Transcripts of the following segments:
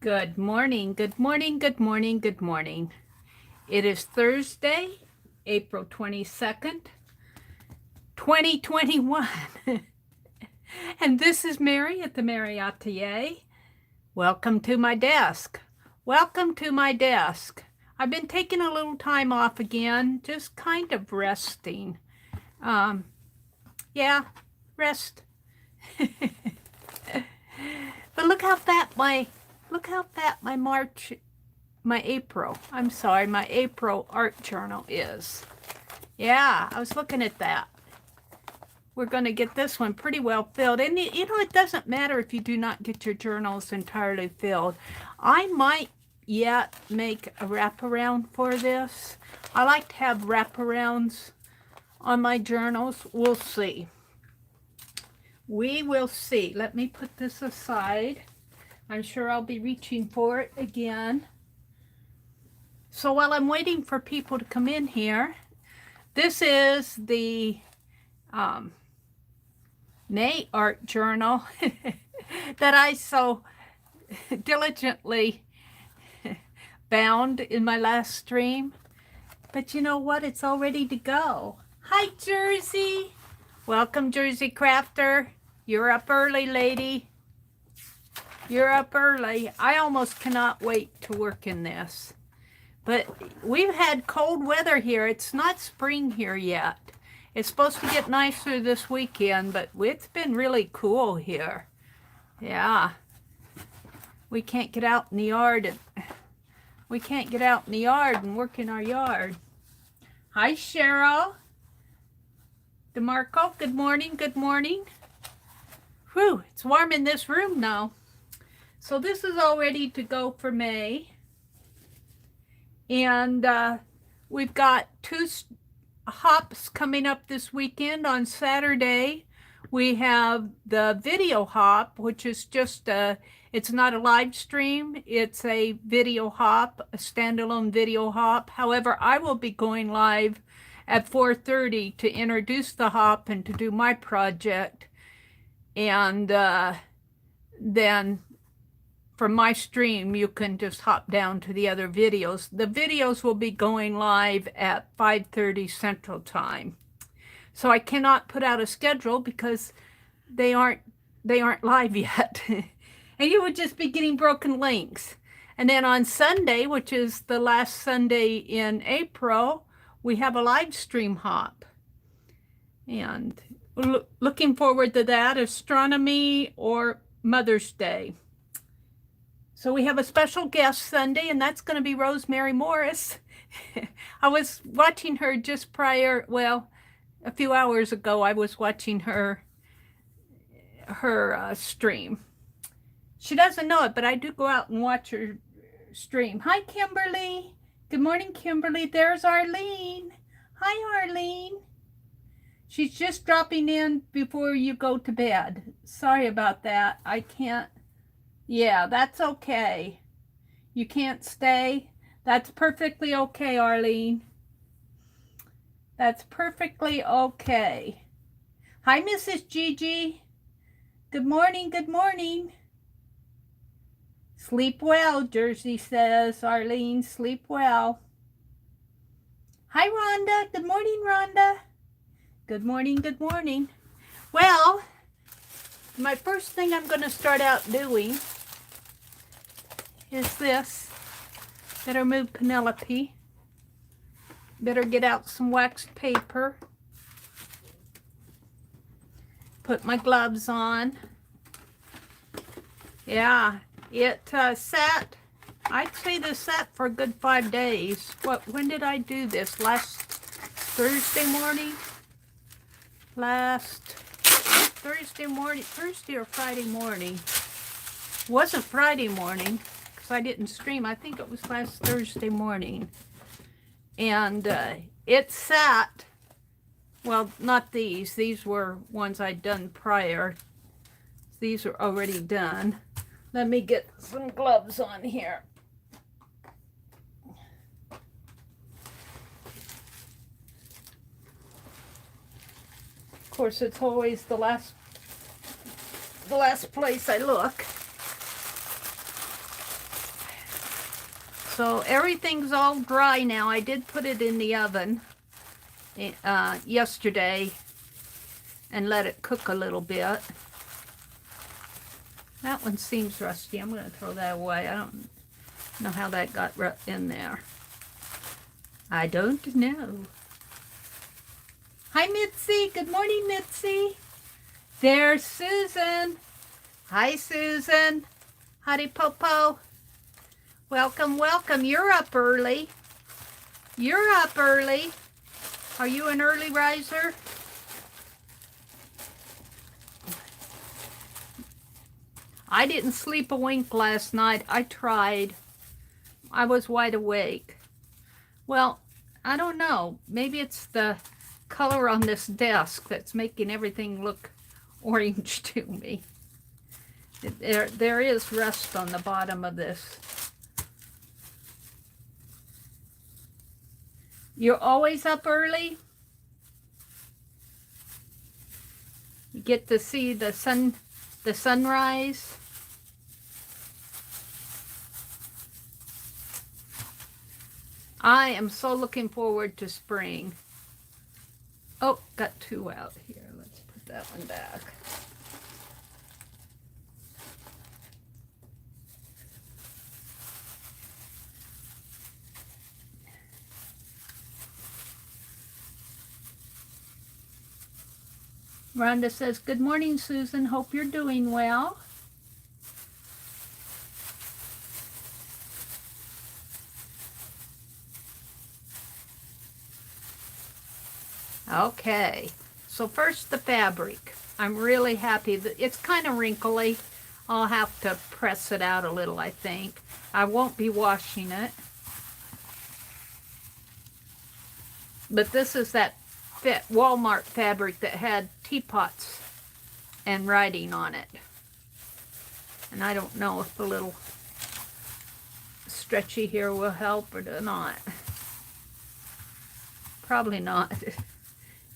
Good morning, good morning, good morning, good morning. It is Thursday, April 22nd, 2021. And this is Mary at the.meri.atelier. Welcome to my desk. Welcome to my desk. I've been taking a little time off again, just kind of resting. Yeah, rest. But look how fat my my April art journal is. Yeah, I was looking at that. We're going to get this one pretty well filled. And you know, it doesn't matter if you do not get your journals entirely filled. I might yet make a wraparound for this. I like to have wraparounds on my journals. We'll see. We will see. Let me put this aside. I'm sure I'll be reaching for it again. So while I'm waiting for people to come in here, this is the May art journal that I so diligently bound in my last stream. But you know what? It's all ready to go. Hi, Jersey. Welcome, Jersey Crafter. You're up early, lady. You're up early. I almost cannot wait to work in this. But we've had cold weather here. It's not spring here yet. It's supposed to get nicer this weekend, but it's been really cool here. Yeah. We can't get out in the yard and work in our yard. Hi, Cheryl. DeMarco, good morning, good morning. Whew, it's warm in this room now. So this is all ready to go for May. And we've got two hops coming up this weekend. On Saturday, we have the video hop, which is just it's not a live stream. It's a video hop, a standalone video hop. However, I will be going live at 4:30 to introduce the hop and to do my project. And then from my stream, you can just hop down to the other videos. The videos will be going live at 5:30 Central Time. So I cannot put out a schedule because they aren't live yet. And you would just be getting broken links. And then on Sunday, which is the last Sunday in April, we have a live stream hop. And looking forward to that, astronomy or Mother's Day. So we have a special guest Sunday, and that's going to be Rosemary Morris. I was watching her just prior, well, a few hours ago, I was watching her stream. She doesn't know it, but I do go out and watch her stream. Hi, Kimberly. Good morning, Kimberly. There's Arlene. Hi, Arlene. She's just dropping in before you go to bed. Sorry about that. I can't. Yeah, that's okay. You can't stay? That's perfectly okay, Arlene. That's perfectly okay. Hi, Mrs. Gigi. Good morning, good morning. Sleep well, Jersey says. Arlene, sleep well. Hi, Rhonda. Good morning, Rhonda. Good morning, good morning. Well, my first thing I'm going to start out doing is this. Better move Penelope. Better get out some waxed paper. Put my gloves on. Yeah, it sat, I'd say this sat for a good 5 days. When did I do this? Last Thursday morning? Last Thursday morning, Thursday or Friday morning. It wasn't Friday morning. I didn't stream. I think it was last Thursday morning. And it sat, well, not these. These were ones I'd done prior. These are already done. Let me get some gloves on here. Of course, it's always the last place I look. So everything's all dry now. I did put it in the oven yesterday and let it cook a little bit. That one seems rusty. I'm going to throw that away. I don't know how that got in there. I don't know. Hi, Mitzi. Good morning, Mitzi. There's Susan. Hi, Susan. Howdy, Popo. Welcome, welcome. You're up early. You're up early. Are you an early riser? I didn't sleep a wink last night. I tried. I was wide awake. Well, I don't know. Maybe it's the color on this desk that's making everything look orange to me. There is rust on the bottom of this. You're always up early? You get to see the sunrise? I am so looking forward to spring. Oh, got two out here. Let's put that one back. Rhonda says, good morning, Susan. Hope you're doing well. Okay, so first the fabric. I'm really happy that it's kind of wrinkly. I'll have to press it out a little, I think. I won't be washing it. But this is that Walmart fabric that had teapots and writing on it. And I don't know if the little stretchy here will help or not. Probably not.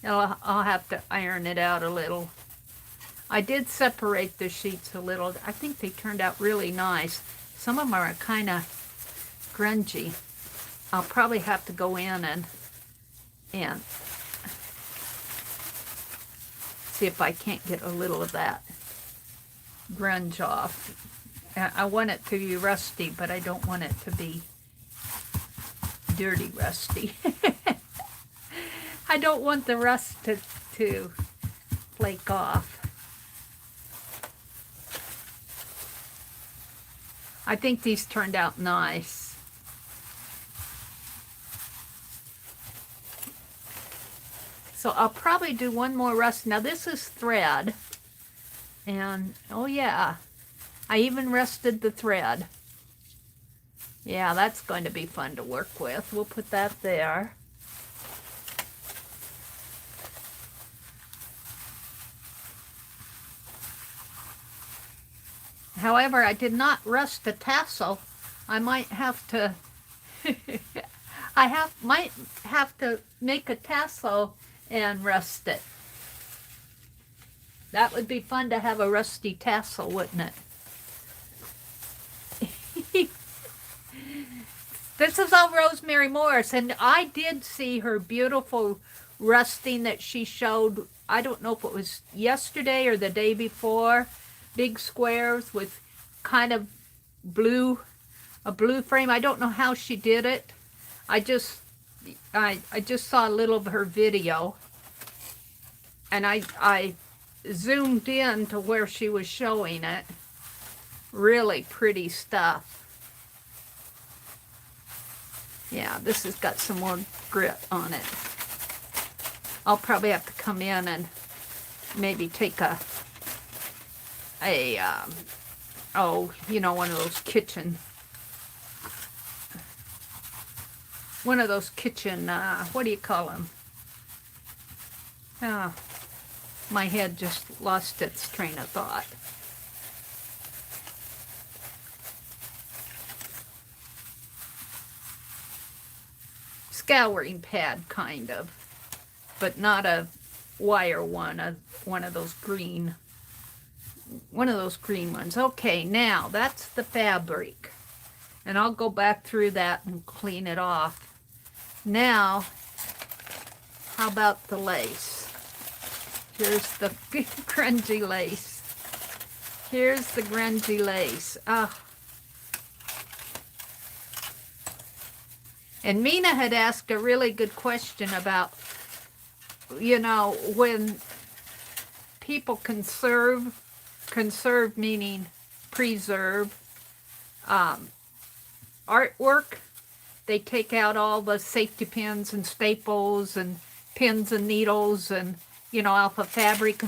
I'll have to iron it out a little. I did separate the sheets a little. I think they turned out really nice. Some of them are kind of grungy. I'll probably have to go in and see if I can't get a little of that grunge off. I want it to be rusty, but I don't want it to be dirty rusty. I don't want the rust to flake off. I think these turned out nice. So I'll probably do one more rust. Now this is thread. And, oh yeah, I even rusted the thread. Yeah, that's going to be fun to work with. We'll put that there. However, I did not rust the tassel. I might have to, might have to make a tassel and rust it. That would be fun to have a rusty tassel, wouldn't it? This is all Rosemary Morris, and I did see her beautiful rusting that she showed, I don't know if it was yesterday or the day before. Big squares with kind of a blue frame. I don't know how she did it. I just saw a little of her video, and I zoomed in to where she was showing it. Really pretty stuff. Yeah, this has got some more grit on it. I'll probably have to come in and maybe take oh, you know, one of those kitchen, what do you call them? Oh, my head just lost its train of thought. Scouring pad, kind of, but not a wire one, one of those green ones. Okay, now that's the fabric. And I'll go back through that and clean it off. Now, how about the lace? Here's the grungy lace. Here's the grungy lace. Ah. And Mina had asked a really good question about, you know, when people conserve meaning preserve, artwork, they take out all the safety pins and staples and pins and needles and, you know, alpha fabric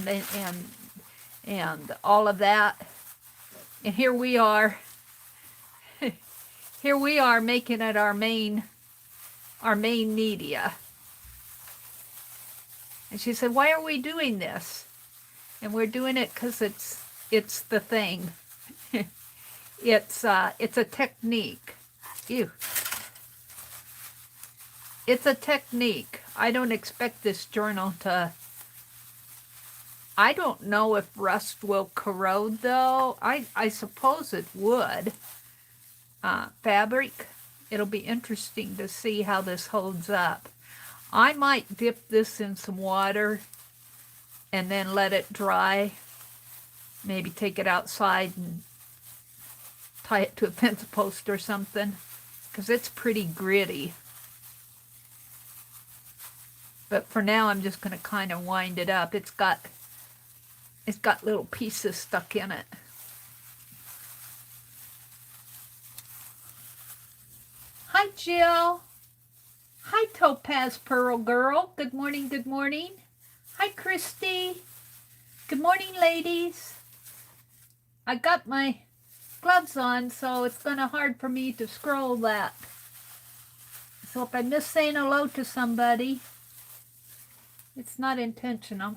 and all of that. And here we are. Here we are making it our main media. And she said, why are we doing this? And we're doing it because it's the thing. It's a technique. Ew. It's a technique. I don't expect this journal to... I don't know if rust will corrode, though. I suppose it would. Fabric, it'll be interesting to see how this holds up. I might dip this in some water and then let it dry. Maybe take it outside and tie it to a fence post or something, because it's pretty gritty. But for now, I'm just going to kind of wind it up. It's got little pieces stuck in it. Hi, Jill. Hi, Topaz Pearl Girl. Good morning, good morning. Hi, Christy. Good morning, ladies. I got my gloves on, so it's kind of hard for me to scroll that. So if I miss saying hello to somebody, it's not intentional.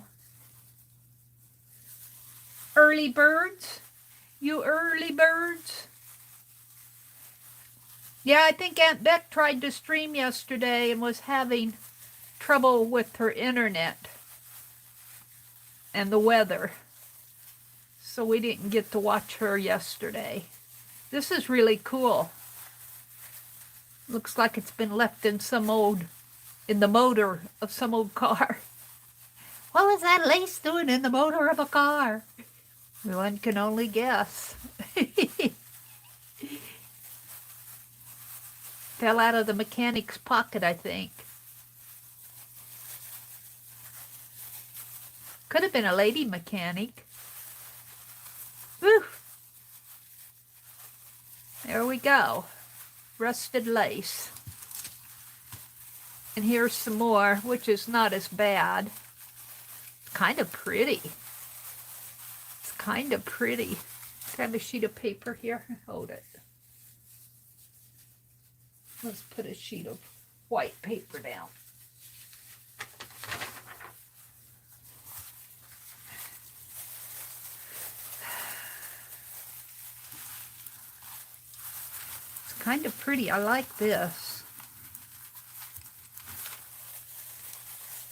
Early birds? You early birds? Yeah, I think Aunt Beck tried to stream yesterday and was having trouble with her internet and the weather. So we didn't get to watch her yesterday. This is really cool. Looks like it's been left in the motor of some old car. What was that lace doing in the motor of a car? One can only guess. Fell out of the mechanic's pocket, I think. Could have been a lady mechanic. Whew. There we go. Rusted lace. And here's some more, which is not as bad. It's kind of pretty. It's kind of pretty. I have a sheet of paper here. Hold it. Let's put a sheet of white paper down. It's kind of pretty. I like this.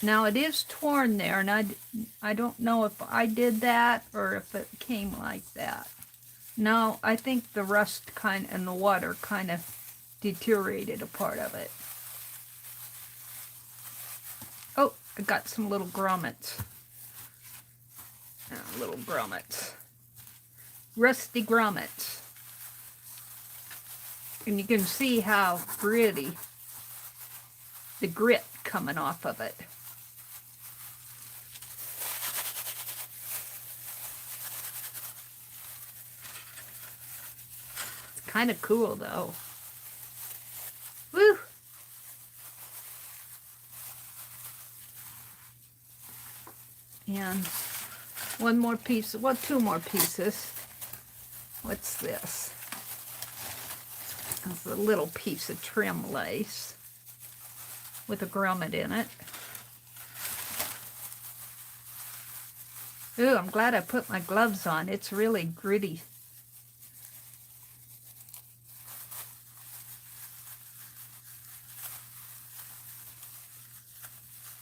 Now it is torn there, and I don't know if I did that or if it came like that. No, I think the rust and the water kind of deteriorated a part of it. Oh, I got some little grommets. Little grommets. Rusty grommets. And you can see how gritty, the grit coming off of it. It's kind of cool though. Woo! And one more piece, well, two more pieces. What's this? It's a little piece of trim lace with a grommet in it. Ooh, I'm glad I put my gloves on. It's really gritty.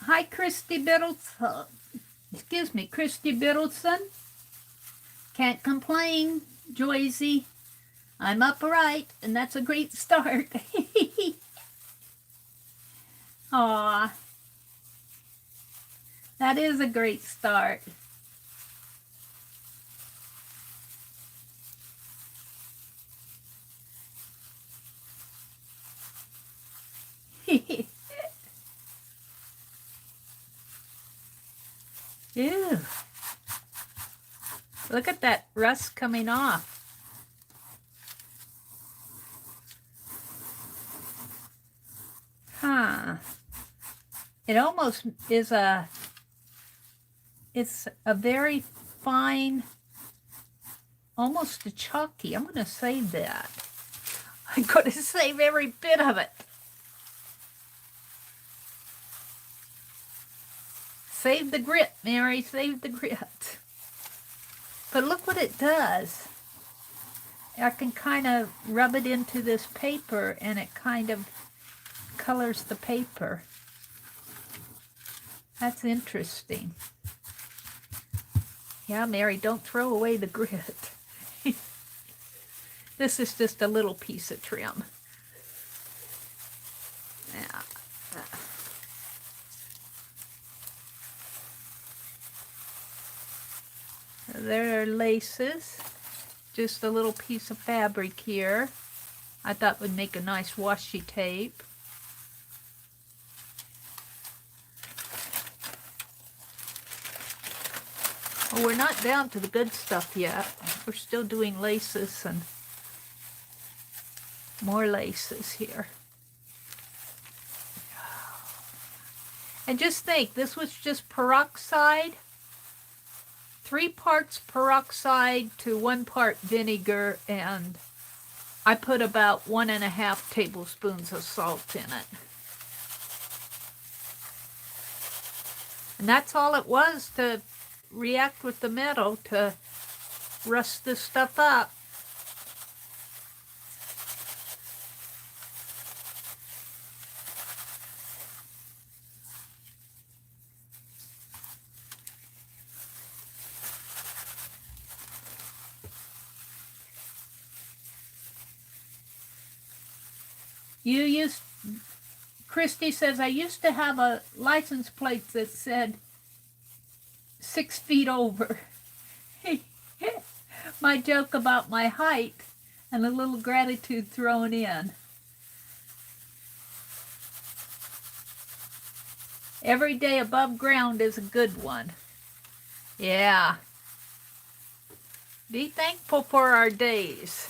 Hi, Christy Biddleson. Excuse me, Christy Biddleson. Can't complain, Joycey. I'm upright, and that's a great start. Aw, that is a great start. Ew. Look at that rust coming off. Huh. It almost is it's a very fine, almost a chalky. I'm going to save that. I'm going to save every bit of it. Save the grit, Mary, save the grit. But look what it does. I can kind of rub it into this paper and it kind of colors the paper. That's interesting. Yeah, Mary, don't throw away the grit. This is just a little piece of trim. Yeah. There are laces. Just a little piece of fabric here. I thought would make a nice washi tape. Well, we're not down to the good stuff yet. We're still doing laces and more laces here. And just think, this was just peroxide. 3 parts peroxide to 1 part vinegar, and I put about 1½ tablespoons of salt in it. And that's all it was to react with the metal to rust this stuff up. Christy says, I used to have a license plate that said 6 feet over. My joke about my height and a little gratitude thrown in. Every day above ground is a good one. Yeah. Be thankful for our days.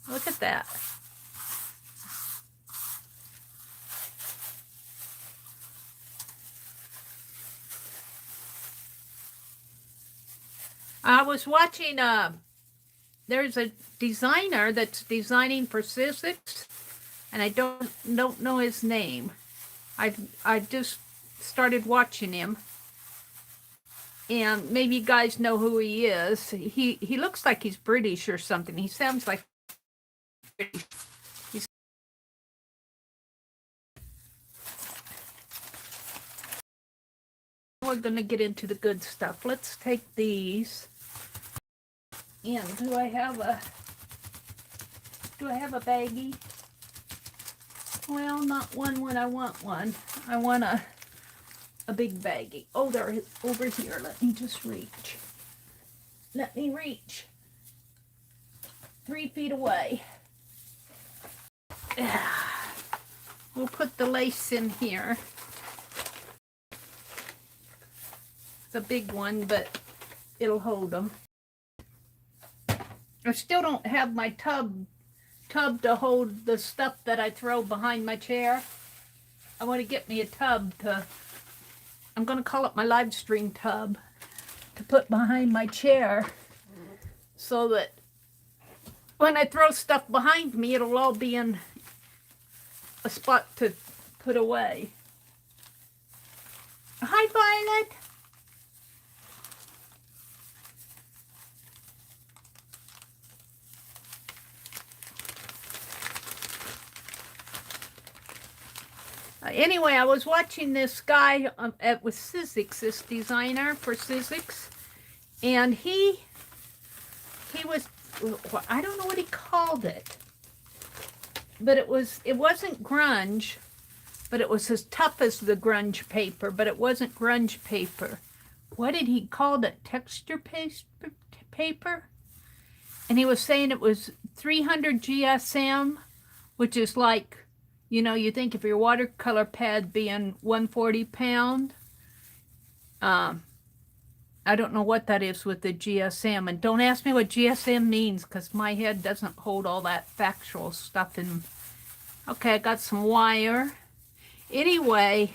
Look at that. I was watching, there's a designer that's designing for Sizzix, and I don't know his name. I just started watching him, and maybe you guys know who he is. He looks like he's British or something. He sounds like British. We're going to get into the good stuff. Let's take these. And do I have a baggie? Well, not one when I want one. I want a big baggie. Oh, they're over here. Let me just reach. Let me reach. 3 feet away. We'll put the lace in here. It's a big one, but it'll hold them. I still don't have my tub to hold the stuff that I throw behind my chair. I want to get me a tub I'm going to call it my live stream tub, to put behind my chair so that when I throw stuff behind me, it'll all be in a spot to put away. Hi, Violet. Anyway, I was watching this guy with Sizzix, this designer for Sizzix, and he was I don't know what he called it, but it wasn't grunge, but it was as tough as the grunge paper, but it wasn't grunge paper. What did he call it? Texture paste paper? And he was saying it was 300 GSM, which is like, you know, you think of your watercolor pad being 140 pound. I don't know what that is with the GSM. And don't ask me what GSM means, because my head doesn't hold all that factual stuff in. Okay, I got some wire. Anyway,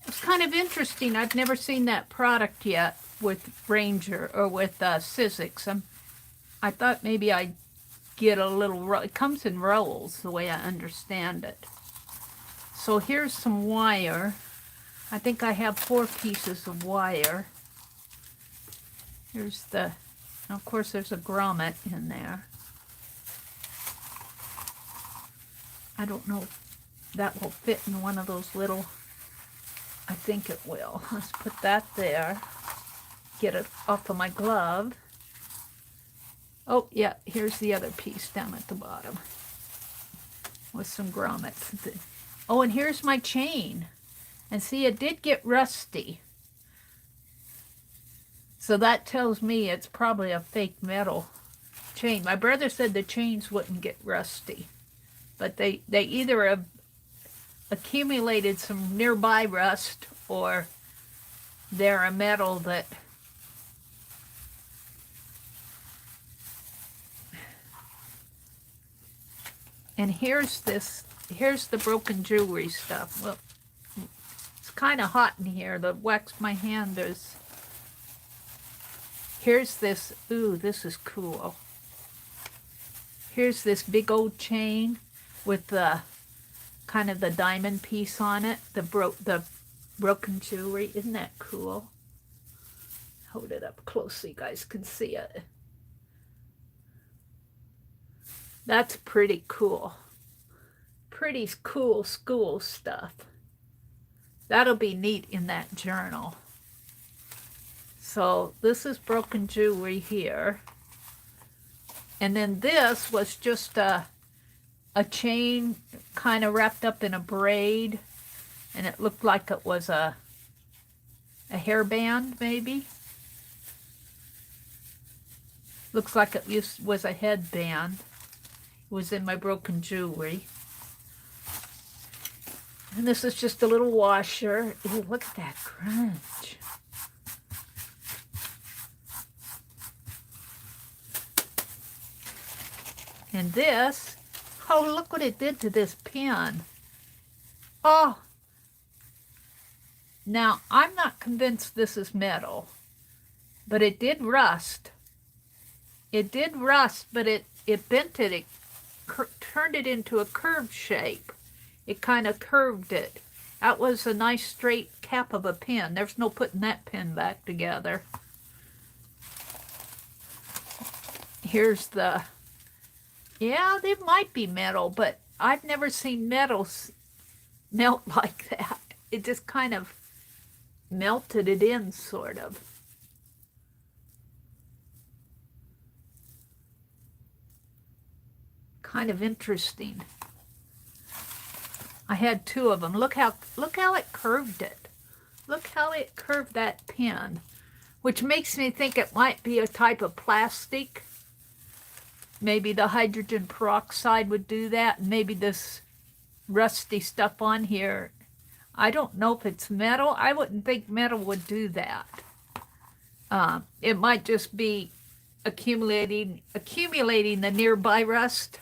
it's kind of interesting. I've never seen that product yet with Ranger or with Sizzix. I thought maybe I'd get a little, it comes in rolls the way I understand it. So here's some wire. I think I have 4 pieces of wire. Here's the, of course there's a grommet in there. I don't know if that will fit in one of those little, I think it will. Let's put that there. Get it off of my glove. Oh yeah, here's the other piece down at the bottom with some grommets. Oh, and here's my chain. And see, it did get rusty. So that tells me it's probably a fake metal chain. My brother said the chains wouldn't get rusty, but they either have accumulated some nearby rust, or they're a metal that and here's the broken jewelry stuff. Well, it's kind of hot in here. The wax my hand is. Here's this, ooh, this is cool. Here's this big old chain with the kind of the diamond piece on it, the broken jewelry. Isn't that cool? Hold it up close so you guys can see it. That's pretty cool. Pretty cool school stuff. That'll be neat in that journal. So this is broken jewelry here. And then this was just a chain kind of wrapped up in a braid. And it looked like it was a hairband, maybe. Looks like it was a headband. It was in my broken jewelry. And this is just a little washer. Ooh, look at that crunch. And this, oh, look what it did to this pen. Oh, now I'm not convinced this is metal, but it did rust. It did rust, but it bent it, turned it into a curved shape. It kind of curved it. That was a nice straight cap of a pen. There's no putting that pen back together. Here's the, yeah, they might be metal, but I've never seen metals melt like that. It just kind of melted it in, sort of. Kind of interesting. I had 2 of them. Look how it curved it. Look how it curved that pen, which makes me think it might be a type of plastic. Maybe the hydrogen peroxide would do that. Maybe this rusty stuff on here. I don't know if it's metal. I wouldn't think metal would do that. It might just be accumulating the nearby rust.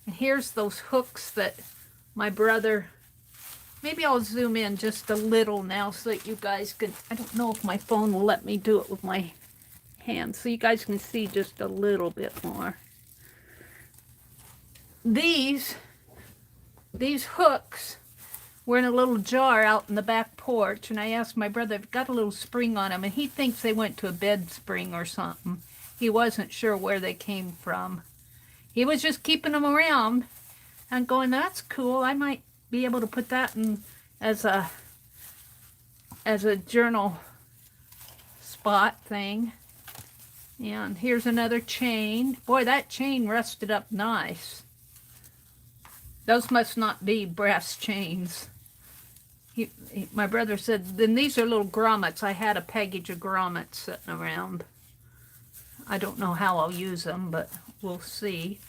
And here's those hooks that my brother, maybe I'll zoom in just a little now so that you guys can, I don't know if my phone will let me do it with my hand, so you guys can see just a little bit more. These hooks were in a little jar out in the back porch, and I asked my brother if it got a little spring on them, and he thinks they went to a bed spring or something. He wasn't sure where they came from. He was just keeping them around and going, that's cool. I might be able to put that in as a journal spot thing. And here's another chain. Boy, that chain rusted up nice. Those must not be brass chains. My brother said, then these are little grommets. I had a package of grommets sitting around. I don't know how I'll use them, but we'll see.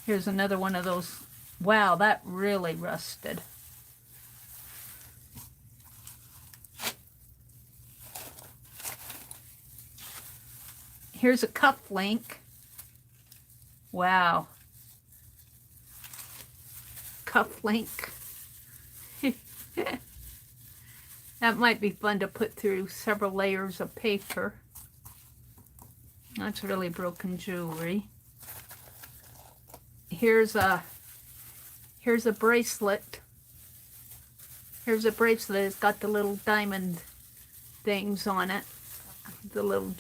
Here's another one of those. Wow, that really rusted. Here's a cuff link. Wow. Cuff link. That might be fun to put through several layers of paper. That's really broken jewelry. Here's a bracelet. Here's a bracelet. It's got the little diamond things on it. The little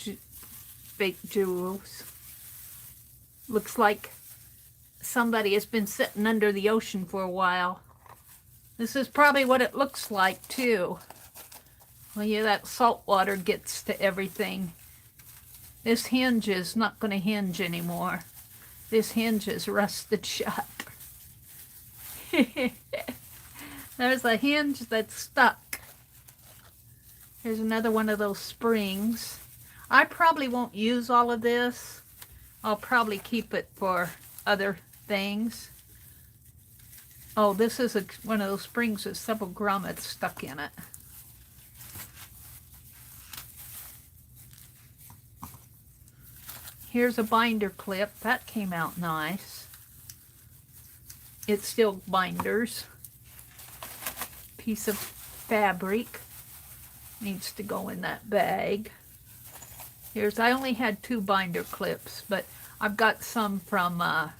fake jewels. Looks like somebody has been sitting under the ocean for a while. This is probably what it looks like too. Well, yeah, that salt water gets to everything. This hinge is not going to hinge anymore. This hinge is rusted shut. There's a hinge that's stuck. Here's another one of those springs. I probably won't use all of this. I'll probably keep it for other things. Oh, this is one of those springs with several grommets stuck in it. Here's a binder clip. That came out nice. It's still binders. Piece of fabric needs to go in that bag. I only had 2 binder clips, but I've got some from, I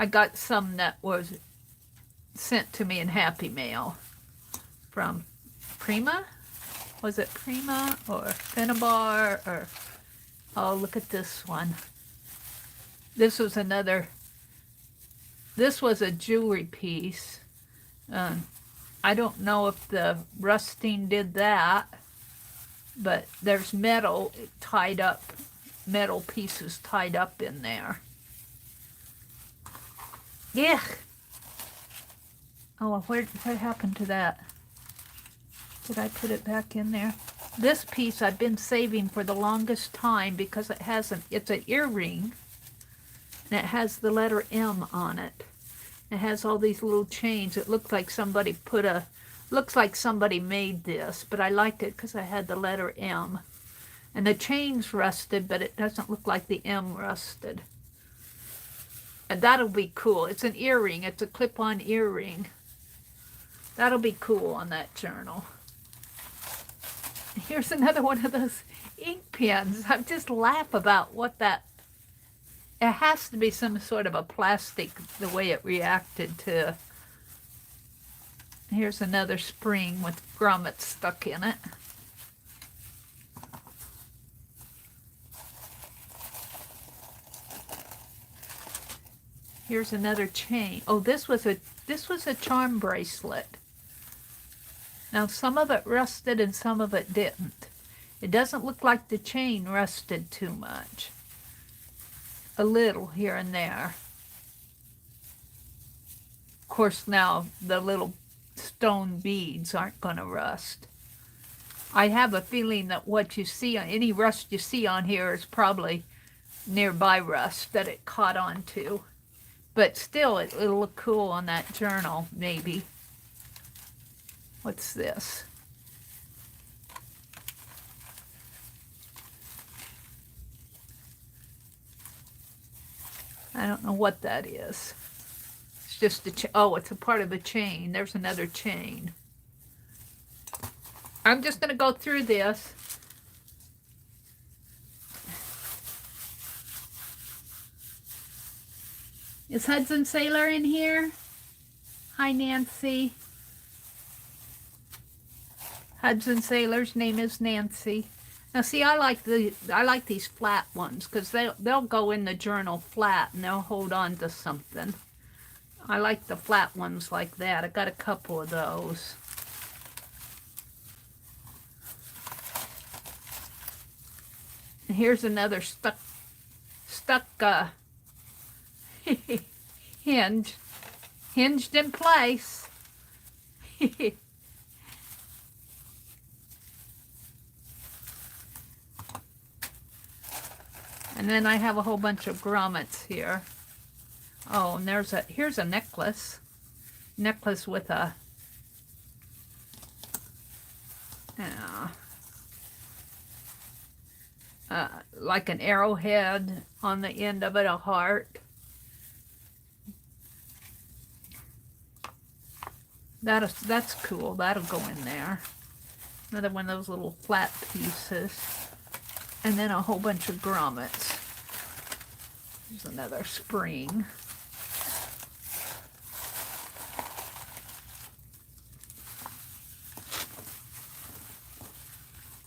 got some that was sent to me in Happy Mail from Prima. Was it Prima or Finnabar or... Oh, look at this one. This was a jewelry piece. I don't know if the rusting did that, but there's metal tied up, metal pieces tied up in there. Yeah. Oh, what happened to that? Did I put it back in there? This piece I've been saving for the longest time because it's an earring, and it has the letter M on it. It has all these little chains. It looks like somebody made this, but I liked it because I had the letter M. And the chain's rusted, but it doesn't look like the M rusted. And that'll be cool. It's an earring. It's a clip-on earring. That'll be cool on that journal. Here's another one of those ink pens. I just laugh about what that... It has to be some sort of a plastic, the way it reacted to... Here's another spring with grommets stuck in it. Here's another chain. Oh, this was a charm bracelet. Now, some of it rusted and some of it didn't. It doesn't look like the chain rusted too much. A little here and there. Of course, now the little stone beads aren't going to rust. I have a feeling that what you see, any rust you see on here is probably nearby rust that it caught on to. But still, it'll look cool on that journal, maybe. What's this? I don't know what that is. It's just it's a part of a chain. There's another chain. I'm just going to go through this. Is Hudson Sailor in here? Hi, Nancy. Hudson Sailor's name is Nancy. Now, see, I like these flat ones because they'll go in the journal flat and they'll hold on to something. I like the flat ones like that. I got a couple of those. And here's another stuck hinge, hinged in place. And then I have a whole bunch of grommets here. Oh, and here's a necklace with a like an arrowhead on the end of it, a heart. That's cool. That'll go in there. Another one of those little flat pieces. And then a whole bunch of grommets. There's another spring.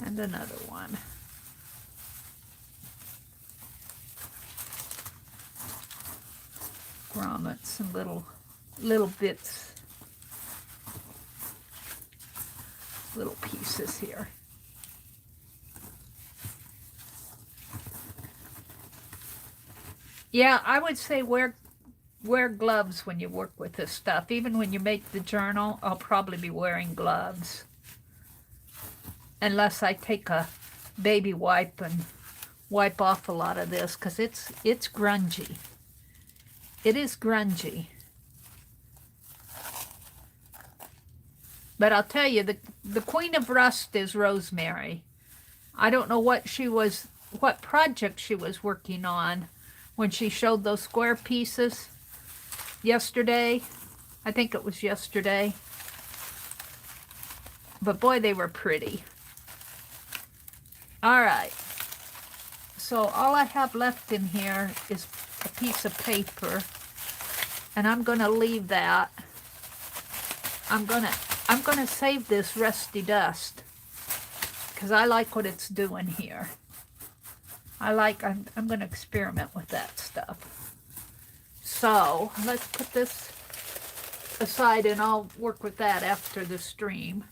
And another one. Grommets and little bits, little pieces here. Yeah, I would say wear gloves when you work with this stuff. Even when you make the journal, I'll probably be wearing gloves. Unless I take a baby wipe and wipe off a lot of this, because it's grungy. It is grungy. But I'll tell you, the Queen of Rust is Rosemary. I don't know what project she was working on when she showed those square pieces yesterday. I think it was yesterday. But boy, they were pretty. All right. So all I have left in here is a piece of paper, and I'm going to leave that. I'm going to save this Rusty Dust because I like what it's doing here. I'm going to experiment with that stuff. So let's put this aside, and I'll work with that after the stream.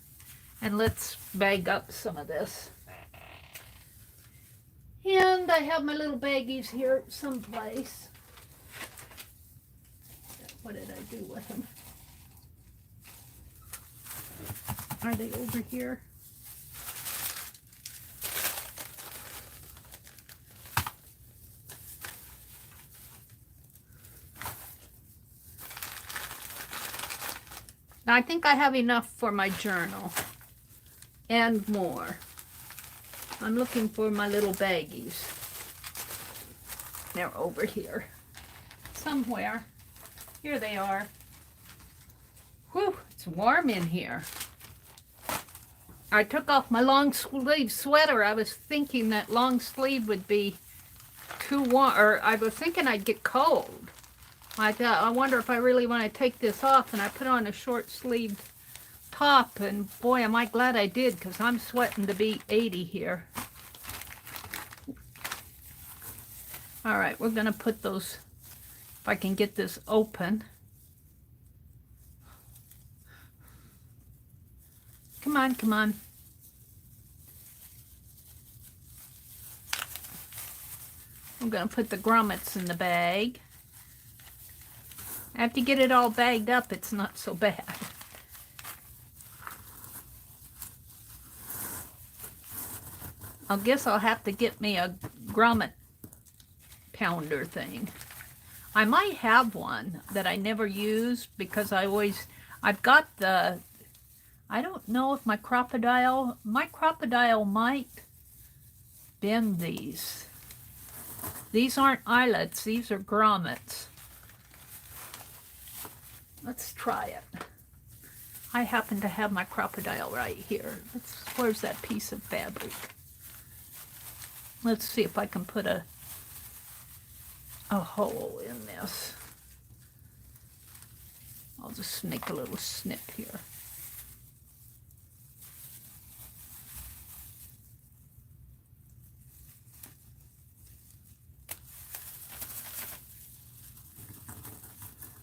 And let's bag up some of this. And I have my little baggies here someplace. What did I do with them? Are they over here? Now I think I have enough for my journal and more. I'm looking for my little baggies. They're over here somewhere. Here they are. Whew, it's warm in here. I took off my long sleeve sweater. I was thinking that long sleeve would be too warm, or I was thinking I'd get cold. I thought, I wonder if I really want to take this off, and I put on a short sleeved top, and boy, am I glad I did, because I'm sweating to be 80 here. All right, we're going to put those, if I can get this open. Come on, come on. I'm going to put the grommets in the bag. After you get it all bagged up, it's not so bad. I guess I'll have to get me a grommet pounder thing. I might have one that I never use because I've got the, I don't know if my crocodile might bend these. These aren't eyelets, these are grommets. Let's try it. I happen to have my crocodile right here. Where's that piece of fabric? Let's see if I can put a hole in this. I'll just make a little snip here.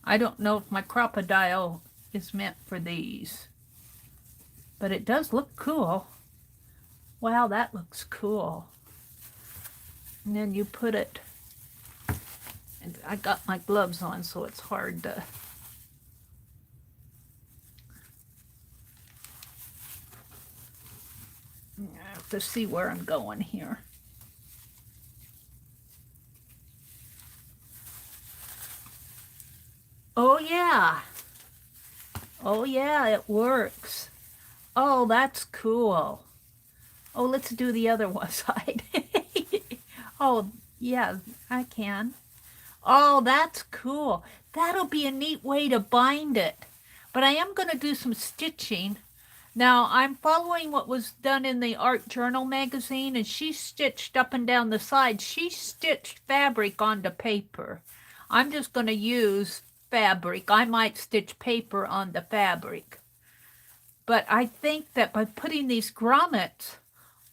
I don't know if my crocodile is meant for these, but it does look cool. Wow, that looks cool. And then you put it, and I got my gloves on, so it's hard to... I have to see where I'm going here. Oh yeah. Oh yeah, it works. Oh, that's cool. Oh, let's do the other one side. Oh, yeah, I can. Oh, that's cool. That'll be a neat way to bind it. But I am going to do some stitching. Now, I'm following what was done in the Art Journal magazine, and she stitched up and down the sides. She stitched fabric onto paper. I'm just going to use fabric. I might stitch paper on the fabric. But I think that by putting these grommets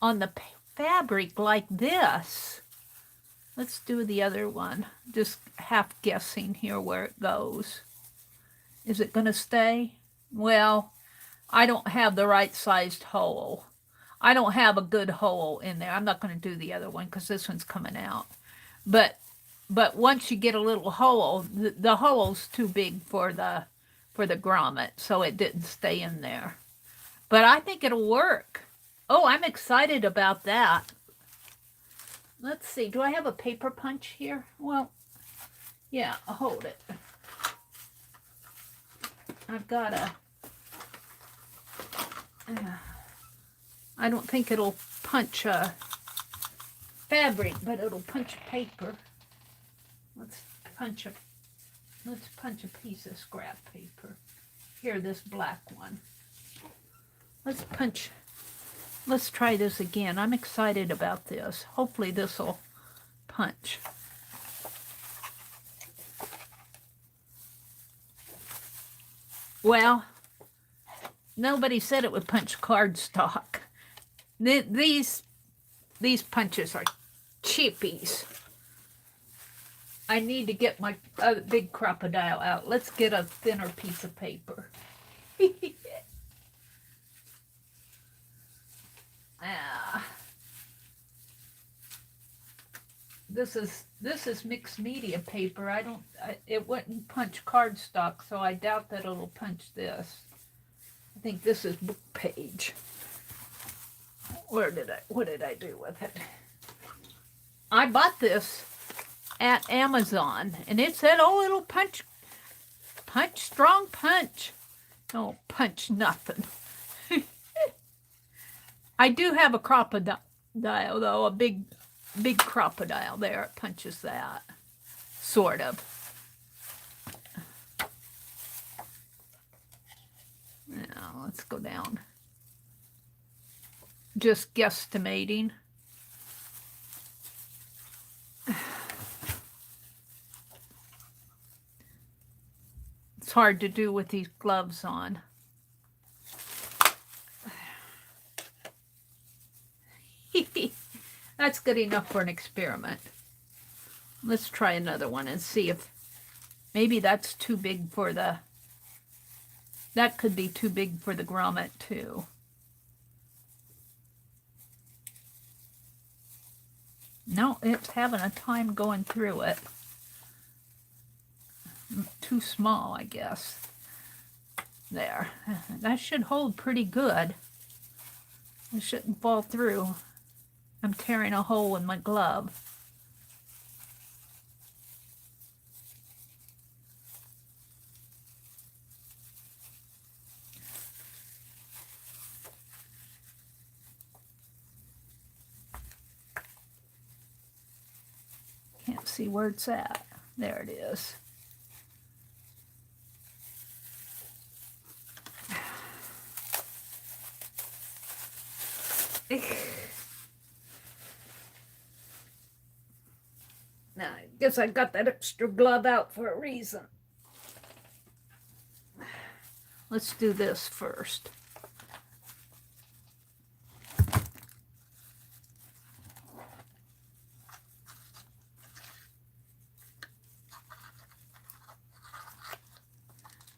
on the fabric like this, let's do the other one. Just half guessing here where it goes. Is it going to stay? Well, I don't have the right sized hole. I don't have a good hole in there. I'm not going to do the other one because this one's coming out. But once you get a little hole, the hole's too big for the grommet, so it didn't stay in there. But I think it'll work. Oh, I'm excited about that. Let's see. Do I have a paper punch here? Well, yeah, I'll hold it. I've got a... I don't think it'll punch fabric, but it'll punch paper. Let's punch a piece of scrap paper. Here, this black one. Let's try this again. I'm excited about this. Hopefully this will punch. Well, nobody said it would punch cardstock. These punches are cheapies. I need to get my big crocodile out. Let's get a thinner piece of paper. This is mixed media paper. It wouldn't punch cardstock, so I doubt that it'll punch this. I think this is book page. What did I do with it? I bought this at Amazon, and it said, oh, it'll punch, strong punch. Don't punch nothing. I do have a crocodile, though, a big crocodile there. It punches that, sort of. Now, let's go down. Just guesstimating. It's hard to do with these gloves on. That's good enough for an experiment. Let's try another one and see if maybe that's too big for the... That could be too big for the grommet too. No, it's having a time going through it. Too small, I guess. There. That should hold pretty good. It shouldn't fall through. I'm tearing a hole in my glove. Can't see where it's at. There it is. Now, I guess I got that extra glove out for a reason. Let's do this first.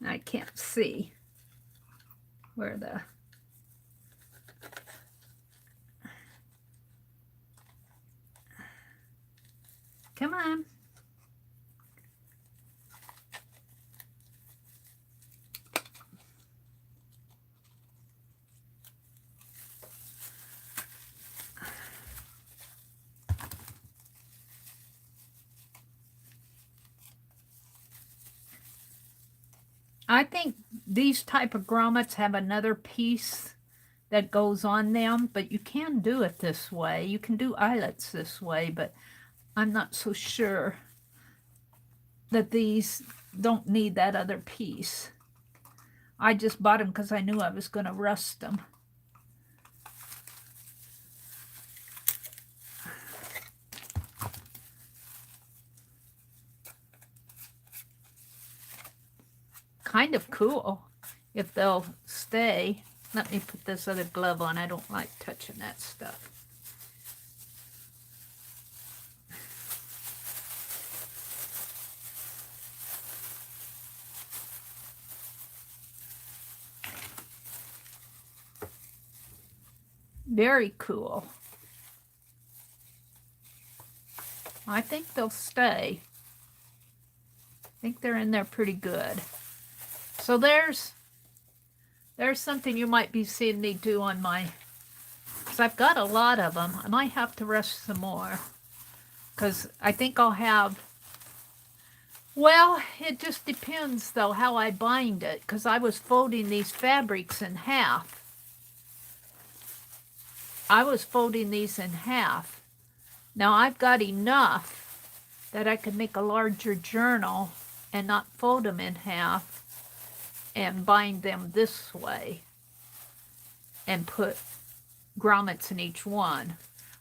I can't see where the... I think these type of grommets have another piece that goes on them, but you can do it this way. You can do eyelets this way, but I'm not so sure that these don't need that other piece. I just bought them because I knew I was going to rust them. Kind of cool if they'll stay. Let me put this other glove on. I don't like touching that stuff. Very cool. I think they'll stay. I think they're in there pretty good. So there's something you might be seeing me do on my, because I've got a lot of them. I might have to rust some more, because I think I'll have, well, it just depends though how I bind it, because I was folding these fabrics in half. I was folding these in half. Now I've got enough that I could make a larger journal and not fold them in half and bind them this way and put grommets in each one.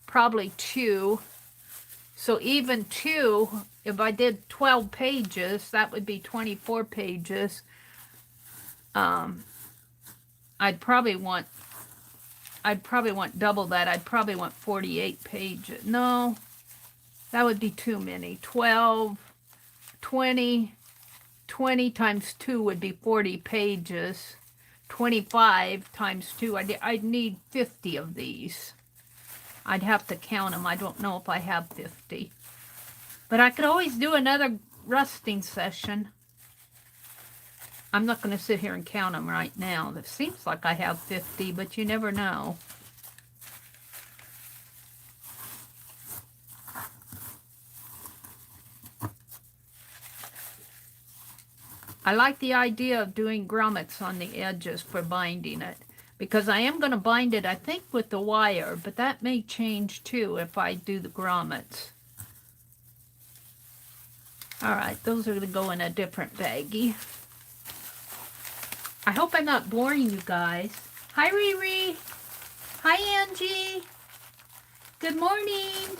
Probably 2. So even 2, if I did 12 pages, that would be 24 pages. I'd probably want double that. I'd probably want 48 pages. No, that would be too many. 12, 20 times 2 would be 40 pages. 25 times 2, I'd need 50 of these. I'd have to count them. I don't know if I have 50. But I could always do another rusting session. I'm not going to sit here and count them right now. It seems like I have 50, but you never know. I like the idea of doing grommets on the edges for binding it, because I am going to bind it, I think, with the wire, but that may change too if I do the grommets. All right, those are going to go in a different baggie. I hope I'm not boring you guys. Hi, Riri. Hi, Angie. Good morning.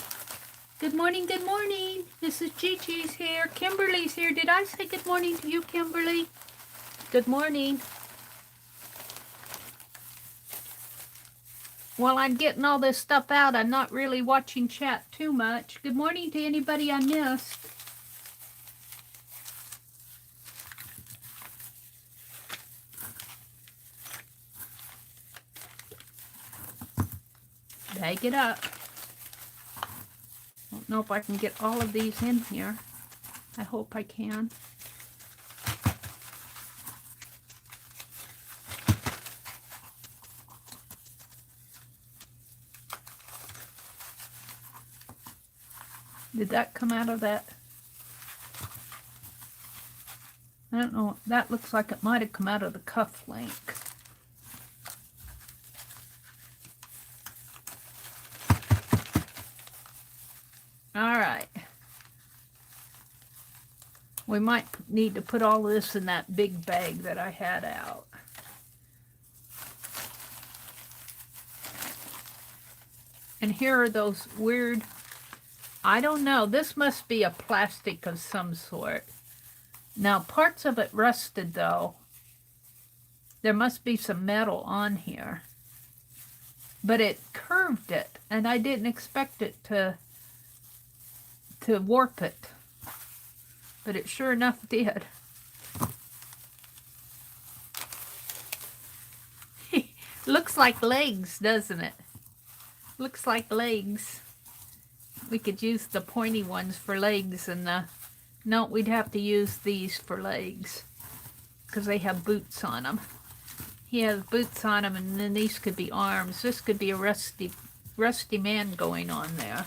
Good morning, good morning. This is Gigi's here. Kimberly's here. Did I say good morning to you, Kimberly? Good morning. While I'm getting all this stuff out, I'm not really watching chat too much. Good morning to anybody I missed. Bag it up. Don't know if I can get all of these in here. I hope I can. Did that come out of that? I don't know. That looks like it might have come out of the cuff link. All right. We might need to put all this in that big bag that I had out. And here are those weird, I don't know, this must be a plastic of some sort. Now, parts of it rusted though. There must be some metal on here. But it curved it, and I didn't expect it to warp it, but it sure enough did. Looks like legs, doesn't it? Looks like legs. We could use the pointy ones for legs, and no, we'd have to use these for legs because they have boots on them. He has boots on them, and then these could be arms. This could be a rusty man going on there.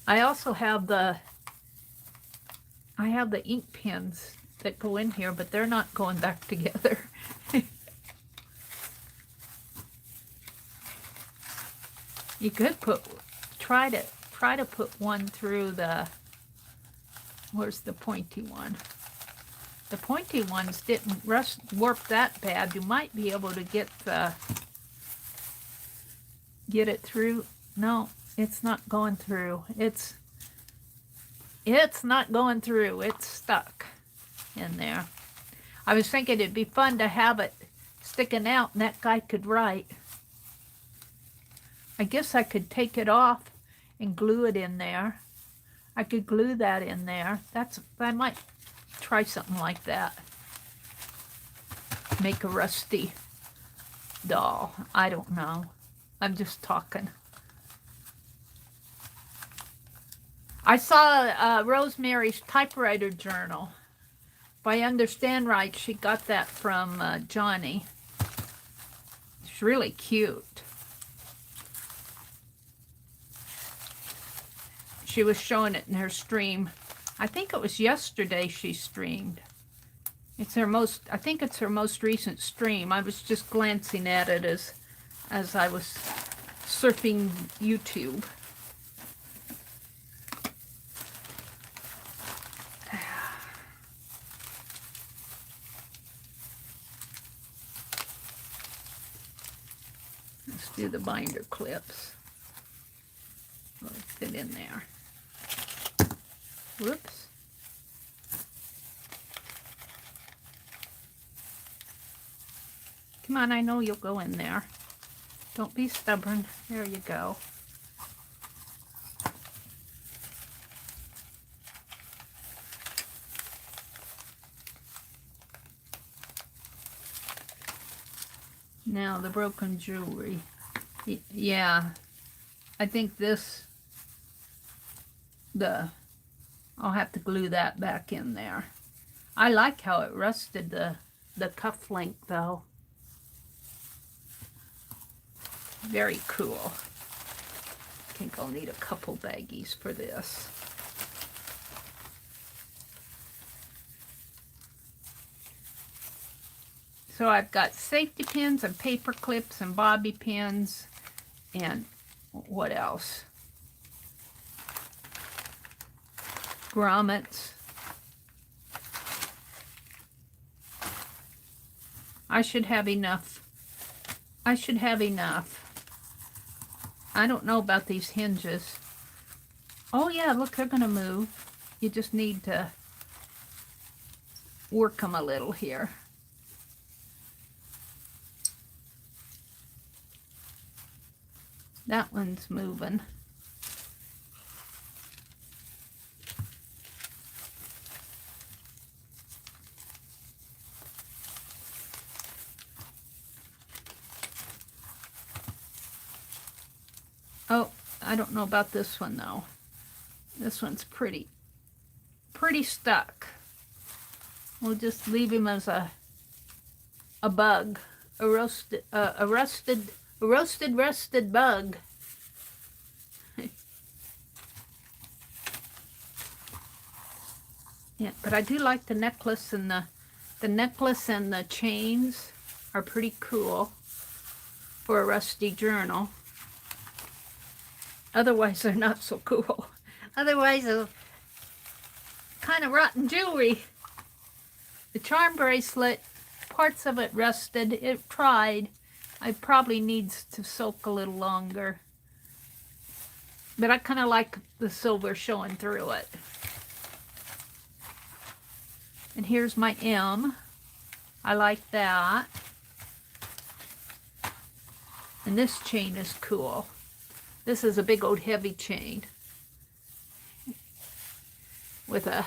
I also have the I have the ink pens that go in here, but they're not going back together. You could try to put one through the, where's the pointy one? The pointy ones didn't warp that bad. You might be able to get it through. No, it's not going through. It's not going through. It's stuck in there. I was thinking it'd be fun to have it sticking out and that guy could write. I guess I could take it off and glue it in there. I could glue that in there. I might try something like that. Make a rusty doll. I don't know. I'm just talking. I saw Rosemary's typewriter journal. If I understand right, she got that from Johnny. It's really cute. She was showing it in her stream. I think it was yesterday she streamed. I think it's her most recent stream. I was just glancing at it as I was surfing YouTube. Let's do the binder clips. Will it fit in there? Whoops. Come on, I know you'll go in there. Don't be stubborn. There you go. Now the broken jewelry. Yeah, I think I'll have to glue that back in there. I like how it rusted the cuff link though. Very cool. I think I'll need a couple baggies for this. So I've got safety pins and paper clips and bobby pins and what else? Grommets. I should have enough. I don't know about these hinges. Oh yeah, look, they're gonna move. You just need to work them a little here. That one's moving. Oh, I don't know about this one though. This one's pretty stuck. We'll just leave him as a bug, a rusted bug. Yeah, but I do like the necklace, and the necklace and the chains are pretty cool for a rusty journal. Otherwise, they're not so cool. Otherwise, they're kind of rotten jewelry. The charm bracelet, parts of it rusted. It tried. It probably needs to soak a little longer. But I kind of like the silver showing through it. And here's my M. I like that. And this chain is cool. This is a big old heavy chain with a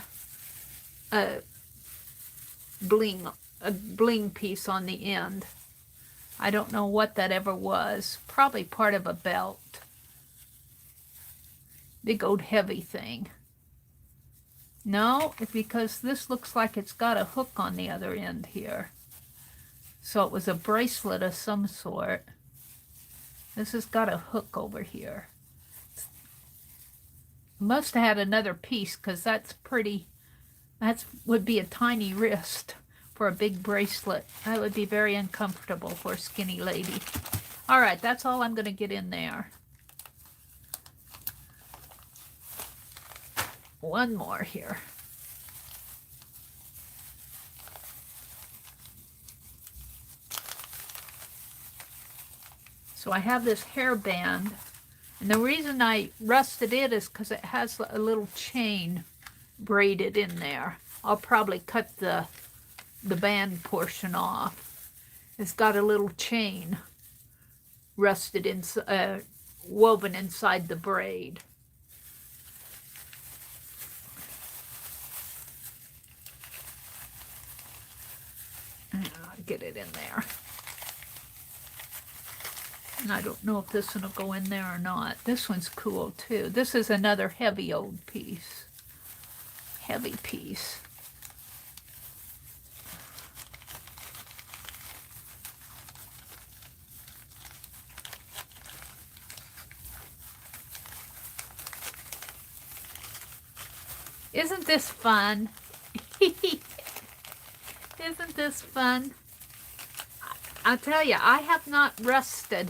bling piece on the end. I don't know what that ever was. Probably part of a belt. Big old heavy thing. No, because this looks like it's got a hook on the other end here. So it was a bracelet of some sort. This has got a hook over here. Must have had another piece, because that's pretty That would be a tiny wrist for a big bracelet. That would be very uncomfortable for a skinny lady. All right, that's all I'm going to get in there. One more here. So I have this hairband, and the reason I rusted it is because it has a little chain braided in there. I'll probably cut the band portion off. It's got a little chain rusted in, woven inside the braid. And I'll get it in there. And I don't know if this one will go in there or not. This one's cool too. This is another heavy old piece. Heavy piece. Isn't this fun? Isn't this fun? I'll tell you, I have not rusted.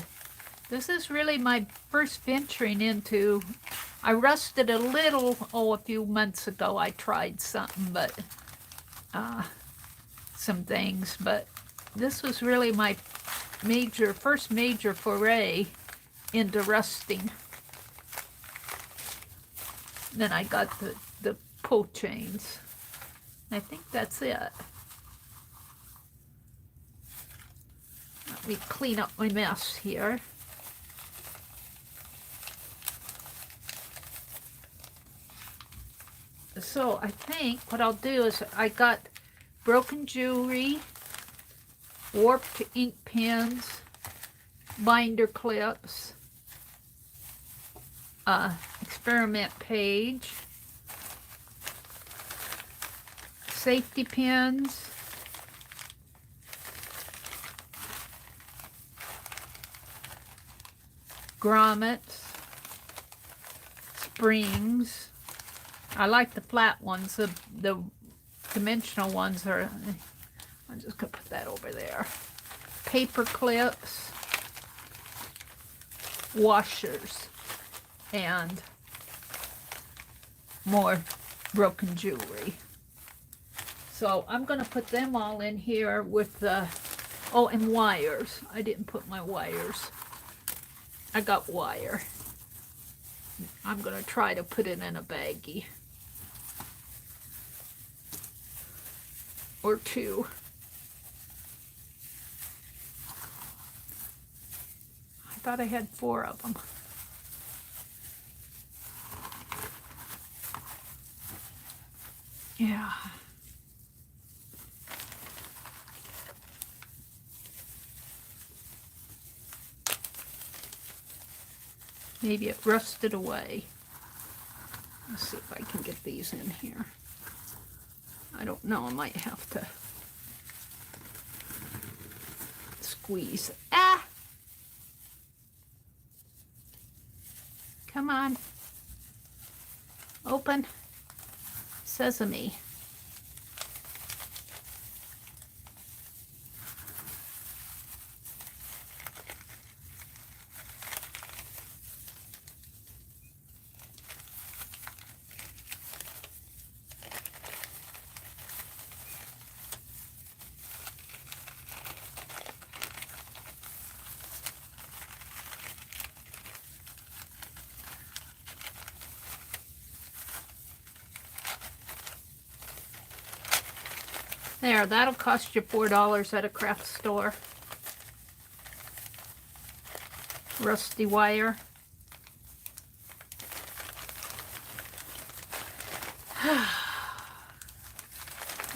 This is really my first venturing into. I rusted a little, a few months ago. I tried something, but some things, but this was really my first major foray into rusting. Then I got the pull chains. I think that's it. Let me clean up my mess here. So I think what I'll do is I got broken jewelry, warped ink pens, binder clips, experiment page, safety pins, grommets, springs. I like the flat ones. The dimensional ones are, I'm just going to put that over there. Paper clips, washers, and more broken jewelry. So I'm going to put them all in here with the, and wires. I didn't put my wires. I got wire. I'm going to try to put it in a baggie. Or two. I thought I had 4 of them. Yeah. Maybe it rusted away. Let's see if I can get these in here. I don't know, I might have to squeeze. Ah! Come on. Open. Sesame. There, that'll cost you $4 at a craft store. Rusty wire.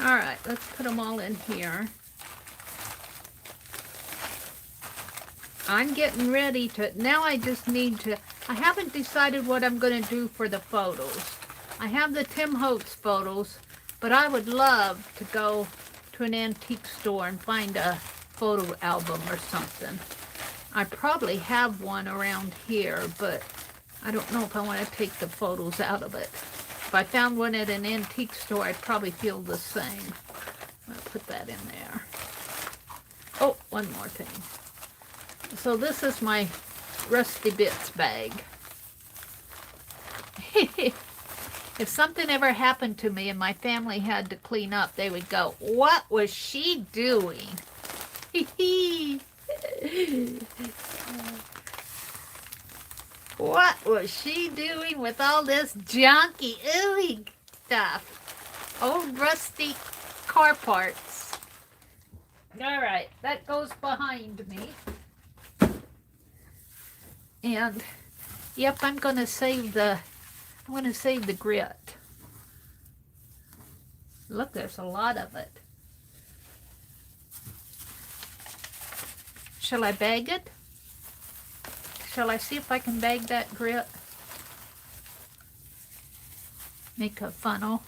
Alright, let's put them all in here. I'm getting ready to, now I just need to, I haven't decided what I'm going to do for the photos. I have the Tim Holtz photos, but I would love to go to an antique store and find a photo album or something. I probably have one around here, but I don't know if I want to take the photos out of it. If I found one at an antique store, I'd probably feel the same. I'm going to put that in there. Oh, one more thing. So this is my Rusty Bits bag. If something ever happened to me and my family had to clean up, they would go, "What was she doing?" What was she doing with all this junky, ooey stuff? Old rusty car parts. All right, that goes behind me. And yep, I'm going to save the grit. Look, there's a lot of it. Shall I bag it? Shall I see if I can bag that grit? Make a funnel.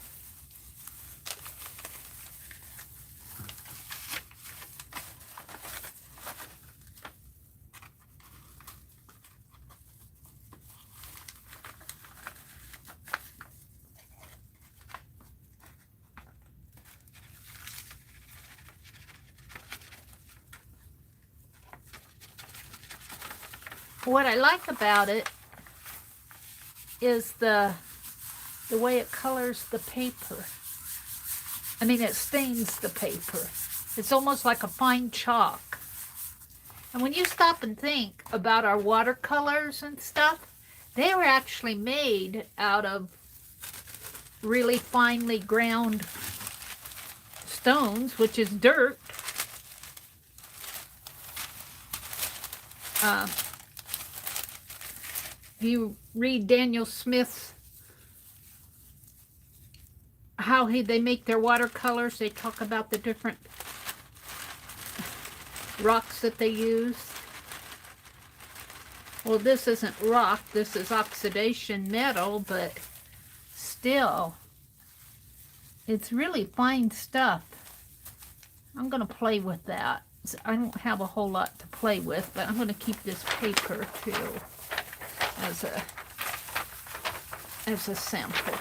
What I like about it is the way it colors the paper. I mean, it stains the paper. It's almost like a fine chalk. And when you stop and think about our watercolors and stuff, they were actually made out of really finely ground stones, which is dirt. If you read Daniel Smith's, how they make their watercolors, they talk about the different rocks that they use. Well, this isn't rock, this is oxidation metal, but still, it's really fine stuff. I'm going to play with that. I don't have a whole lot to play with, but I'm going to keep this paper too as a sample.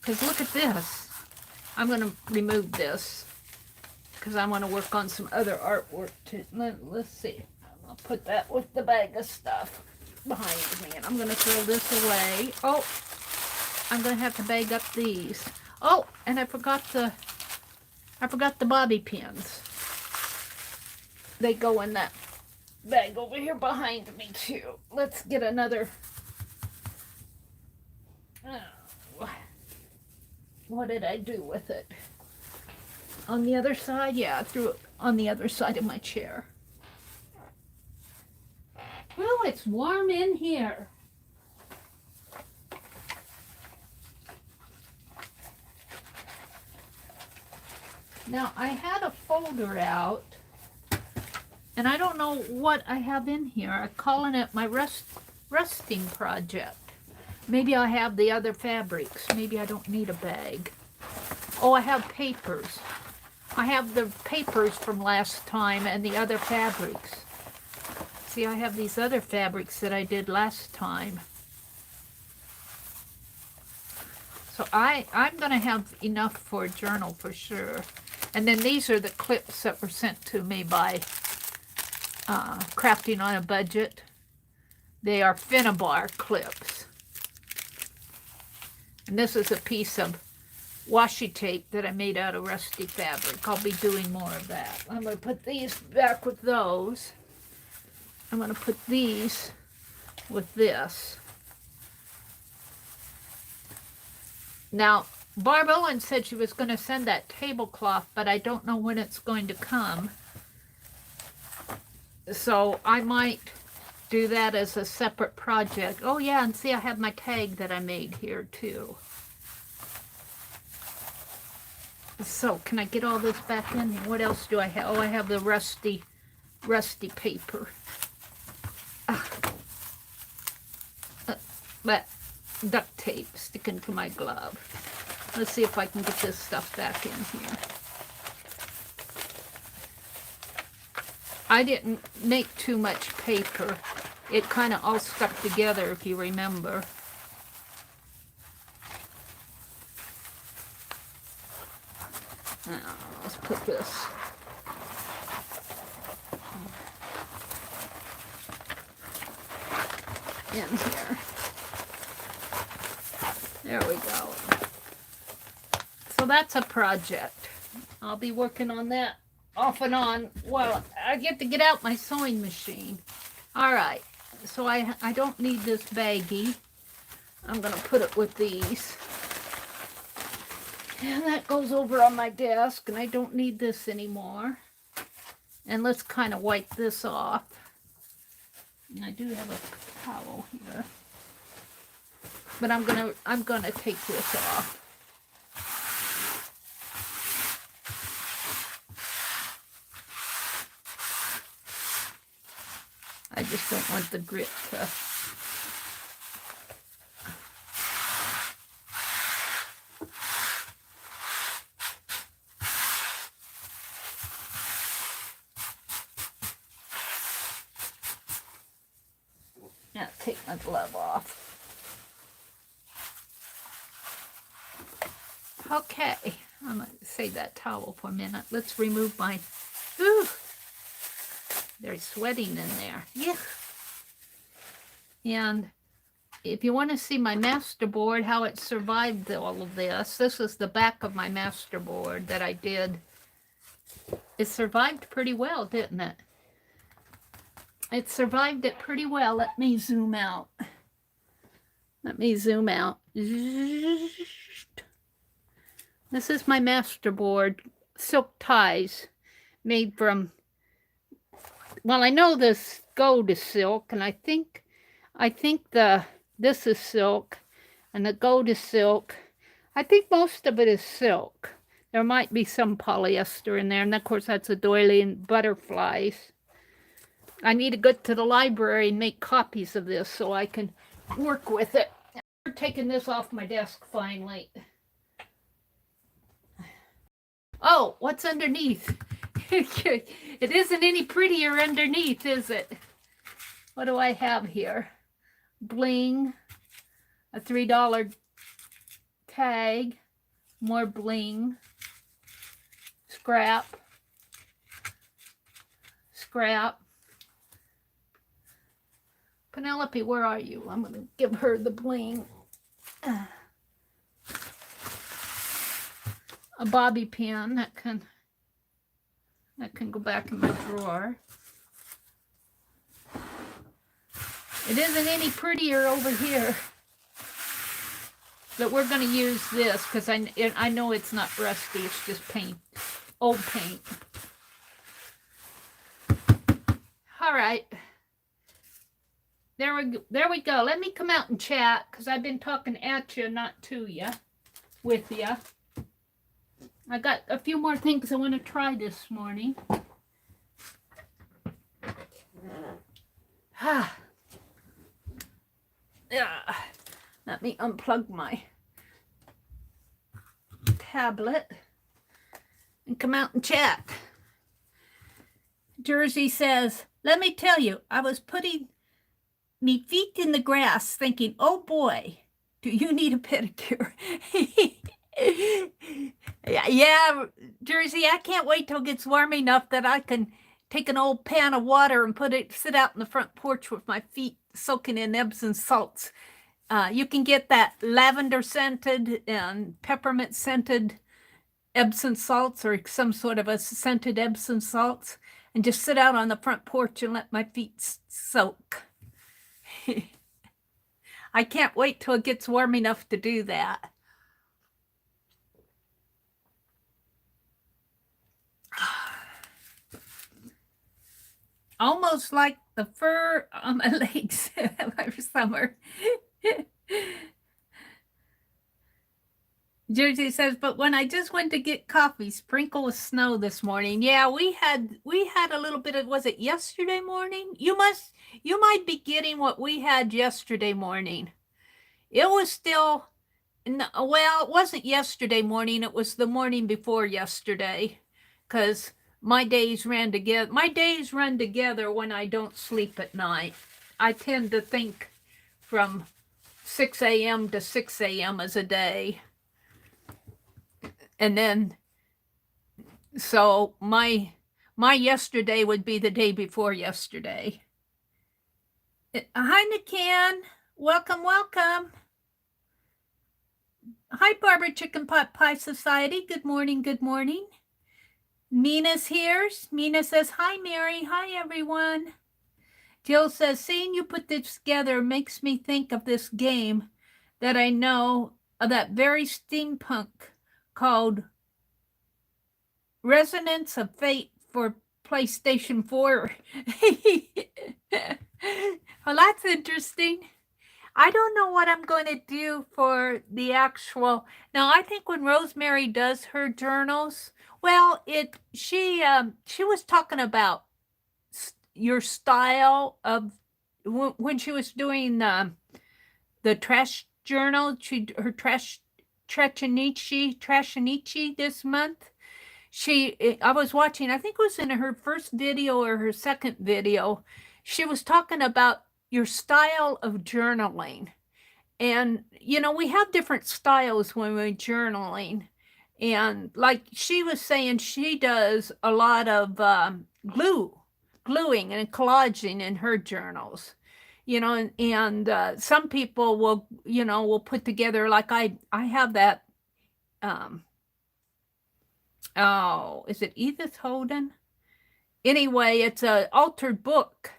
Because look at this. I'm going to remove this because I want to work on some other artwork too. Let's see. I'm going to put that with the bag of stuff behind me, and I'm going to throw this away. Oh, I'm going to have to bag up these. Oh, and I forgot the bobby pins. They go in that bag over here behind me too. Let's get another. What did I do with it? On the other side? Yeah, I threw it on the other side of my chair. Well, it's warm in here. Now, I had a folder out, and I don't know what I have in here. I'm calling it my resting project. Maybe I have the other fabrics. Maybe I don't need a bag. Oh, I have papers. I have the papers from last time and the other fabrics. See, I have these other fabrics that I did last time. So I'm going to have enough for a journal for sure. And then these are the clips that were sent to me by Crafting on a Budget. They are Finnabar clips. And this is a piece of washi tape that I made out of rusty fabric. I'll be doing more of that. I'm going to put these back with those. I'm going to put these with this. Now, Barb Owen said she was going to send that tablecloth, but I don't know when it's going to come. So I might do that as a separate project. Oh yeah, and see, I have my tag that I made here too. So can I get all this back in? What else do I have? Oh, I have the rusty paper. That duct tape sticking to my glove. Let's see if I can get this stuff back in here. I didn't make too much paper. It kind of all stuck together, if you remember. Now, let's put this. In here. There we go. So that's a project. I'll be working on that off and on. Well, I get to get out my sewing machine. All right. So I don't need this baggie. I'm going to put it with these. And that goes over on my desk, and I don't need this anymore. And let's kind of wipe this off. And I do have a towel here. But I'm gonna take this off. I just don't want the grit to. Now take my glove off. Okay, I'm going to save that towel for a minute. Let's remove my, ooh, there's sweating in there. Yeah. And if you want to see my masterboard, how it survived all of this, this is the back of my masterboard that I did. It survived pretty well, didn't it? It survived it pretty well. Let me zoom out. Let me zoom out. This is my masterboard, silk ties made from, well, I know this gold is silk, and I think this is silk, and the gold is silk. I think most of it is silk. There might be some polyester in there, and of course that's a doily and butterflies. I need to go to the library and make copies of this so I can work with it. I'm taking this off my desk finally. Oh, what's underneath? It isn't any prettier underneath, is it? What do I have here? Bling, a $3 tag, more bling, scrap, scrap. Penelope, where are you? I'm going to give her the bling. A bobby pin that can go back in my drawer. It isn't any prettier over here. But we're going to use this because I know it's not rusty. It's just paint, old paint. All right. There we go. Let me come out and chat because I've been talking at you, not to you, with you. I got a few more things I want to try this morning. Let me unplug my tablet and come out and chat. Jersey says, let me tell you, I was putting me feet in the grass thinking, oh boy, do you need a pedicure? Yeah, Jersey, I can't wait till it gets warm enough that I can take an old pan of water and sit out in the front porch with my feet soaking in Epsom salts. You can get that lavender scented and peppermint scented Epsom salts or some sort of a scented Epsom salts and just sit out on the front porch and let my feet soak. I can't wait till it gets warm enough to do that. Almost like the fur on my legs over summer. Jersey says, but when I just went to get coffee, sprinkle of snow this morning. Yeah, we had a little bit of, was it yesterday morning? You might be getting what we had yesterday morning. It was still, well, it wasn't yesterday morning. It was the morning before yesterday, because my days ran together. My days run together when I don't sleep at night. I tend to think from 6 a.m. to 6 a.m. as a day. And then, so my yesterday would be the day before yesterday. Hi, Nikan. Welcome, welcome. Hi, Barbara Chicken Pot Pie Society. Good morning, good morning. Mina's here. Mina says, hi, Mary. Hi, everyone. Jill says, seeing you put this together makes me think of this game that I know, of that very steampunk called Resonance of Fate for PlayStation 4. Well, that's interesting. I don't know what I'm going to do for the actual. Now, I think when Rosemary does her journals, well, she was talking about your style of when she was doing the trash journal. Her trashanichi this month. I was watching, I think it was in her first video or her second video, she was talking about your style of journaling. And, we have different styles when we're journaling. And like she was saying, she does a lot of gluing and collaging in her journals. And some people will put together, like I have that, is it Edith Holden? Anyway, it's an altered book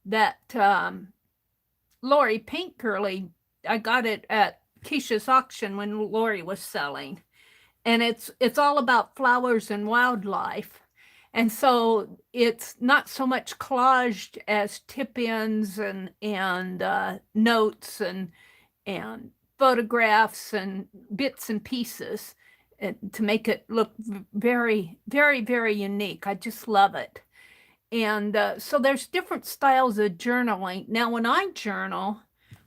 that Lori Pink Curly, I got it at Keisha's auction when Lori was selling. And it's all about flowers and wildlife. And so it's not so much collaged as tip-ins and notes and photographs and bits and pieces to make it look very, very, very unique. I just love it. And so there's different styles of journaling. Now, when I journal,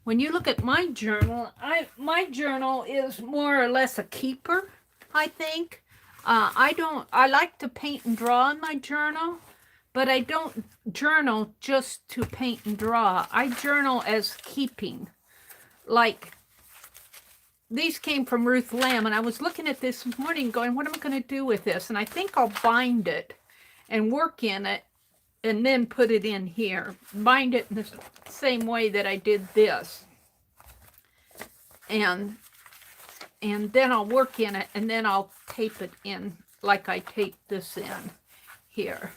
when you look at my journal, my journal is more or less a keeper, I think. I like to paint and draw in my journal, but I don't journal just to paint and draw. I journal as keeping. Like, these came from Ruth Lamb, and I was looking at this morning going, what am I going to do with this? And I think I'll bind it and work in it and then put it in here. Bind it in the same way that I did this. And then I'll work in it, and then I'll tape it in like I taped this in here.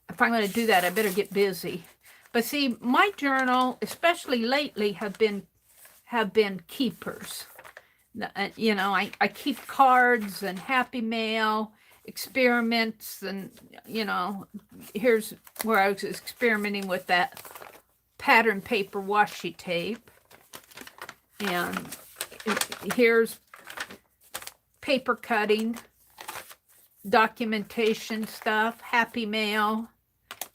If I'm going to do that, I better get busy. But see, my journal, especially lately, have been keepers. I keep cards and happy mail, experiments, and here's where I was experimenting with that pattern paper washi tape. And here's paper cutting, documentation stuff, happy mail,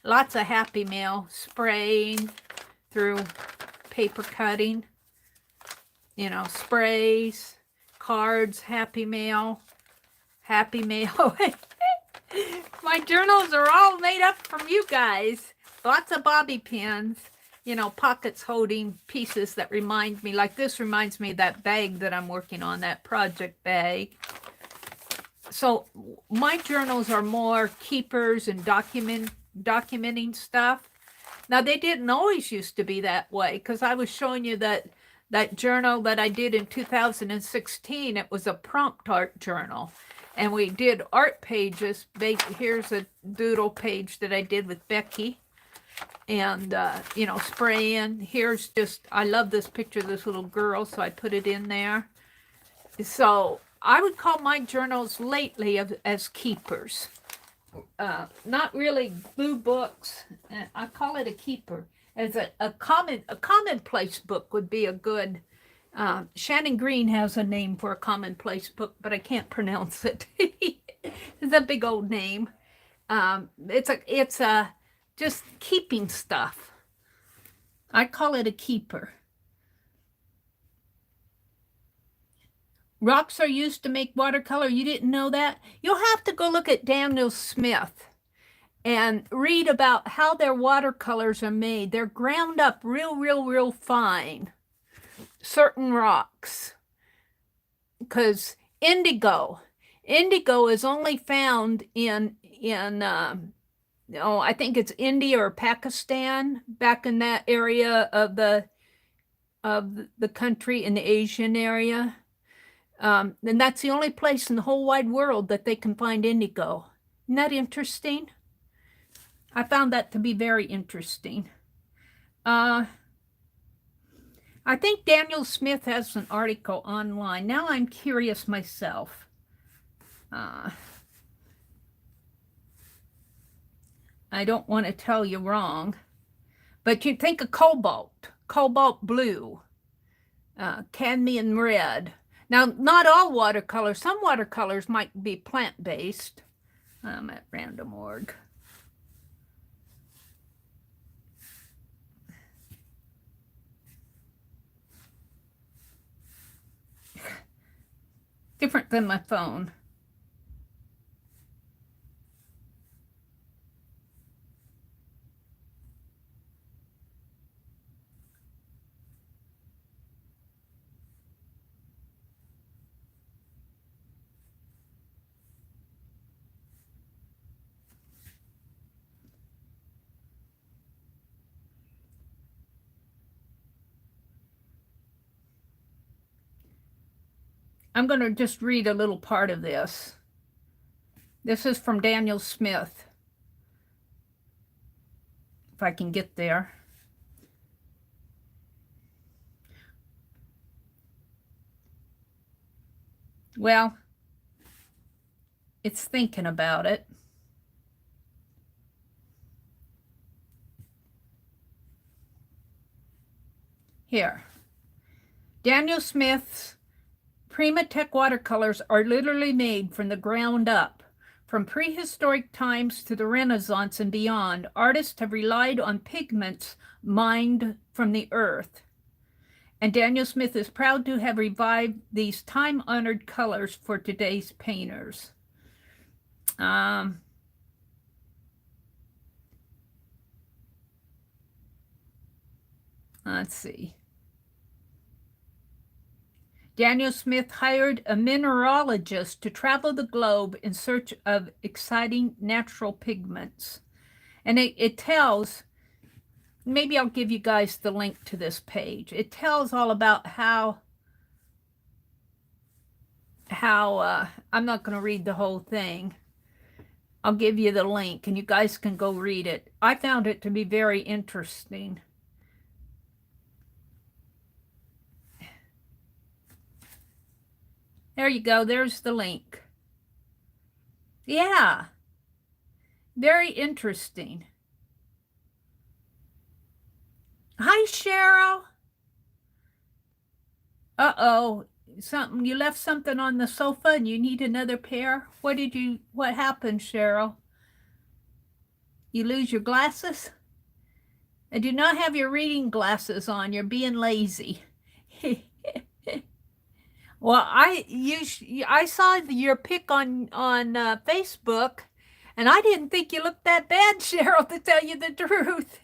lots of happy mail, spraying through paper cutting, sprays, cards, happy mail. My journals are all made up from you guys. Lots of bobby pins, pockets holding pieces that remind me, like this reminds me of that bag that I'm working on, that project bag. So my journals are more keepers and documenting stuff. Now, they didn't always used to be that way, because I was showing you that journal that I did in 2016, it was a prompt art journal. And we did art pages. Here's a doodle page that I did with Becky. And, spraying. Here's I love this picture of this little girl, so I put it in there. So I would call my journals lately as keepers. Not really glue books. I call it a keeper. As a commonplace book would be a good. Shannon Green has a name for a commonplace book, but I can't pronounce it. It's a big old name. It's just keeping stuff. I call it a keeper. Rocks are used to make watercolor. You didn't know that? You'll have to go look at Daniel Smith and read about how their watercolors are made. They're ground up real fine. Certain rocks. Because indigo is only found in I think it's India or Pakistan, back in that area of the country, in the Asian area. And that's the only place in the whole wide world that they can find indigo. Isn't that interesting? I found that to be very interesting. I think Daniel Smith has an article online. Now I'm curious myself. I don't want to tell you wrong, but you think of cobalt blue, cadmium red. Now, not all watercolors. Some watercolors might be plant-based. I'm at random.org. Different than my phone. I'm going to just read a little part of this. This is from Daniel Smith. If I can get there. Well, it's thinking about it. Here. Daniel Smith's Primatech watercolors are literally made from the ground up. From prehistoric times to the Renaissance and beyond, artists have relied on pigments mined from the earth. And Daniel Smith is proud to have revived these time-honored colors for today's painters. Let's see. Daniel Smith hired a mineralogist to travel the globe in search of exciting natural pigments. And it tells, maybe I'll give you guys the link to this page. It tells all about how I'm not going to read the whole thing. I'll give you the link and you guys can go read it. I found it to be very interesting. There you go. There's the link. Yeah. Very interesting. Hi, Cheryl. Uh-oh. You left something on the sofa and you need another pair? What happened, Cheryl? You lose your glasses? I do not have your reading glasses on. You're being lazy. Well, I saw your pic on Facebook, and I didn't think you looked that bad, Cheryl, to tell you the truth.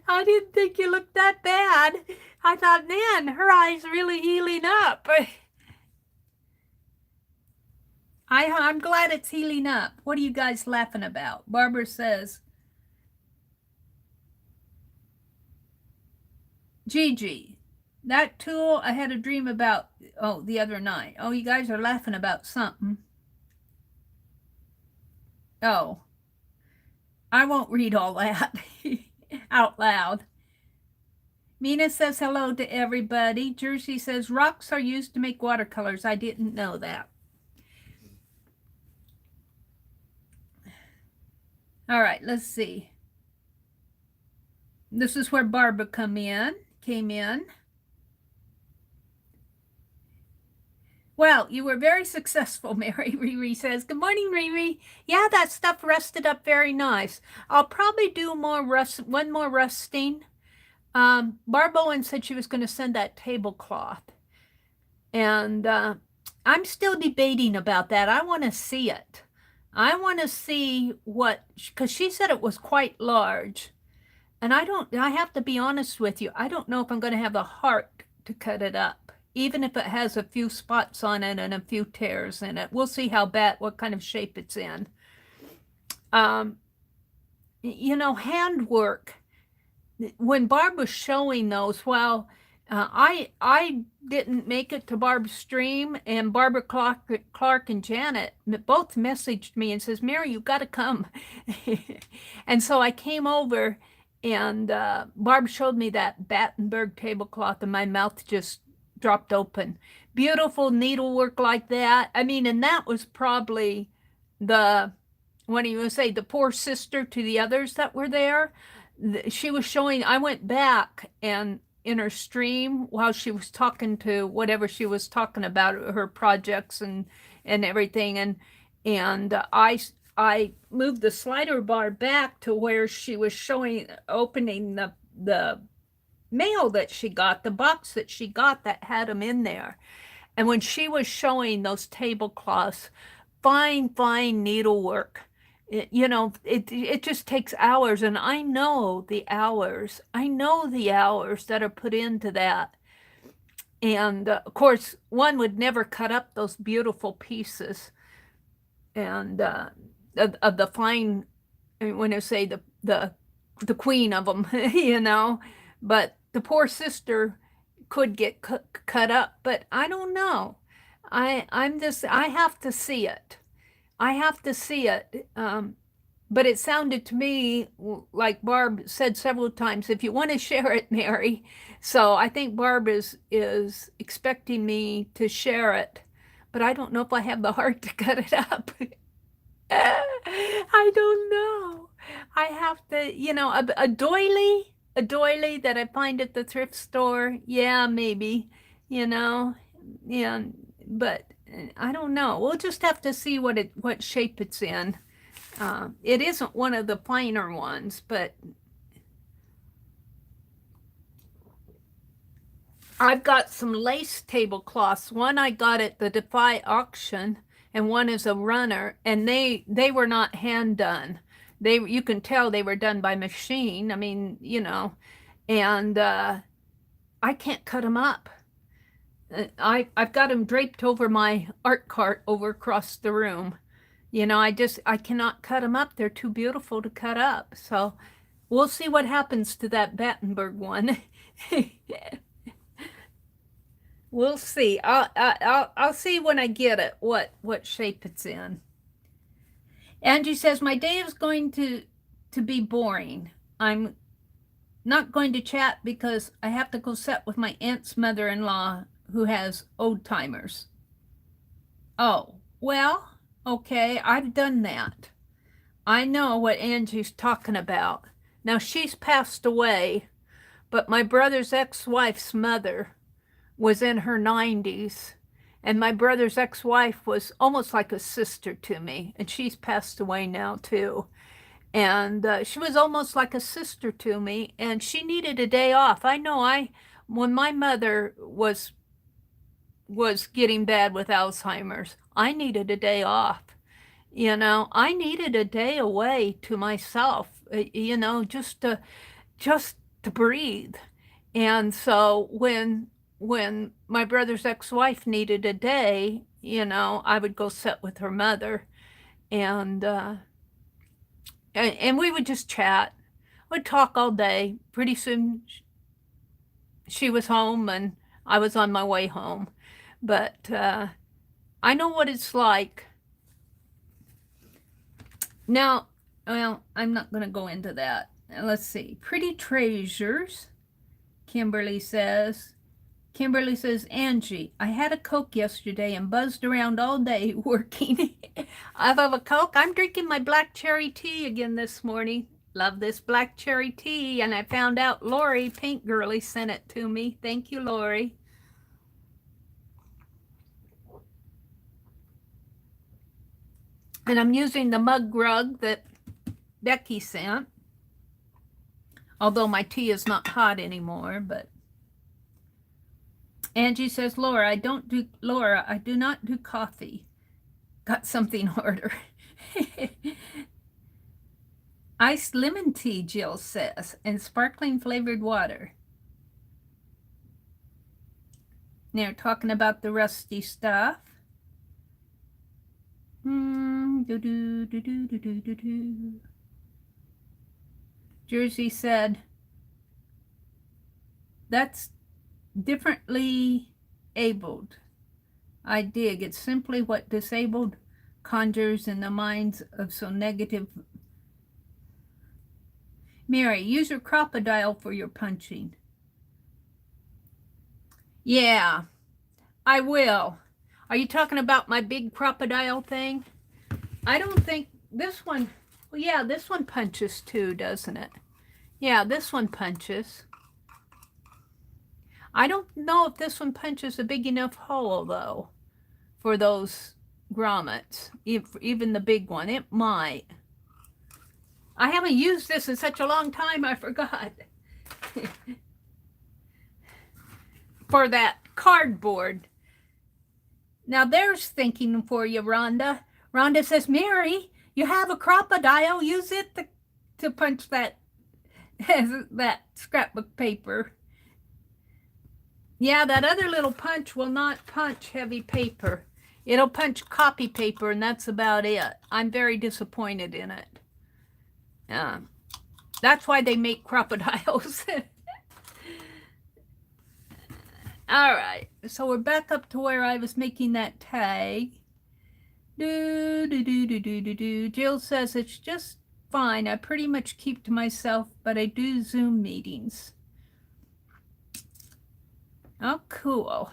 I didn't think you looked that bad. I thought, man, her eye's really healing up. I'm glad it's healing up. What are you guys laughing about? Barbara says, Gigi, that tool I had a dream about, the other night. Oh, you guys are laughing about something. Oh, I won't read all that out loud. Mina says hello to everybody. Jersey says rocks are used to make watercolors. I didn't know that. All right, let's see. This is where Barbara came in. Well, you were very successful, Mary. Riri says, good morning, Riri. Yeah, that stuff rusted up very nice. I'll probably do one more rusting. Barb Owen said she was going to send that tablecloth. And I'm still debating about that. I want to see it. I want to see what, because she said it was quite large. And I have to be honest with you, I don't know if I'm going to have the heart to cut it up, even if it has a few spots on it and a few tears in it. We'll see how bad, what kind of shape it's in. You know, handwork. When Barb was showing those, well, I didn't make it to Barb's stream, and Barbara Clark and Janet both messaged me and says, "Mary, you got to come." And so I came over, and Barb showed me that Battenberg tablecloth, and my mouth just dropped open. Beautiful needlework like that. I mean, and that was probably the, what do you say, the poor sister to the others that were there. She was showing, I went back and in her stream while she was talking to whatever she was talking about, her projects and everything, and I moved the slider bar back to where she was showing, opening the mail that she got, the box that she got that had them in there. And when she was showing those tablecloths, fine needlework, you know, it just takes hours, and I know the hours. I know the hours that are put into that. And of course, one would never cut up those beautiful pieces and of the fine. When I say the queen of them, you know, but the poor sister could get cut up. But I don't know. I have to see it. I have to see it. But it sounded to me like Barb said several times, if you want to share it, Mary. So I think Barb is expecting me to share it, but I don't know if I have the heart to cut it up. I don't know. I have to, you know, a doily that I find at the thrift store. Yeah, maybe, you know, yeah, but I don't know. We'll just have to see what shape it's in. It isn't one of the finer ones, but I've got some lace tablecloths. One I got at the Defy auction, and one is a runner, and they were not hand done. You can tell they were done by machine. I mean, you know, and I can't cut them up. I've got them draped over my art cart over across the room. You know, I cannot cut them up. They're too beautiful to cut up. So we'll see what happens to that Battenberg one. We'll see. I'll see when I get it what shape it's in. Angie says, my day is going to be boring. I'm not going to chat because I have to go sit with my aunt's mother-in-law who has old timers. Oh, well, okay, I've done that. I know what Angie's talking about. Now, she's passed away, but my brother's ex-wife's mother was in her 90s, and my brother's ex-wife was almost like a sister to me, and she's passed away now too. And she was almost like a sister to me, and she needed a day off. I know when my mother was getting bad with Alzheimer's, I needed a day off. You know, I needed a day away to myself, you know, just to breathe. And so when my brother's ex-wife needed a day, you know, I would go sit with her mother, and we would just chat. We'd talk all day. Pretty soon she was home and I was on my way home. But I know what it's like. Now, well, I'm not going to go into that. Let's see. Pretty treasures, Kimberly says. Kimberly says, Angie, I had a Coke yesterday and buzzed around all day working. Off of a Coke, I'm drinking my black cherry tea again this morning. Love this black cherry tea. And I found out Lori, Pink Girly, sent it to me. Thank you, Lori. And I'm using the mug rug that Becky sent. Although my tea is not hot anymore, but Angie says, Laura, I do not do coffee. Got something harder. Iced lemon tea, Jill says, and sparkling flavored water. They're talking about the rusty stuff. Jersey said, that's differently abled. I dig. It's simply what disabled conjures in the minds of so negative. Mary, use your crocodile for your punching. Yeah, I will. Are you talking about my big crocodile thing? I don't think this one, well, yeah, this one punches too, doesn't it? Yeah, this one punches. I don't know if this one punches a big enough hole, though, for those grommets, even the big one. It might. I haven't used this in such a long time, I forgot. For that cardboard. Now there's thinking for you, Rhonda. Rhonda says, Mary, you have a crocodile. Use it to punch that, that scrapbook paper. Yeah, that other little punch will not punch heavy paper. It'll punch copy paper, and that's about it. I'm very disappointed in it. That's why they make crocodiles. All right, so we're back up to where I was making that tag. Jill says it's just fine. I pretty much keep to myself, but I do Zoom meetings. Oh, cool.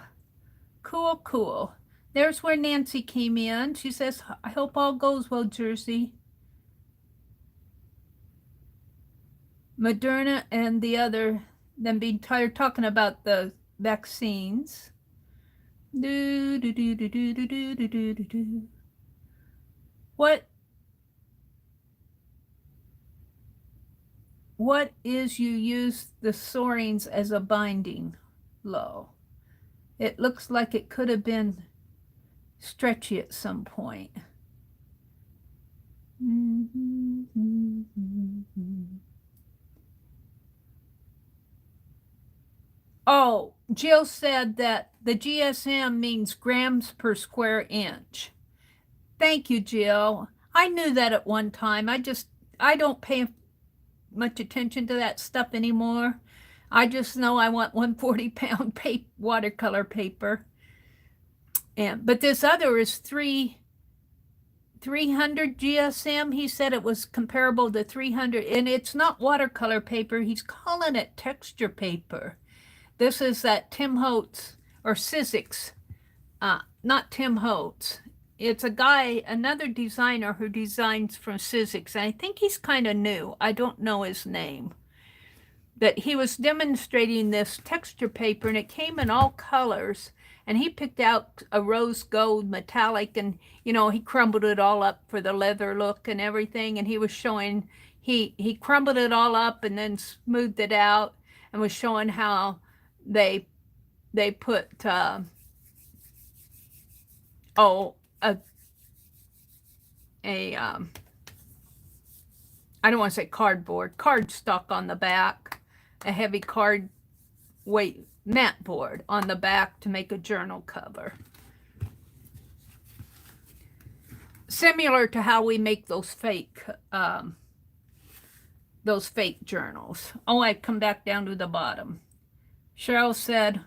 Cool, cool. There's where Nancy came in. She says, I hope all goes well, Jersey. Moderna and the other, them being tired talking about the vaccines. What is you use the soarings as a binding? Low. It looks like it could have been stretchy at some point. Oh, Jill said that the GSM means grams per square inch. Thank you, Jill. I knew that at one time. I don't pay much attention to that stuff anymore. I just know I want 140-pound watercolor paper. But this other is 300 GSM. He said it was comparable to 300, and it's not watercolor paper. He's calling it texture paper. This is that Tim Holtz or Sizzix, not Tim Holtz. It's a guy, another designer who designs from Sizzix, and I think he's kind of new. I don't know his name. That he was demonstrating this texture paper, and it came in all colors, and he picked out a rose gold metallic, and he crumbled it all up for the leather look and everything, and he was showing he crumbled it all up and then smoothed it out and was showing how they put I don't want to say cardstock on the back, a heavy card weight mat board on the back to make a journal cover. Similar to how we make those fake journals. Oh, I've come back down to the bottom. Cheryl said,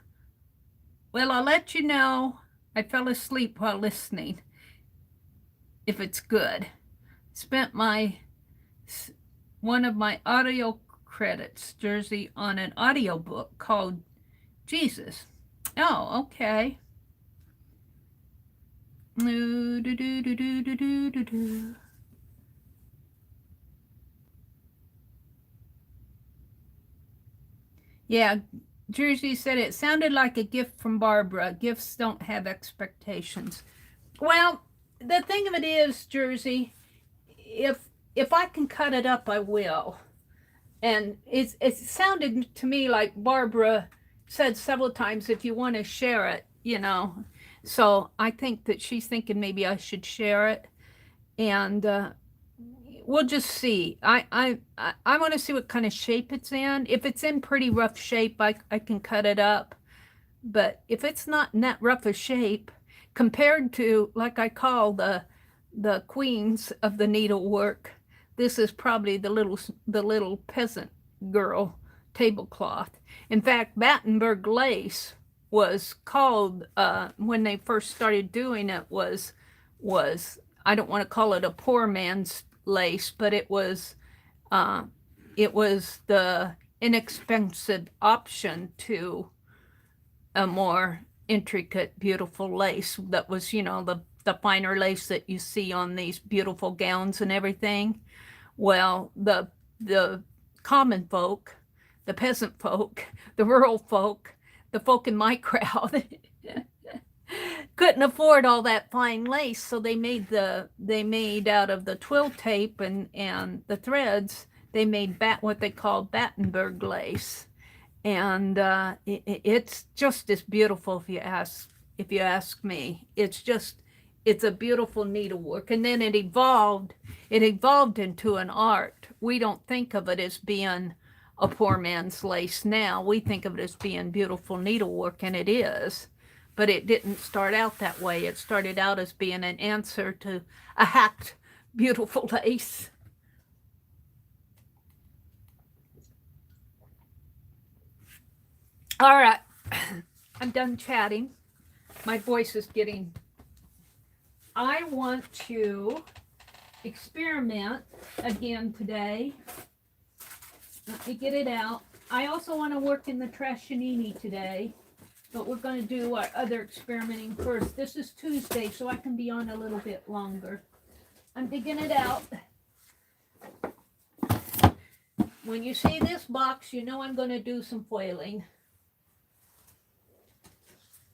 well, I'll let you know. I fell asleep while listening. If it's good. Spent one of my audio credits, Jersey, on an audiobook called Jesus. Oh, okay. Yeah, Jersey said it sounded like a gift from Barbara. Gifts don't have expectations. Well, the thing of it is, Jersey, if I can cut it up, I will. And it sounded to me like Barbara said several times if you want to share it, you know. So I think that she's thinking maybe I should share it, and we'll just see. I want to see what kind of shape it's in. If it's in pretty rough shape, I can cut it up. But if it's not in that rough a shape, compared to like I call the queens of the needlework, this is probably the little peasant girl tablecloth. In fact, Battenberg lace was called when they first started doing it was I don't want to call it a poor man's lace, but it was the inexpensive option to a more intricate, beautiful lace that was, you know, the finer lace that you see on these beautiful gowns and everything. Well, the common folk, the peasant folk, the rural folk, the folk in my crowd couldn't afford all that fine lace, so they made out of the twill tape and the threads, they made what they call Battenberg lace. And it's just as beautiful if you ask me. It's a beautiful needlework. And then it evolved into an art. We don't think of it as being a poor man's lace now. We think of it as being beautiful needlework, and it is. But it didn't start out that way. It started out as being an answer to a hacked, beautiful lace. All right, I'm done chatting. My voice is getting... I want to experiment again today. Let me get it out. I also want to work in the Trashanini today, but we're going to do our other experimenting first. This is Tuesday, so I can be on a little bit longer. I'm digging it out. When you see this box, you know I'm going to do some foiling.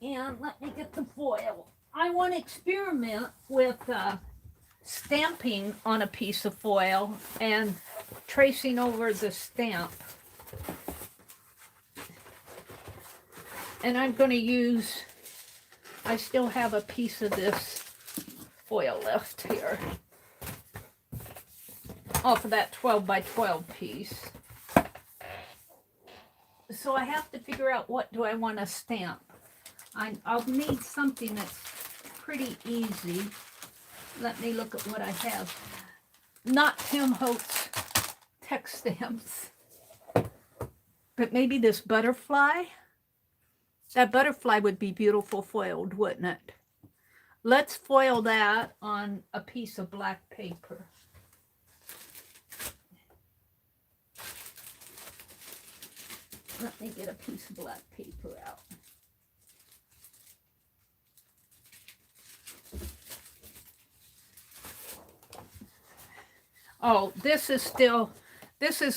And let me get the foil. I want to experiment with stamping on a piece of foil and tracing over the stamp. And I'm going to use, I still have a piece of this foil left here off of that 12 by 12 piece. So I have to figure out what do I want to stamp. I'll need something that's pretty easy. Let me look at what I have. Not Tim Holtz text stamps, but maybe this butterfly. That butterfly would be beautiful foiled, wouldn't it? Let's foil that on a piece of black paper. Let me get a piece of black paper out. Oh, this is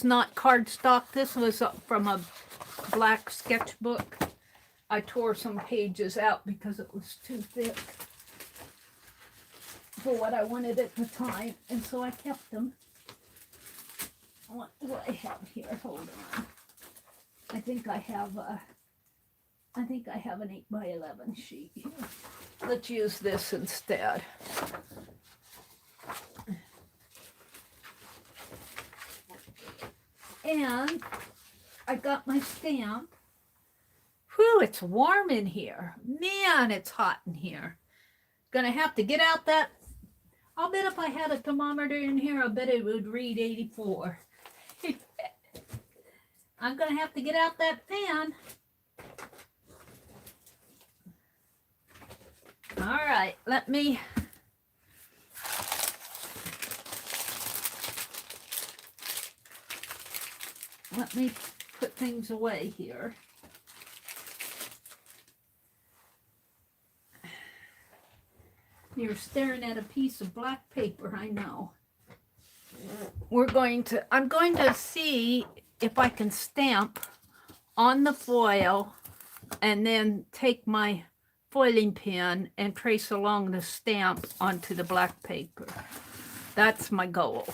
not cardstock. This was from a black sketchbook. I tore some pages out because it was too thick for what I wanted at the time, and so I kept them. What do I have here? Hold on. I think I have an 8 by 11 sheet here. Let's use this instead. And I got my stamp. Whew, it's warm in here. Man, it's hot in here. Gonna have to get out that... I'll bet if I had a thermometer in here, I bet it would read 84. I'm gonna have to get out that fan. All right, let me put things away here. You're staring at a piece of black paper, I know. I'm going to see if I can stamp on the foil and then take my foiling pin and trace along the stamp onto the black paper. That's my goal.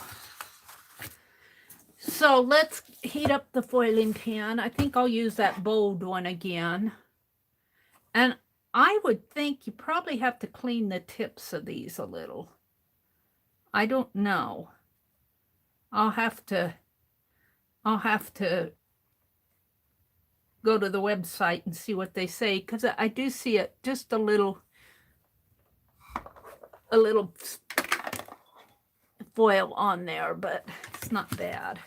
So let's heat up the foiling pan. I think I'll use that bold one again. And I would think you probably have to clean the tips of these a little. I don't know. I'll have to go to the website and see what they say, because I do see it just a little foil on there, but it's not bad.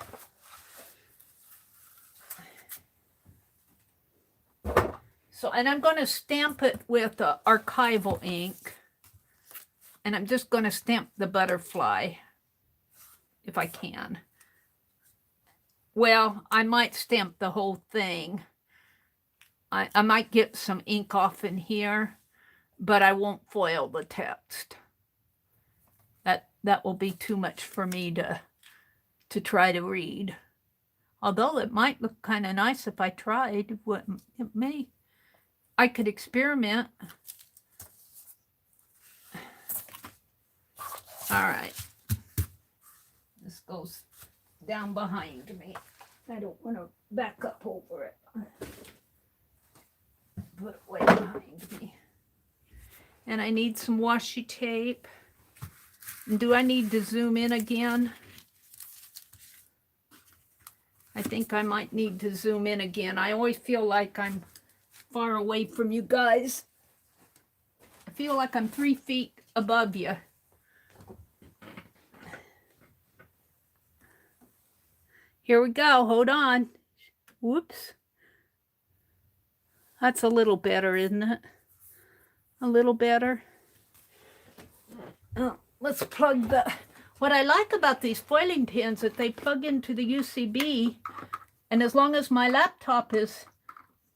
So, and I'm going to stamp it with archival ink, and I'm just going to stamp the butterfly if I can. Well, I might stamp the whole thing. I might get some ink off in here, but I won't foil the text. That will be too much for me to try to read. Although it might look kind of nice if I tried. It may. I could experiment. All right. This goes down behind me. I don't want to back up over it. Put it way behind me. And I need some washi tape. And do I need to zoom in again? I think I might need to zoom in again. I always feel like I'm far away from you guys. I feel like I'm 3 feet above you. Here we go. Hold on. Whoops. That's a little better, isn't it? A little better. Oh, let's plug the... What I like about these foiling pins that they plug into the UCB, and as long as my laptop is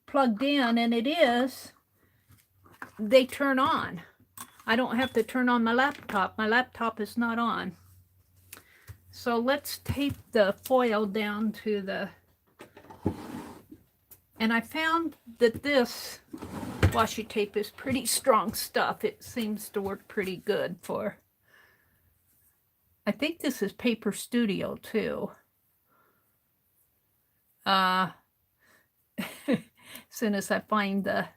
plugged in, and it is, they turn on. I don't have to turn on my laptop. My laptop is not on. So let's tape the foil down to the... And I found that this washi tape is pretty strong stuff. It seems to work pretty good for... I think this is Paper Studio too. As soon as I find the...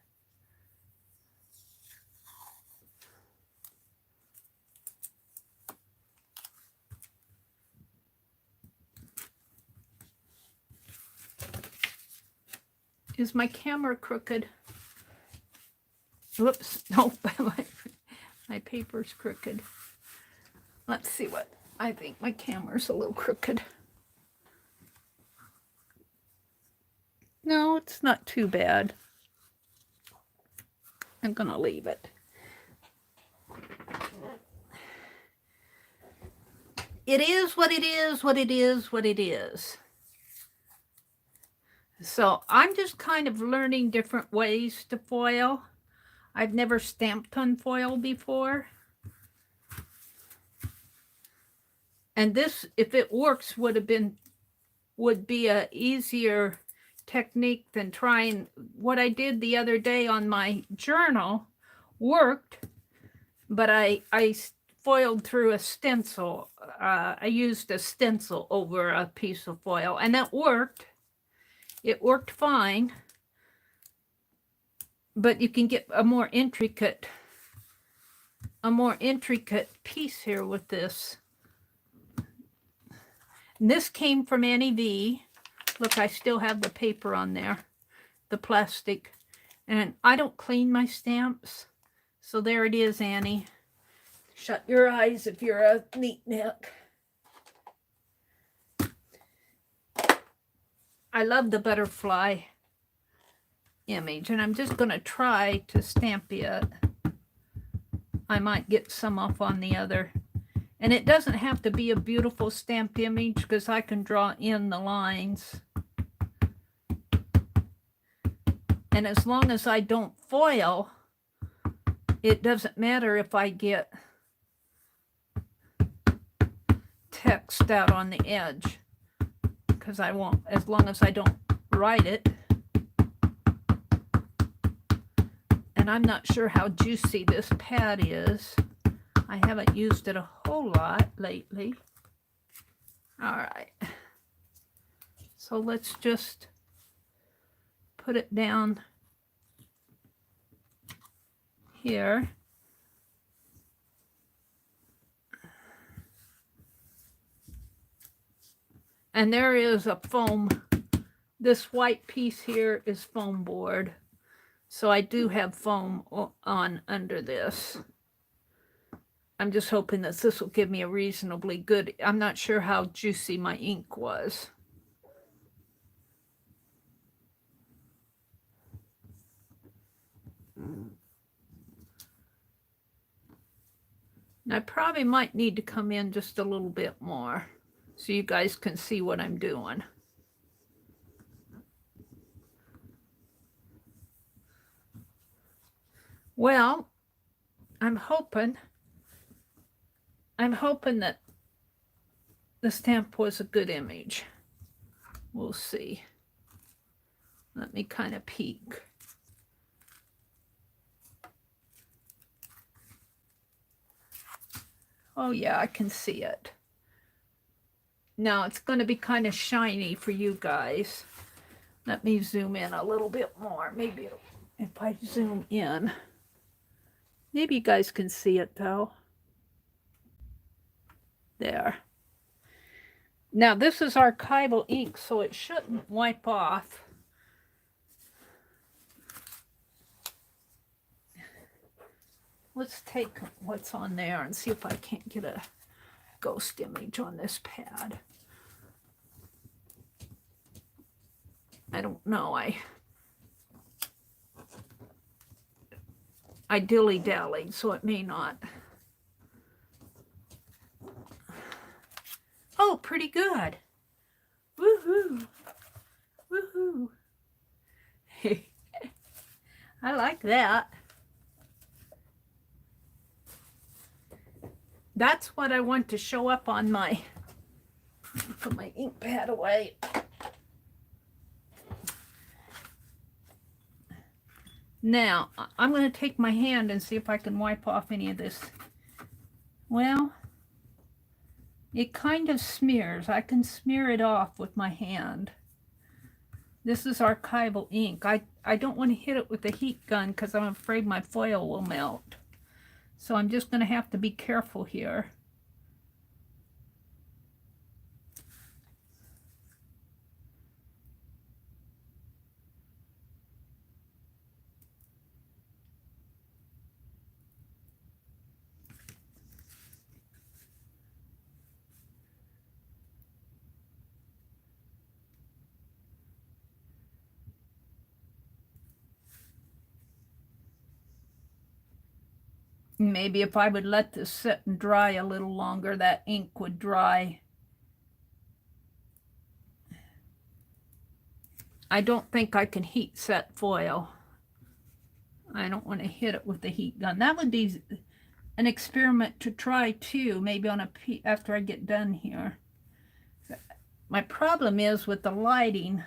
Is my camera crooked? Whoops, no, my paper's crooked. Let's see what, I think my camera's a little crooked. No, it's not too bad. I'm gonna leave it. It is what it is, what it is, what it is. So I'm just kind of learning different ways to foil. I've never stamped on foil before. And this, if it works, would be a easier technique than trying what I did the other day on my journal. Worked, but I foiled through a stencil. I used a stencil over a piece of foil, and that worked. It worked fine, but you can get a more intricate piece here with this. And this came from Annie V. Look, I still have the paper on there, the plastic, and I don't clean my stamps. So there it is, Annie. Shut your eyes if you're a neat neck. I love the butterfly image, and I'm just going to try to stamp it. I might get some off on the other. And it doesn't have to be a beautiful stamped image, because I can draw in the lines. And as long as I don't foil, it doesn't matter if I get text out on the edge. Because I won't, as long as I don't write it. And I'm not sure how juicy this pad is. I haven't used it a whole lot lately. All right. So let's just put it down here. And there is a foam. This white piece here is foam board. So I do have foam on under this. I'm just hoping that this will give me a reasonably good, I'm not sure how juicy my ink was. And I probably might need to come in just a little bit more so you guys can see what I'm doing. Well, I'm hoping that the stamp was a good image. We'll see. Let me kind of peek. Oh yeah, I can see it. Now it's going to be kind of shiny for you guys. Let me zoom in a little bit more. Maybe if I zoom in. Maybe you guys can see it though. There. Now this is archival ink, so it shouldn't wipe off. Let's take what's on there and see if I can't get a ghost image on this pad. I don't know. I dilly-dallied, so it may not. Oh, pretty good. Woohoo. Woohoo. I like that. That's what I want to show up on my, put my ink pad away. Now, I'm going to take my hand and see if I can wipe off any of this. Well, it kind of smears. I can smear it off with my hand. This is archival ink. I don't want to hit it with a heat gun because I'm afraid my foil will melt. So I'm just going to have to be careful here. Maybe if I would let this sit and dry a little longer, that ink would dry. I don't think I can heat set foil. I don't want to hit it with the heat gun. That would be an experiment to try too, maybe on a after I get done here. My problem is with the lighting,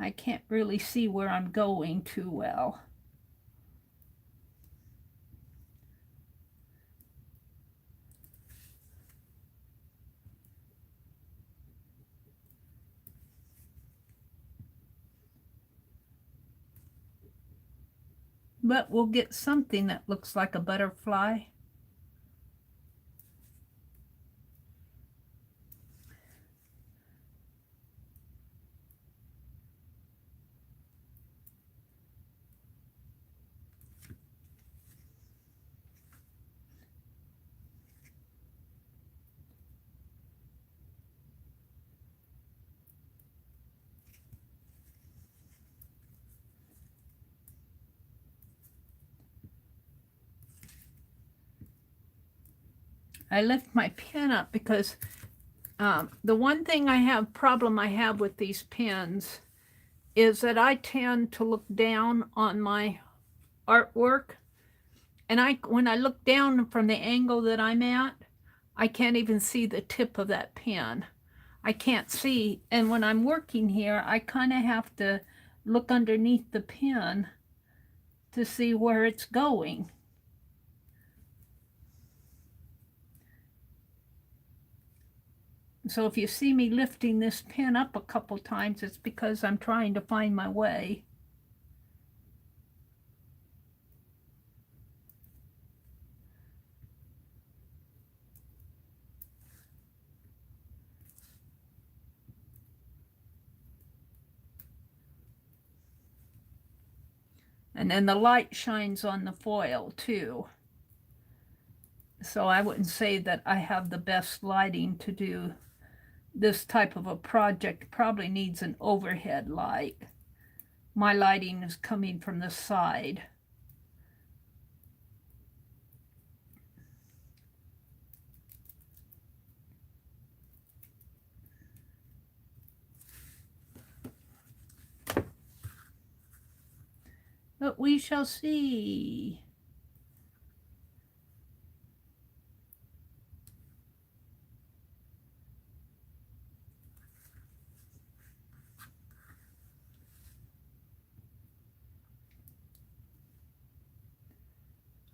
I can't really see where I'm going too well. But we'll get something that looks like a butterfly. I lift my pen up because the one thing I have with these pens is that I tend to look down on my artwork, and when I look down from the angle that I'm at, I can't even see the tip of that pen. I can't see, and when I'm working here, I kind of have to look underneath the pen to see where it's going. So if you see me lifting this pen up a couple times, it's because I'm trying to find my way. And then the light shines on the foil too. So I wouldn't say that I have the best lighting to do this type of a project. Probably needs an overhead light. My lighting is coming from the side. But we shall see.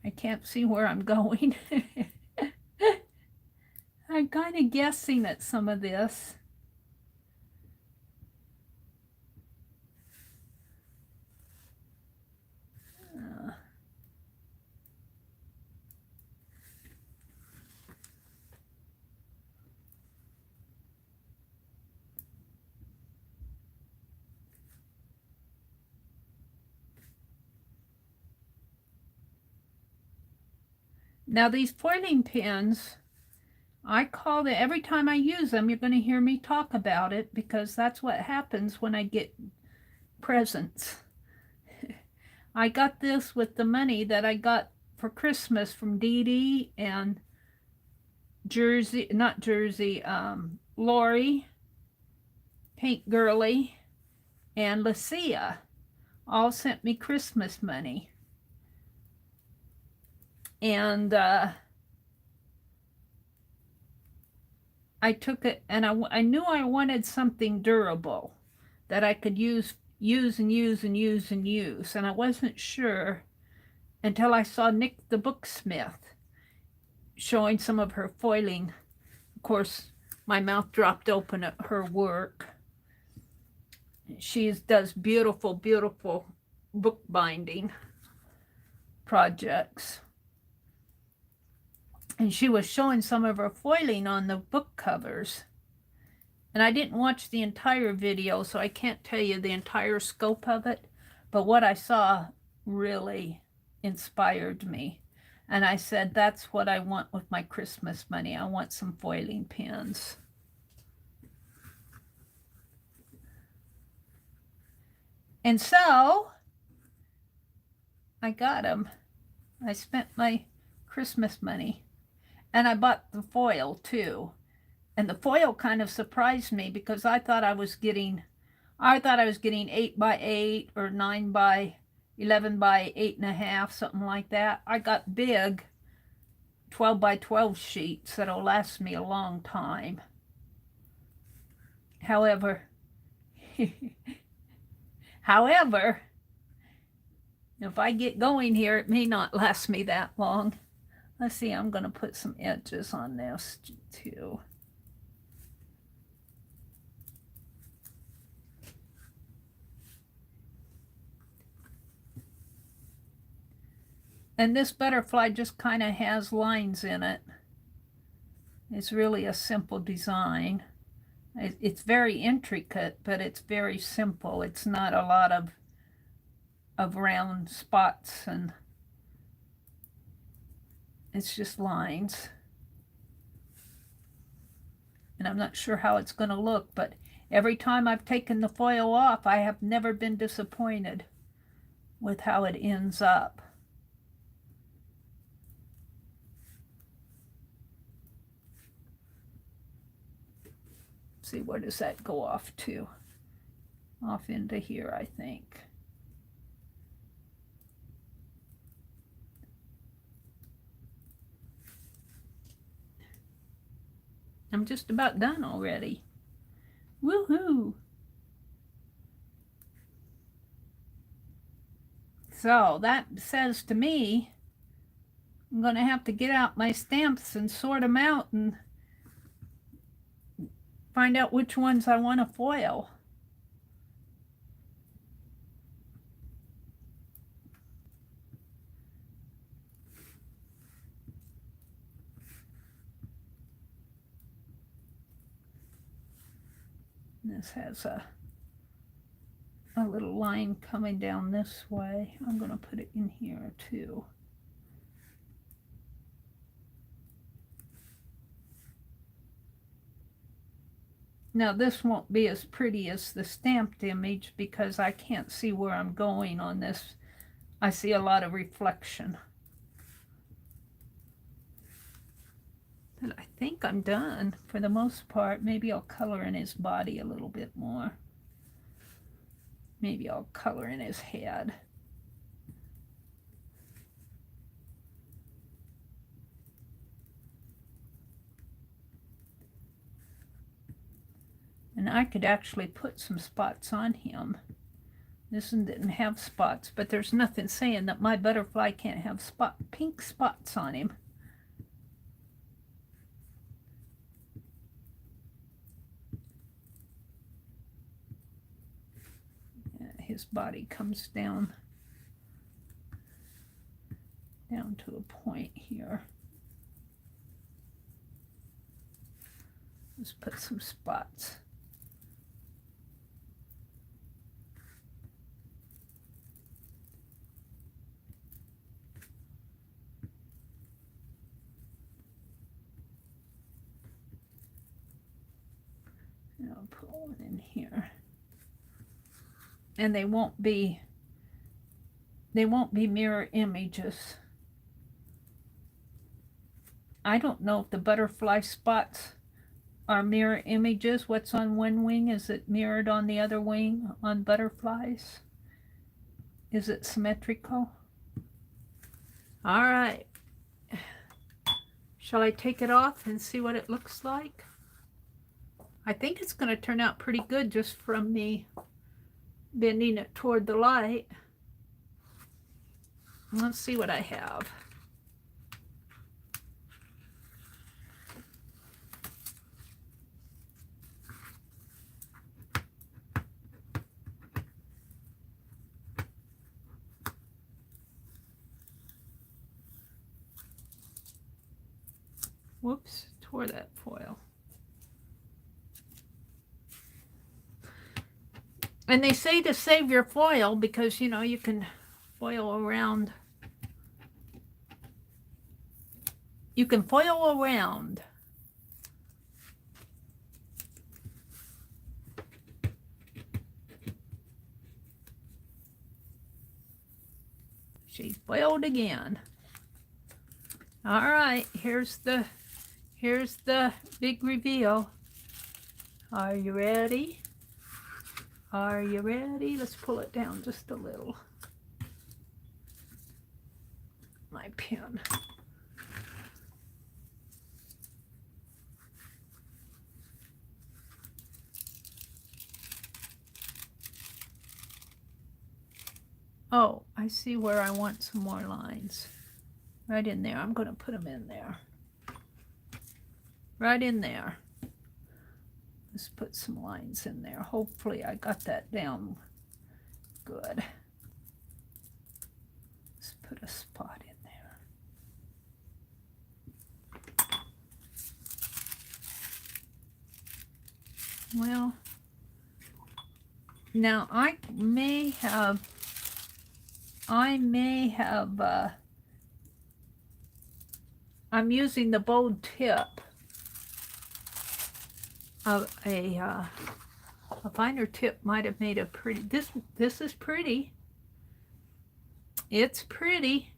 I can't see where I'm going. I'm kind of guessing at some of this. Now these foiling pens, I call them, every time I use them, you're going to hear me talk about it because that's what happens when I get presents. I got this with the money that I got for Christmas from Dee Dee and Lori, Pink Girly, and Lucia all sent me Christmas money. And I took it, and I knew I wanted something durable that I could use and use and use and use. And I wasn't sure until I saw Nick the Booksmith showing some of her foiling. Of course, my mouth dropped open at her work. She does beautiful, beautiful bookbinding projects. And she was showing some of her foiling on the book covers. And I didn't watch the entire video, so I can't tell you the entire scope of it. But what I saw really inspired me. And I said, that's what I want with my Christmas money. I want some foiling pens. And so I got them. I spent my Christmas money. And I bought the foil too. And the foil kind of surprised me because I thought I was getting 8 by 8 or 9 by 11 by 8.5, something like that. I got big 12 by 12 sheets that'll last me a long time. However, if I get going here, it may not last me that long. Let's see, I'm going to put some edges on this too. And this butterfly just kind of has lines in it. It's really a simple design. It's very intricate, but it's very simple. It's not a lot of round spots, and it's just lines. And I'm not sure how it's going to look, but every time I've taken the foil off, I have never been disappointed with how it ends up. See, where does that go off to? Off into here, I think. I'm just about done already. Woohoo! So that says to me, I'm going to have to get out my stamps and sort them out and find out which ones I want to foil. This has a little line coming down this way. I'm going to put it in here too. Now this won't be as pretty as the stamped image because I can't see where I'm going on this. I see a lot of reflection. But I think I'm done for the most part. Maybe I'll color in his body a little bit more. Maybe I'll color in his head. And I could actually put some spots on him. This one didn't have spots, but there's nothing saying that my butterfly can't have pink spots on him. His body comes down to a point here. Let's put some spots. And I'll put one in here. And they won't be mirror images. I don't know if the butterfly spots are mirror images. What's on one wing, is it mirrored on the other wing on butterflies? Is it symmetrical? All right. Shall I take it off and see what it looks like? I think it's going to turn out pretty good just from me bending it toward the light. Let's see what I have. Whoops, tore that foil. And they say to save your foil because, you know, you can foil around. You can foil around. She foiled again. All right, here's the big reveal. Are you ready? Are you ready? Let's pull it down just a little. My pen. Oh, I see where I want some more lines. Right in there. I'm going to put them in there. Right in there. Let's put some lines in there. Hopefully I got that down good. Let's put a spot in there. Well, now I may have I'm using the bold tip of a finer tip might have made a pretty, this is pretty. It's pretty.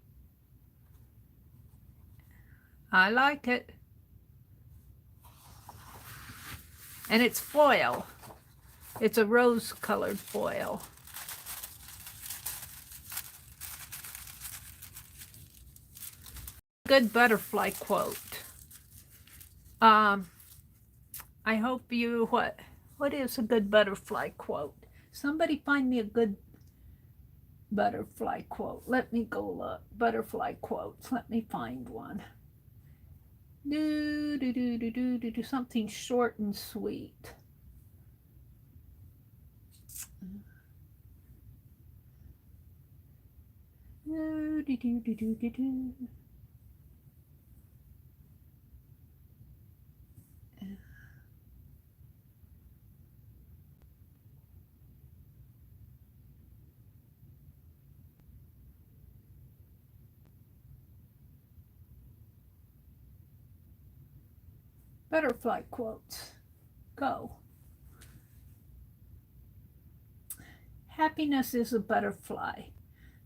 I like it. And it's foil. It's a rose-colored foil. Good butterfly quote. I hope you, what is a good butterfly quote? Somebody find me a good butterfly quote. Let me go look. Butterfly quotes. Let me find one. Do something short and sweet. Do. Butterfly quotes. Go. Happiness is a butterfly.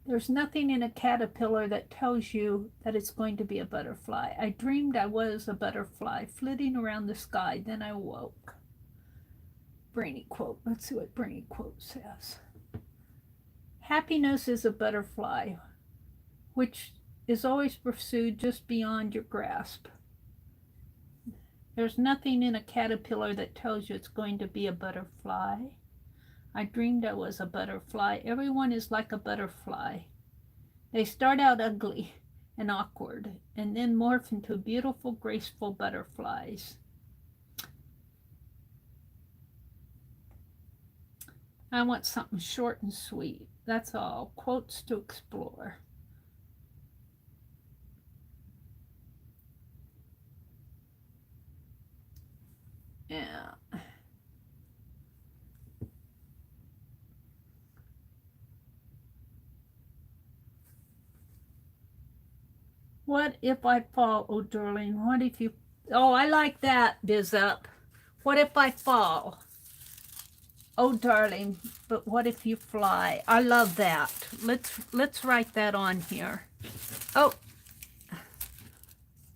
There's nothing in a caterpillar that tells you that it's going to be a butterfly. I dreamed I was a butterfly flitting around the sky, then I woke. Brainy quote. Let's see what Brainy quote says. Happiness is a butterfly, which is always pursued just beyond your grasp. There's nothing in a caterpillar that tells you it's going to be a butterfly. I dreamed I was a butterfly. Everyone is like a butterfly. They start out ugly and awkward and then morph into beautiful, graceful butterflies. I want something short and sweet. That's all. Quotes to explore. Yeah. What if I fall, oh darling? What if you... Oh, I like that, Biz Up. What if I fall? Oh darling, but what if you fly? I love that. Let's write that on here. Oh,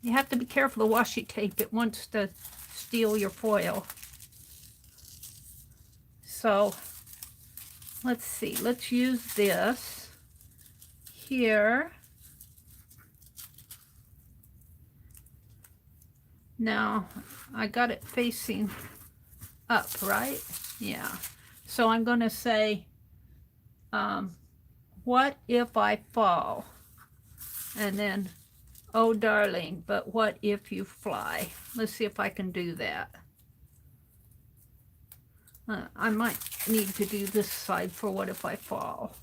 you have to be careful of washi tape. It wants to steal your foil. So let's see. Let's use this here. Now I got it facing up, right? Yeah. So I'm going to say, what if I fall? And then, oh darling, but what if you fly? Let's see if I can do that. I might need to do this side for what if I fall.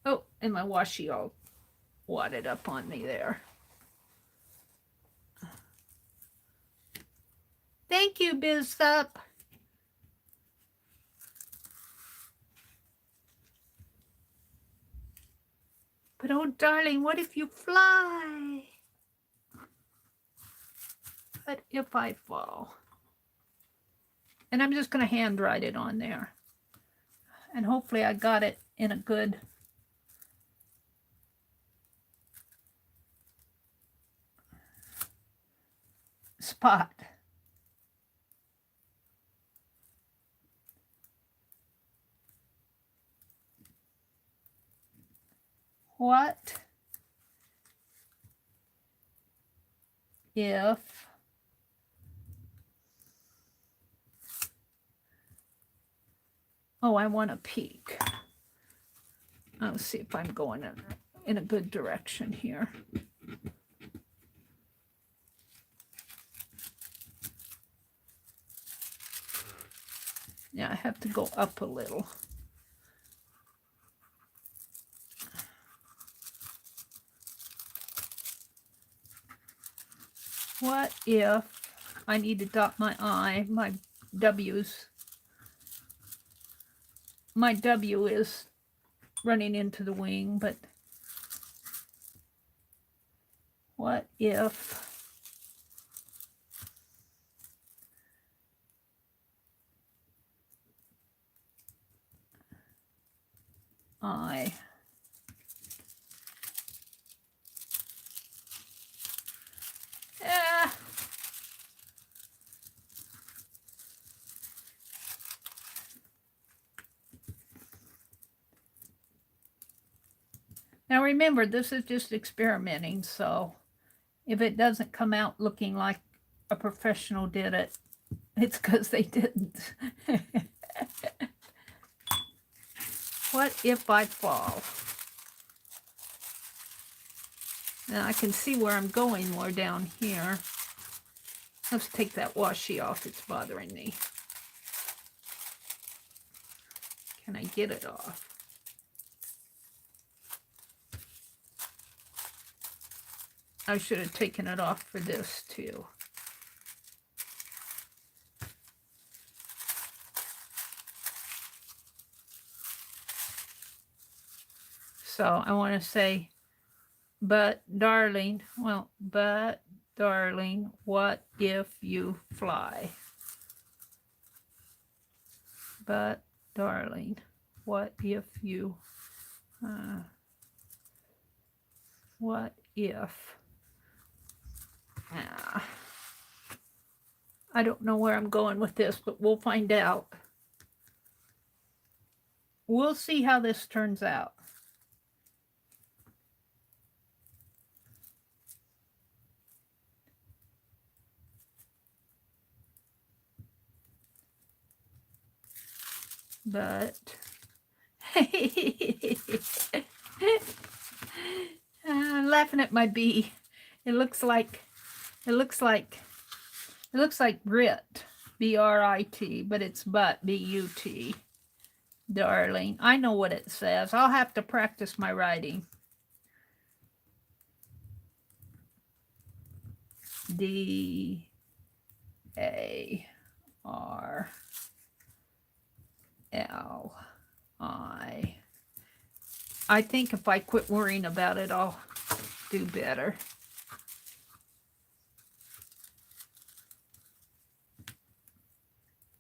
Oh, and my washi all wadded up on me there. Thank you, Biz Up. But oh darling, what if you fly? What if I fall? And I'm just going to hand write it on there. And hopefully I got it in a good spot. What if oh, I want a peek. I'll see if I'm going in a good direction here. Yeah, I have to go up a little. What if I need to dot my I, my W's. My W is running into the wing, but what if I Now remember, this is just experimenting, so if it doesn't come out looking like a professional did it, it's because they didn't. What if I fall? And I can see where I'm going more down here. Let's take that washi off. It's bothering me. Can I get it off? I should have taken it off for this too. So I want to say, but darling, well, but darling, what if you fly? But darling, what if you, what if, I don't know where I'm going with this, but we'll find out. We'll see how this turns out. But I'm laughing at my bee. It looks like Brit, B-R-I-T, but it's but, B-U-T. Darling. I know what it says. I'll have to practice my writing. D-A-R-L-I. I think if I quit worrying about it, I'll do better.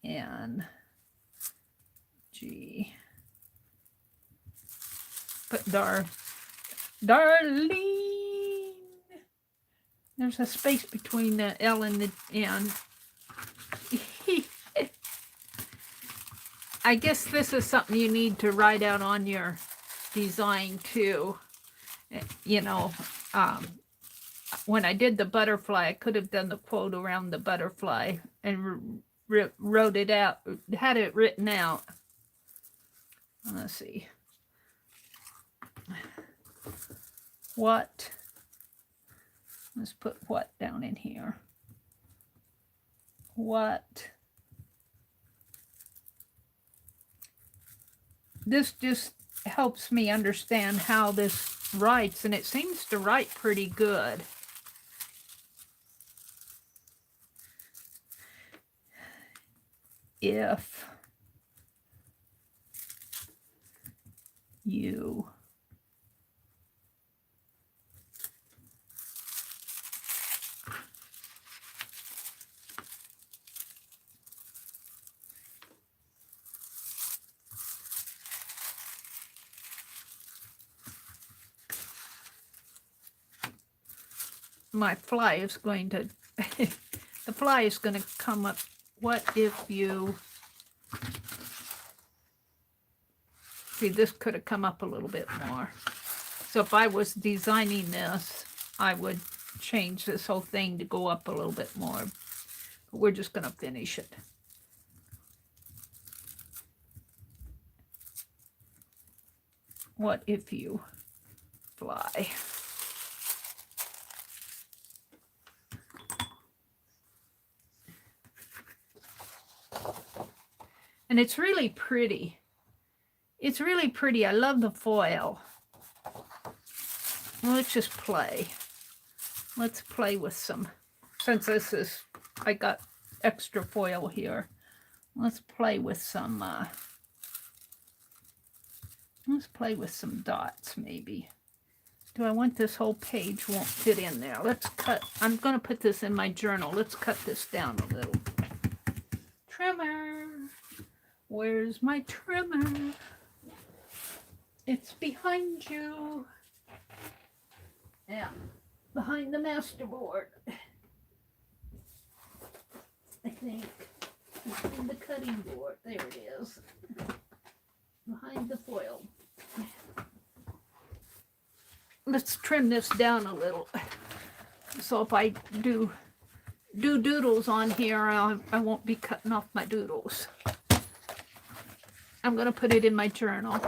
N-G. But darling. There's a space between the L and the N. I guess this is something you need to write out on your design too. You know, when I did the butterfly, I could have done the quote around the butterfly and wrote it out, had it written out. Let's see. What? Let's put what down in here. What? This just helps me understand how this writes, and it seems to write pretty good. If you my fly is going to the fly is going to come up. What if you see, this could have come up a little bit more. So if I was designing this, I would change this whole thing to go up a little bit more. But we're just going to finish it. What if you fly? And it's really pretty. It's really pretty. I love the foil. Well, let's just play. Let's play with some, since this is, I got extra foil here. Let's play with some, let's play with some dots maybe. Do I want this whole page? Won't fit in there. Let's cut, I'm going to put this in my journal. Let's cut this down a little. Trimmer. Where's my trimmer? It's behind you. Yeah, behind the masterboard. I think. Behind the cutting board. There it is. Behind the foil. Let's trim this down a little. So if I do doodles on here, I won't be cutting off my doodles. I'm going to put it in my journal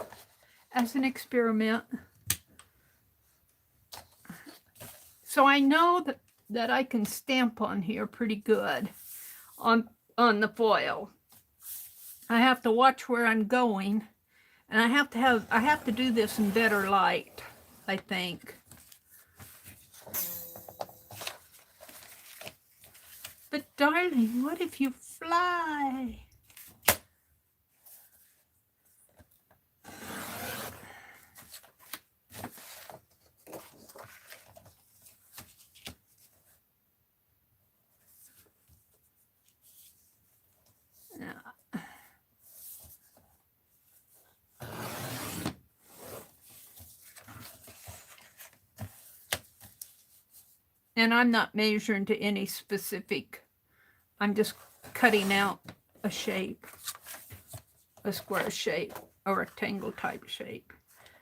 as an experiment. So I know that I can stamp on here pretty good on the foil. I have to watch where I'm going, and I have to do this in better light, I think. But darling, what if you fly? And I'm not measuring to any specific, I'm just cutting out a shape, a square shape, a rectangle type shape.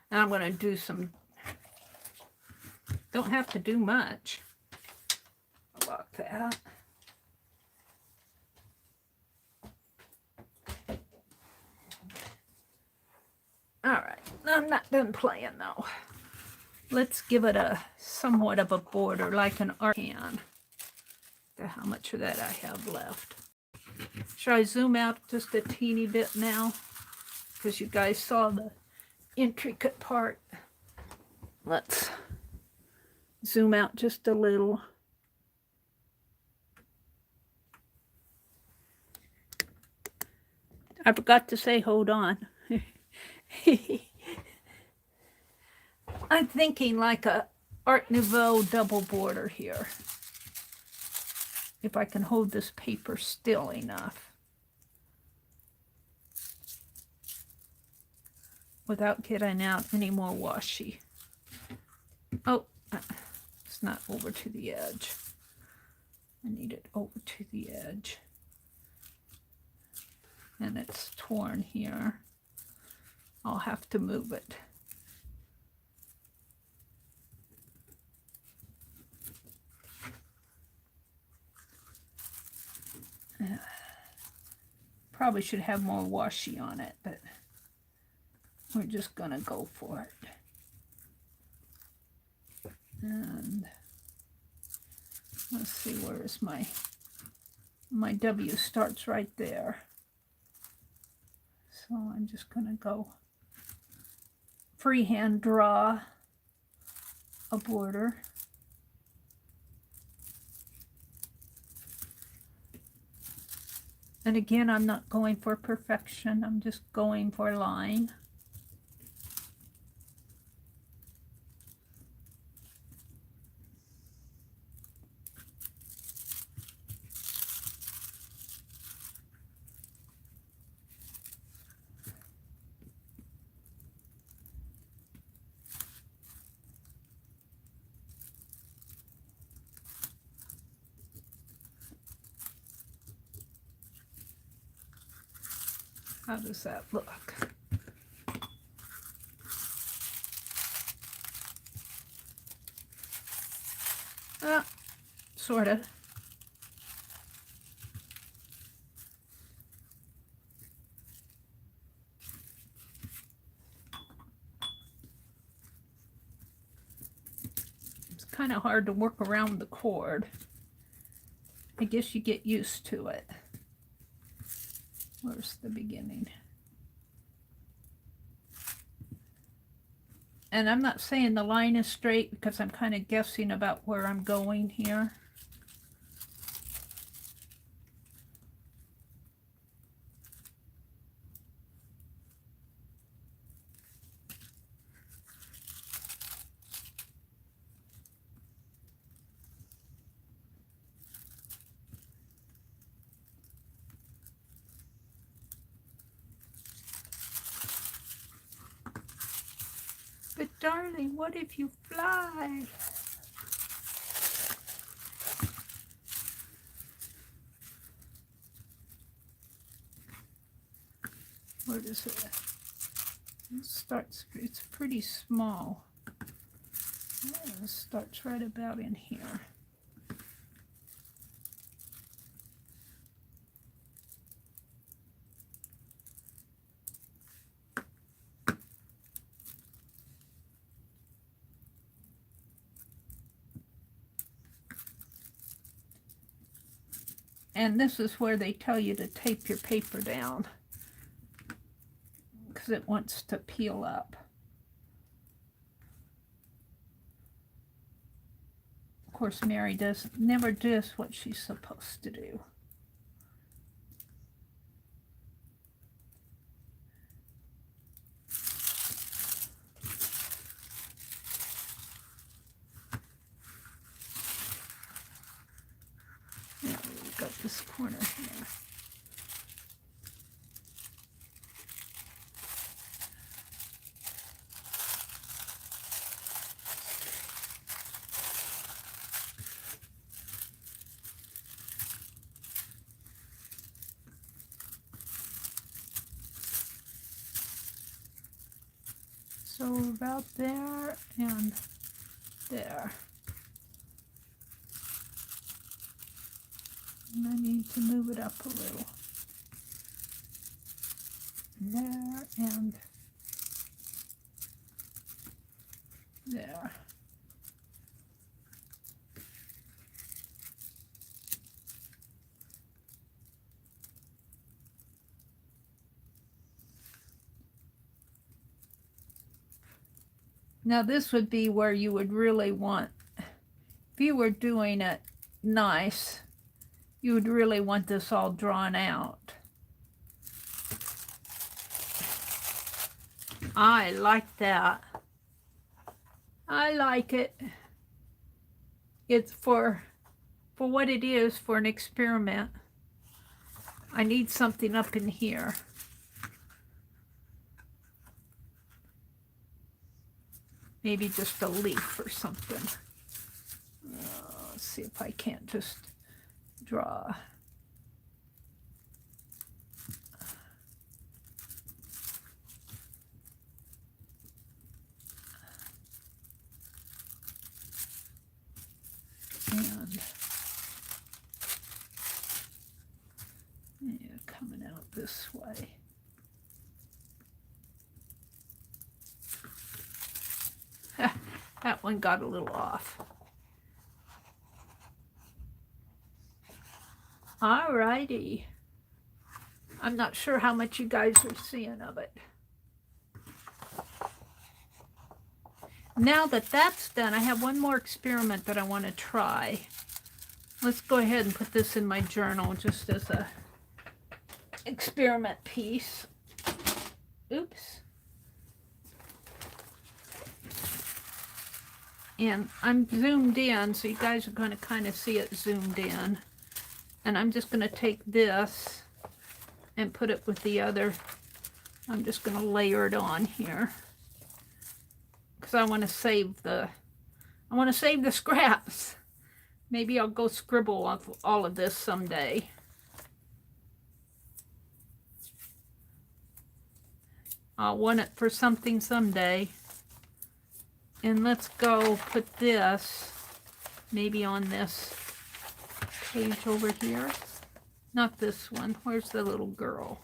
And I'm going to do some, don't have to do much about that. All right, I'm not done playing though. Let's give it a somewhat of a border, like an art can. How much of that I have left. Should I zoom out just a teeny bit now? Because you guys saw the intricate part. Let's zoom out just a little. I forgot to say, hold on. I'm thinking like a Art Nouveau double border here. If I can hold this paper still enough. Without getting out any more washi. Oh, it's not over to the edge. I need it over to the edge. And it's torn here. I'll have to move it. Probably should have more washi on it, but we're just gonna go for it. And let's see, where is my W starts right there. So I'm just gonna go freehand draw a border. And again, I'm not going for perfection, I'm just going for a line. How does that look? Sort of. It's kind of hard to work around the cord. I guess you get used to it. Where's the beginning? And I'm not saying the line is straight because I'm kind of guessing about where I'm going here. But darling, what if you fly? Where does it? It starts, it's pretty small. Yeah, it starts right about in here. And this is where they tell you to tape your paper down because it wants to peel up. Of course, Mary never does what she's supposed to do. Now we've got this corner here. So about there and there. And I need to move it up a little. There and there. Now this would be where you would really want, if you were doing it nice, you would really want this all drawn out. I like that. I like it. It's for what it is, for an experiment. I need something up in here. Maybe just a leaf or something. Let's see if I can't just draw. And yeah, coming out this way. That one got a little off. Alrighty. I'm not sure how much you guys are seeing of it. Now that that's done, I have one more experiment that I want to try. Let's go ahead and put this in my journal just as a experiment piece. Oops. And I'm zoomed in, so you guys are going to kind of see it zoomed in. And I'm just going to take this and put it with the other. I'm just going to layer it on here because I want to save the scraps. Maybe I'll go scribble off all of this someday. I'll want it for something someday. And let's go put this maybe on this page over here. Not this one. Where's the little girl?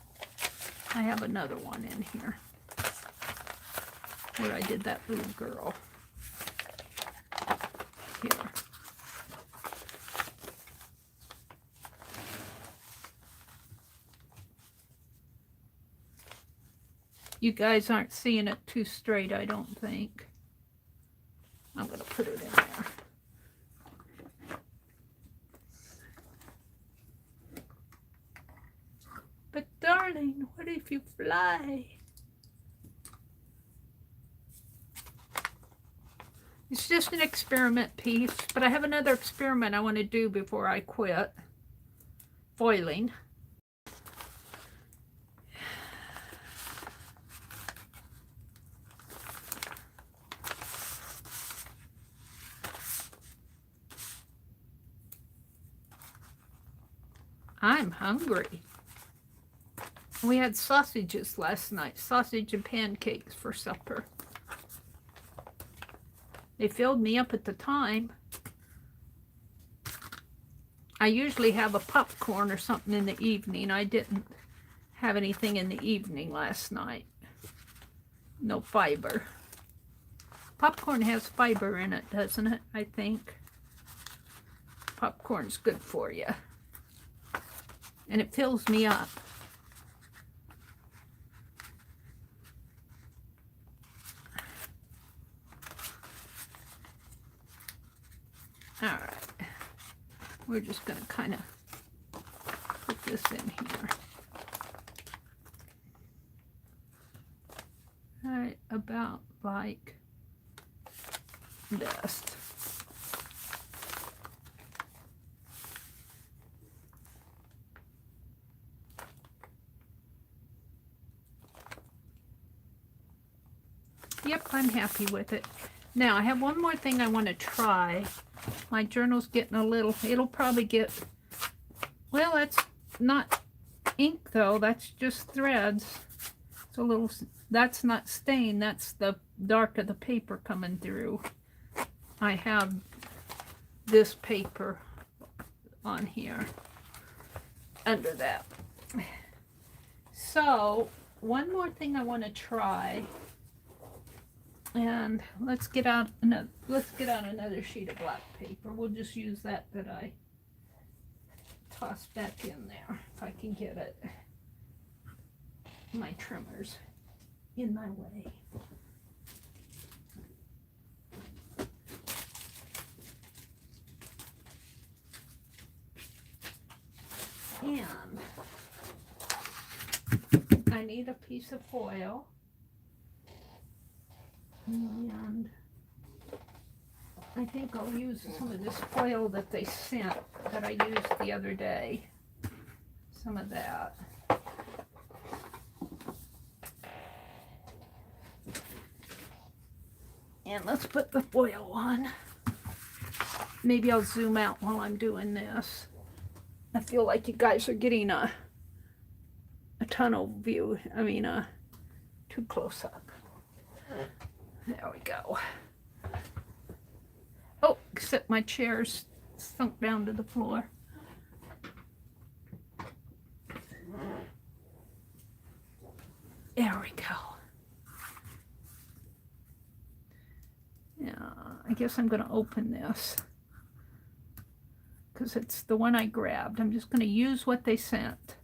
I have another one in here where I did that little girl. Here. You guys aren't seeing it too straight, I don't think. I'm going to put it in there. But darling, what if you fly? It's just an experiment piece, but I have another experiment I want to do before I quit foiling. I'm hungry. We had sausages last night, sausage and pancakes for supper. They filled me up at the time. I usually have a popcorn or something in the evening. I didn't have anything in the evening last night. No fiber. Popcorn has fiber in it, doesn't it? I think. Popcorn's good for you. and it fills me up. All right, we're just going to kind of put this in here. All right, about like this. Yep, I'm happy with it. Now, I have one more thing I want to try. My journal's getting a little, it'll probably get, well, that's not ink though, that's just threads. It's a little, that's not stain, that's the dark of the paper coming through. I have this paper on here under that. So, one more thing I want to try. And let's get out another sheet of black paper. We'll just use that I tossed back in there if I can get it. My trimmer's in my way. And I need a piece of foil. And I think I'll use some of this foil that they sent that I used the other day. Some of that. And let's put the foil on. Maybe I'll zoom out while I'm doing this. I feel like you guys are getting a tunnel view. I mean, too close up. There we go. Oh, except my chair's sunk down to the floor. There we go. Yeah, I guess I'm going to open this because it's the one I grabbed. I'm just going to use what they sent.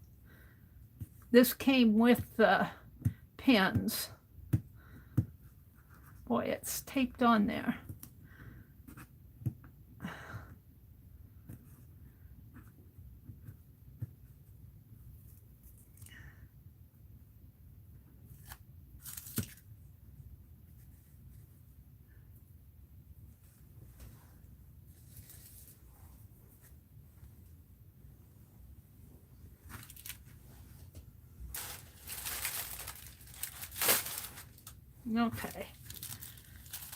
This came with the pens. Boy, it's taped on there. Okay.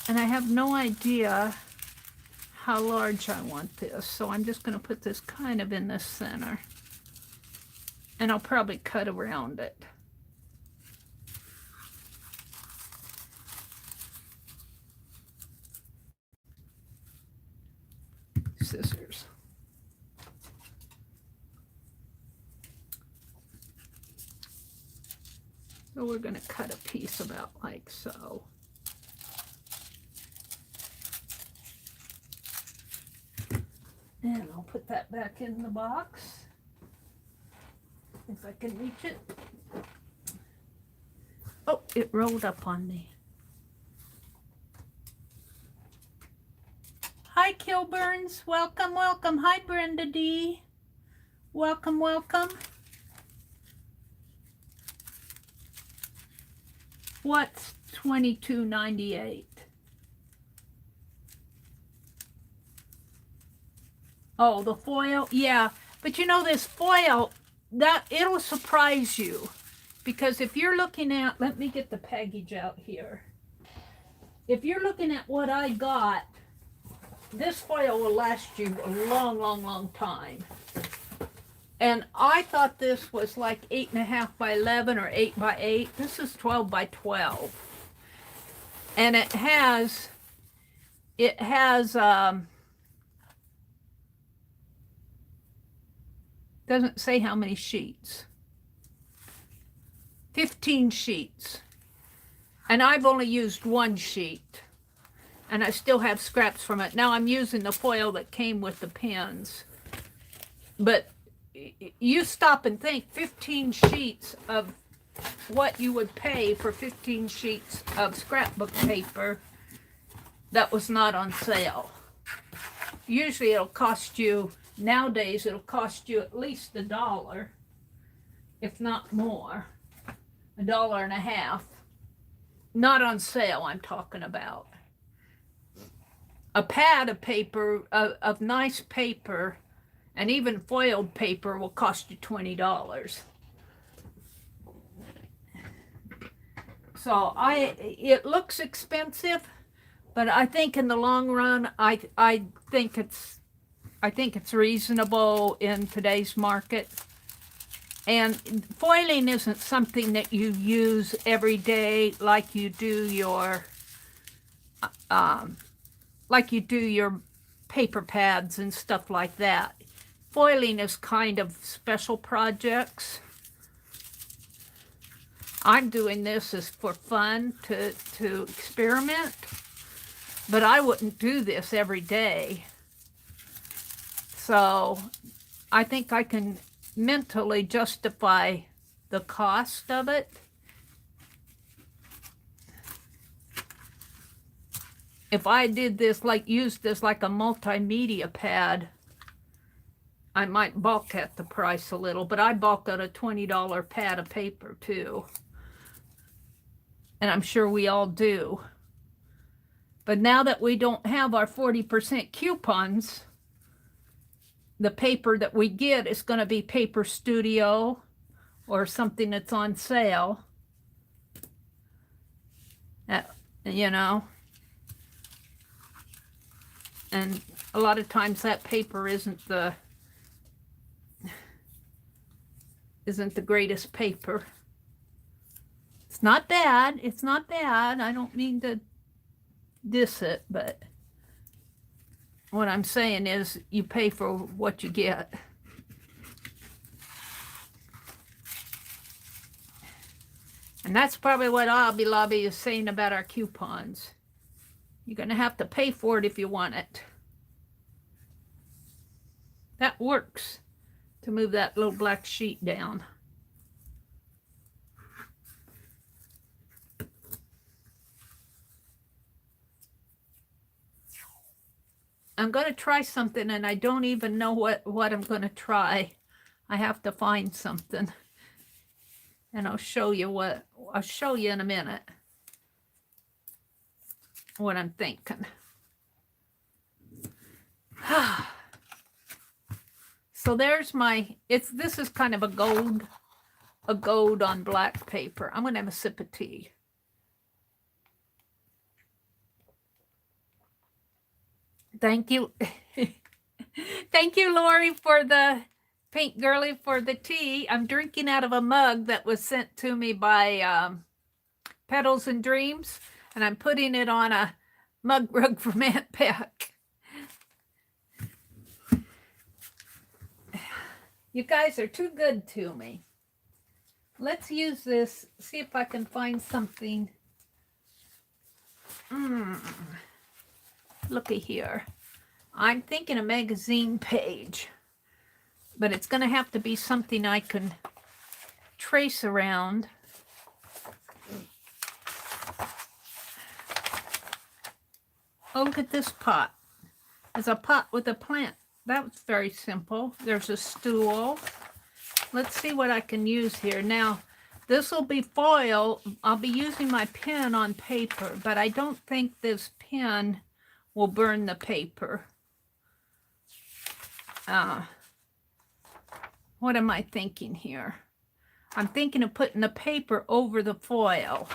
And I have no idea how large I want this, so I'm just going to put this kind of in the center. And I'll probably cut around it. Scissors. So we're going to cut a piece about like so. And I'll put that back in the box, if I can reach it. Oh, it rolled up on me. Hi, Kilburns. Welcome, welcome. Hi, Brenda D. Welcome, welcome. What's $22.98? Oh, the foil? Yeah. But you know, this foil, that it'll surprise you. Because if you're looking at, let me get the package out here. If you're looking at what I got, this foil will last you a long, long, long time. And I thought this was like 8.5 by 11 or 8 by 8. This is 12 by 12. And it has doesn't say how many sheets. 15 sheets. And I've only used one sheet. And I still have scraps from it. Now I'm using the foil that came with the pens. But you stop and think, 15 sheets of what you would pay for 15 sheets of scrapbook paper that was not on sale. Usually it'll cost you, nowadays it'll cost you at least $1, if not more, $1.50. Not on sale, I'm talking about. A pad of paper, of nice paper, and even foiled paper will cost you $20. So it looks expensive, but I think in the long run, I think it's reasonable in today's market. And foiling isn't something that you use every day like you do your paper pads and stuff like that. Foiling is kind of special projects. I'm doing this as for fun to experiment, but I wouldn't do this every day. So I think I can mentally justify the cost of it. If I did this, used this like a multimedia pad, I might balk at the price a little, but I balk at a $20 pad of paper too. And I'm sure we all do. But now that we don't have our 40% coupons, the paper that we get is going to be Paper Studio or something that's on sale. You know. And a lot of times that paper isn't the greatest paper. It's not bad. It's not bad. I don't mean to diss it, but what I'm saying is you pay for what you get. And that's probably what Hobby Lobby is saying about our coupons. You're going to have to pay for it if you want it. That works to move that little black sheet down. I'm going to try something and I don't even know what I'm going to try. I have to find something. And I'll show you in a minute what I'm thinking. So there's this is kind of a gold on black paper. I'm going to have a sip of tea. Thank you. Thank you, Lori, for the Pink Girly for the tea. I'm drinking out of a mug that was sent to me by Petals and Dreams, and I'm putting it on a mug rug from Aunt Peck. You guys are too good to me. Let's use this, see if I can find something. Looky here. I'm thinking a magazine page, but it's going to have to be something I can trace around. Oh, look at this pot. It's a pot with a plant. That was very simple. There's a stool. Let's see what I can use here. Now, this will be foil. I'll be using my pen on paper, but I don't think this pen will burn the paper. What am I thinking here? I'm thinking of putting the paper over the foil.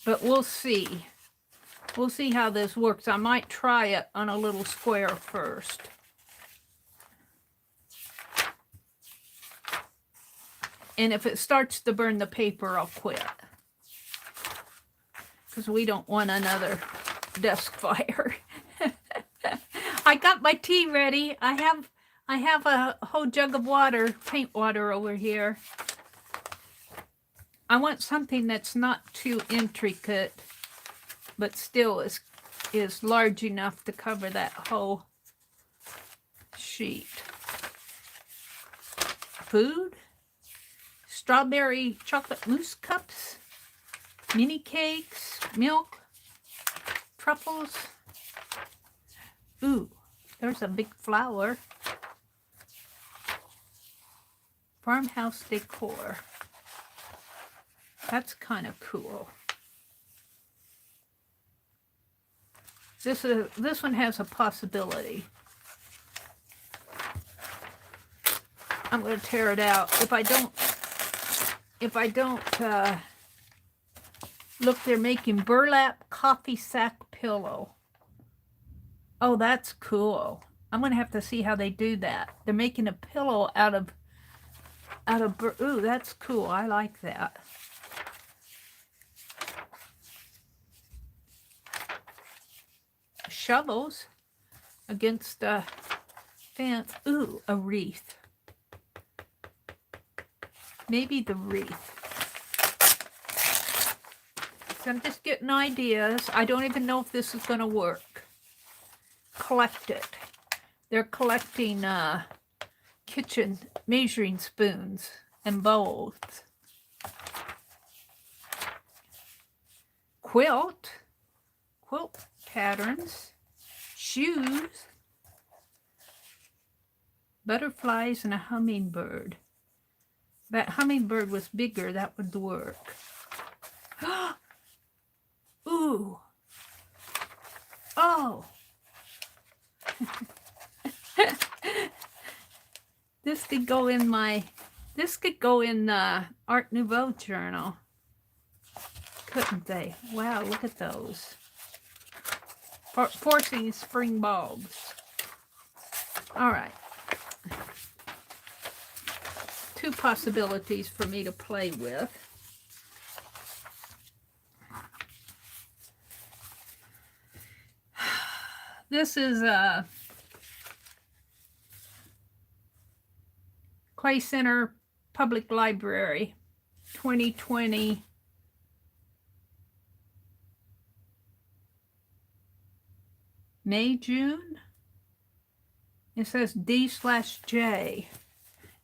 But we'll see. We'll see how this works. I might try it on a little square first. And if it starts to burn the paper, I'll quit. Because we don't want another desk fire. I got my tea ready. I have a whole jug of water, paint water over here. I want something that's not too intricate, but still is large enough to cover that whole sheet. Food. Strawberry chocolate mousse cups. Mini cakes. Milk. Truffles. Ooh, there's a big flower. Farmhouse decor. That's kind of cool. This one has a possibility. I'm going to tear it out. If I don't look, they're making burlap coffee sack pillow. Oh, that's cool. I'm going to have to see how they do that. They're making a pillow out of ooh, that's cool. I like that. Shovels against a fence. Ooh, a wreath. Maybe the wreath. So I'm just getting ideas. I don't even know if this is going to work. Collect it. They're collecting kitchen measuring spoons and bowls. Quilt patterns, shoes, butterflies, and a hummingbird. If that hummingbird was bigger, that would work. Ooh. Oh. This could go in the Art Nouveau journal. Couldn't they? Wow, look at those. Forcing spring bulbs. All right. 2 possibilities for me to play with. This is a Clay Center Public Library 2020 May, June. It says D/J.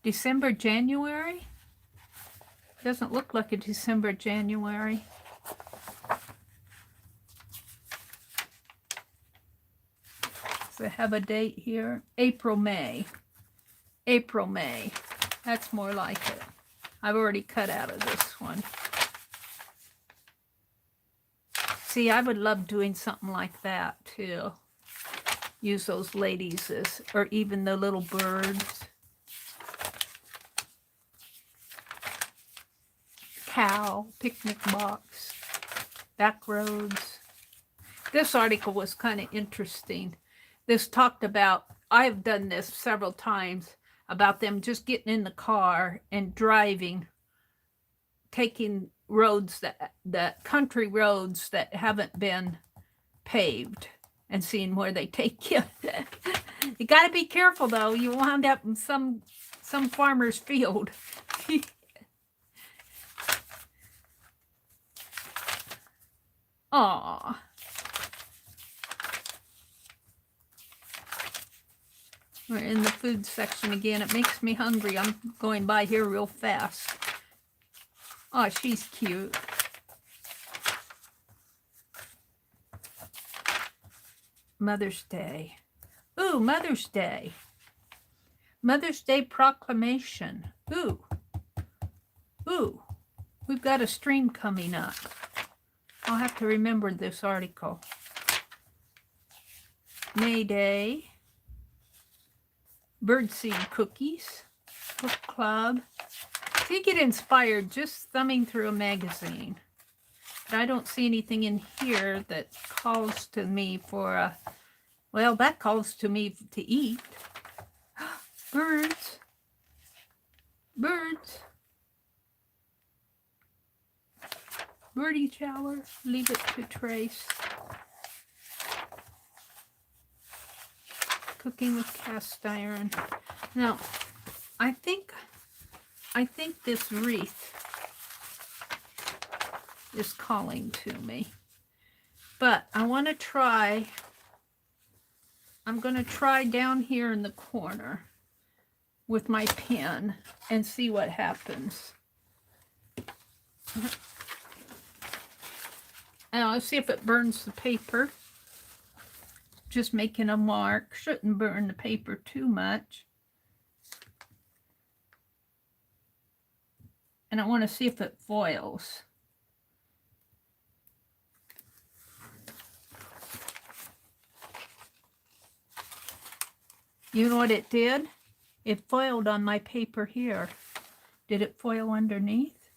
December, January. Doesn't look like a December, January. So I have a date here. April, May. April, May. That's more like it. I've already cut out of this one. See, I would love doing something like that too. Use those ladies as, or even the little birds. Cow, picnic box, back roads. This article was kind of interesting. This talked about, I've done this several times, about them just getting in the car and driving, taking roads that country roads that haven't been paved and seeing where they take you. You got to be careful though. You wound up in some farmer's field. Aw. We're in the food section again. It makes me hungry. I'm going by here real fast. Oh, she's cute. Mother's Day. Ooh, Mother's Day. Mother's Day proclamation. Ooh. Ooh. We've got a stream coming up. I'll have to remember this article. May Day. Birdseed cookies. Book club. So you get inspired just thumbing through a magazine. But I don't see anything in here that calls to me for a, well, that calls to me to eat. Birds. Birds. Birdie shower. Leave it to trace. Cooking with cast iron. Now, I think this wreath is calling to me. But I want to try I'm going to try down here in the corner with my pen and see what happens. And I'll see if it burns the paper. Just making a mark. Shouldn't burn the paper too much. And I want to see if it foils. You know what it did? It foiled on my paper here. Did it foil underneath?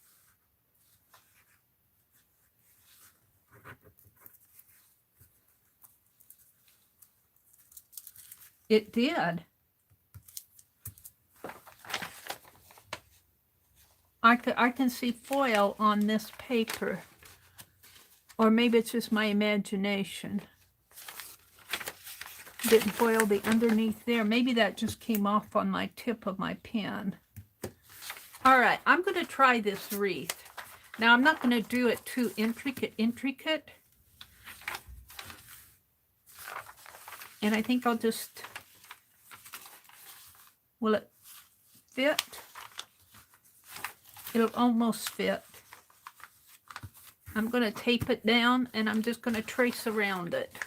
It did. I can see foil on this paper. Or maybe it's just my imagination. Didn't foil the underneath there. Maybe that just came off on my tip of my pen. All right, I'm going to try this wreath. Now, I'm not going to do it too intricate. And I think I'll just... Will it fit? It'll almost fit. I'm going to tape it down and I'm just going to trace around it.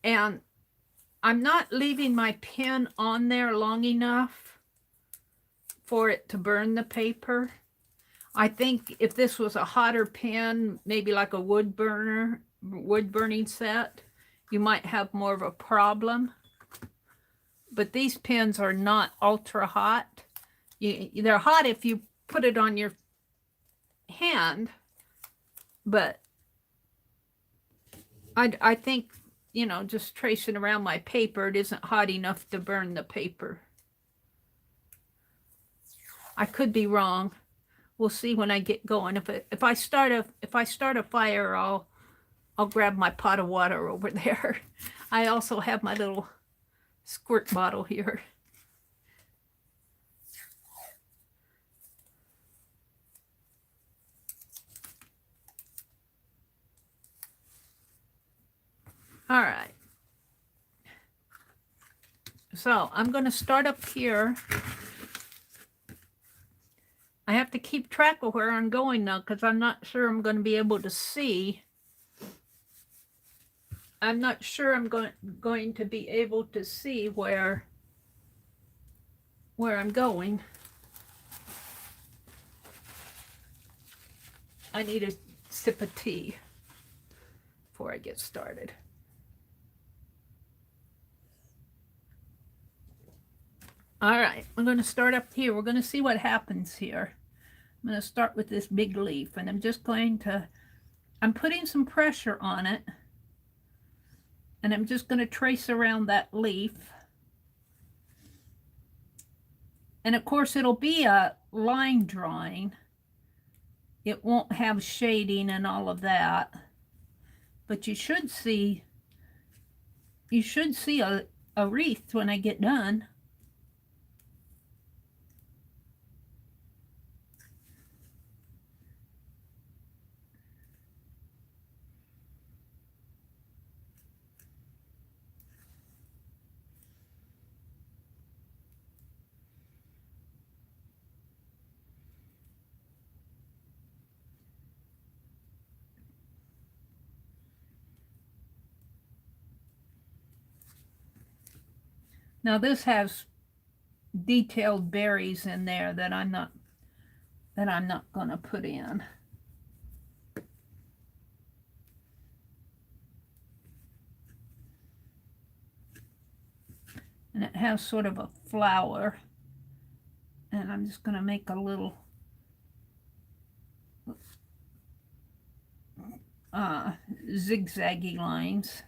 And I'm not leaving my pen on there long enough for it to burn the paper. I think if this was a hotter pen, maybe like a wood burning set, you might have more of a problem. But these pens are not ultra hot. They're hot if you put it on your hand, but I think, you know, just tracing around my paper, it isn't hot enough to burn the paper. I could be wrong. We'll see when I get going. If I start a fire, I'll grab my pot of water over there. I also have my little squirt bottle here. All right. So I'm going to start up here. I have to keep track of where I'm going now because I'm not sure I'm going to be able to see. I'm not sure I'm going to be able to see where I'm going. I need a sip of tea before I get started. All right, I'm going to start up here. We're going to see what happens here. I'm going to start with this big leaf, and I'm putting some pressure on it, and I'm just going to trace around that leaf. And of course, it'll be a line drawing. It won't have shading and all of that, but you should see a wreath when I get done. Now this has detailed berries in there that I'm not going to put in. And it has sort of a flower, and I'm just going to make a little zigzaggy lines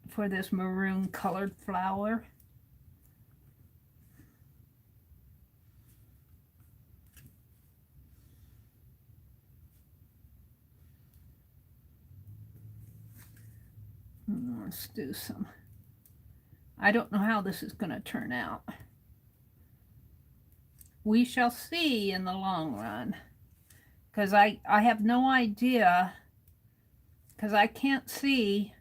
for this maroon colored flower. Let's do some. I don't know how this is going to turn out. We shall see in the long run, because I have no idea, because I can't see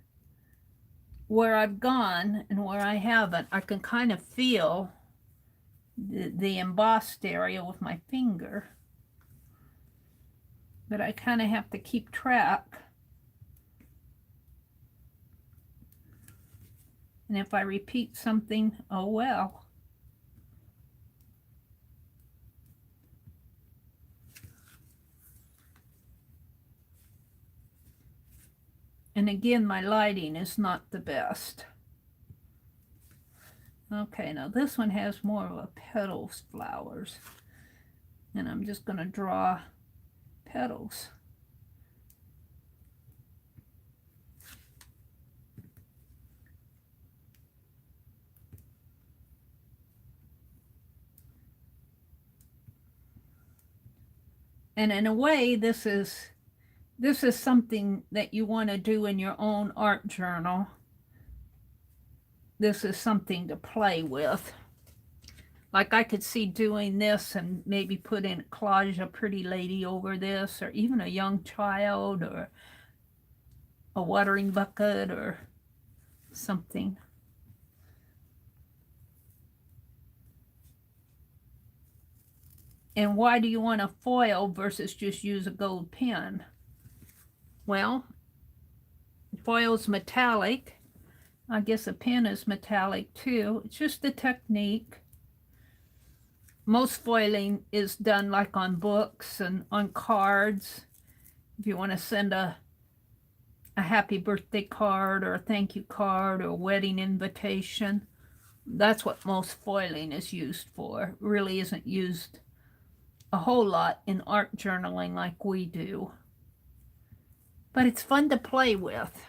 where I've gone and where I haven't, I can kind of feel the embossed area with my finger. But I kind of have to keep track. And if I repeat something, oh well. And again, my lighting is not the best. Okay, now this one has more of a petals flowers. And I'm just going to draw petals. And in a way, this is something that you want to do in your own art journal. This is something to play with. Like I could see doing this and maybe put in a collage a pretty lady over this, or even a young child, or a watering bucket, or something. And why do you want to foil versus just use a gold pen? Well, foil's metallic. I guess a pen is metallic too. It's just the technique. Most foiling is done like on books and on cards. If you want to send a happy birthday card or a thank you card or a wedding invitation, that's what most foiling is used for. It really isn't used a whole lot in art journaling like we do. But it's fun to play with.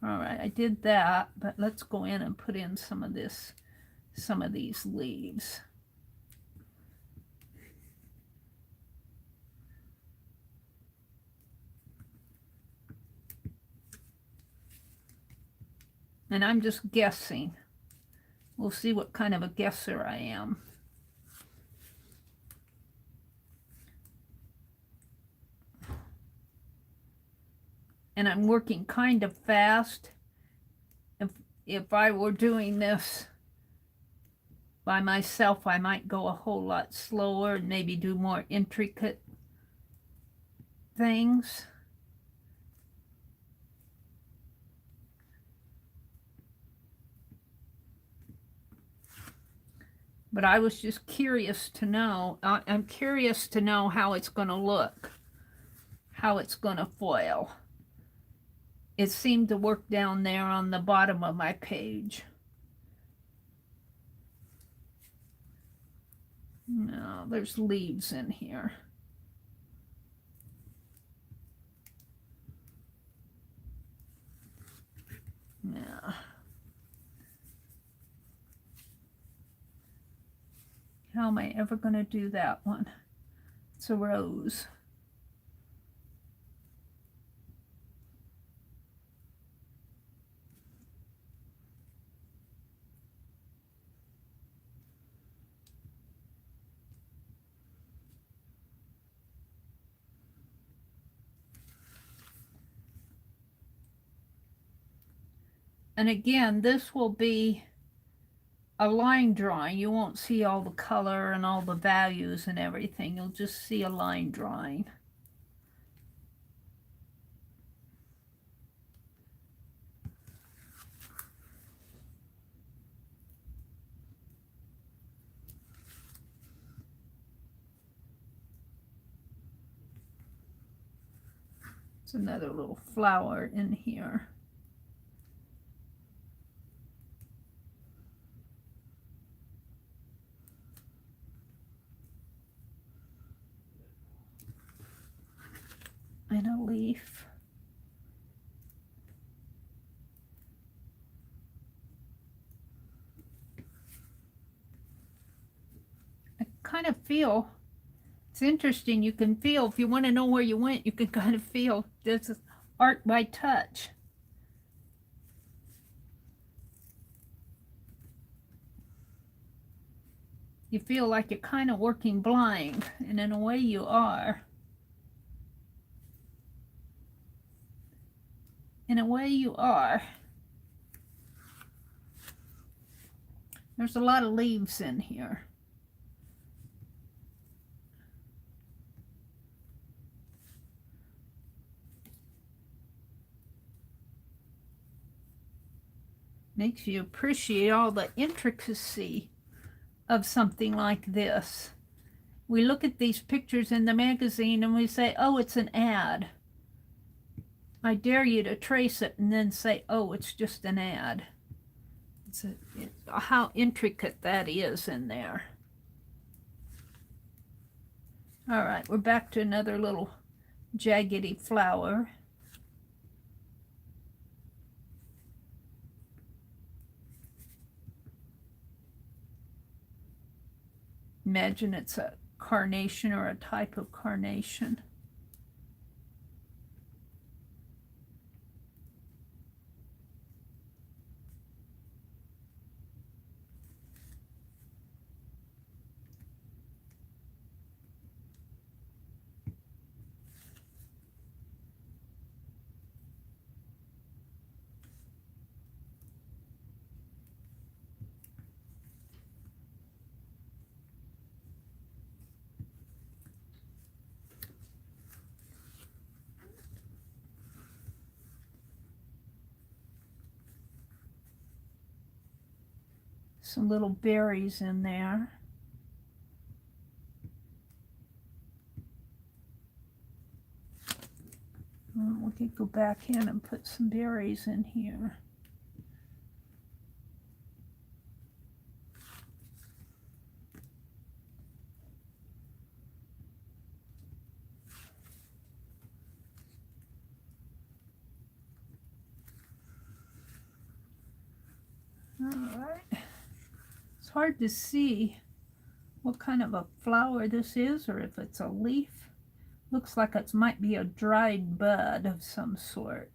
All right, I did that, but let's go in and put in some of these leaves. And I'm just guessing. We'll see what kind of a guesser I am. And I'm working kind of fast. If I were doing this by myself, I might go a whole lot slower and maybe do more intricate things. But I was just curious to know. I'm curious to know how it's going to look, how it's going to foil. It seemed to work down there on the bottom of my page. No, there's leaves in here. Yeah. How am I ever going to do that one? It's a rose. And again, this will be a line drawing. You won't see all the color and all the values and everything. You'll just see a line drawing. It's another little flower in here. And a leaf. I kind of feel, it's interesting, you can feel, if you want to know where you went, you can kind of feel this is art by touch. You feel like you're kind of working blind, and in a way you are. in a way you are. There's a lot of leaves in here. Makes you appreciate all the intricacy of something like this. We look at these pictures in the magazine and we say, oh, it's an ad. I dare you to trace it and then say, oh, it's just an ad. It's how intricate that is in there. All right, we're back to another little jaggedy flower. Imagine it's a carnation or a type of carnation. Some little berries in there. We could go back in and put some berries in here. All right. It's hard to see what kind of a flower this is, or if it's a leaf. Looks like it might be a dried bud of some sort.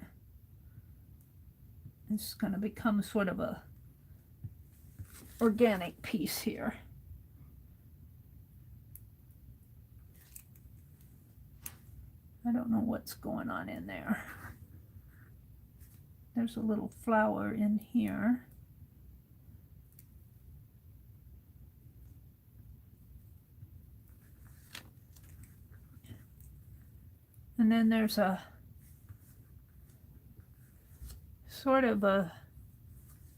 It's going to become sort of a organic piece here. I don't know what's going on in there. There's a little flower in here. And then there's a sort of a,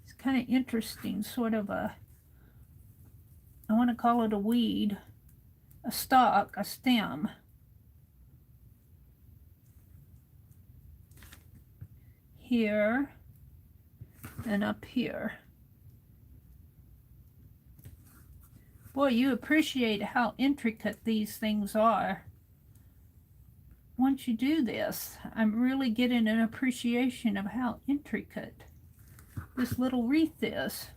it's kind of interesting, sort of a, I want to call it a weed, a stalk, a stem. Here and up here. Boy, you appreciate how intricate these things are. Once you do this, I'm really getting an appreciation of how intricate this little wreath is.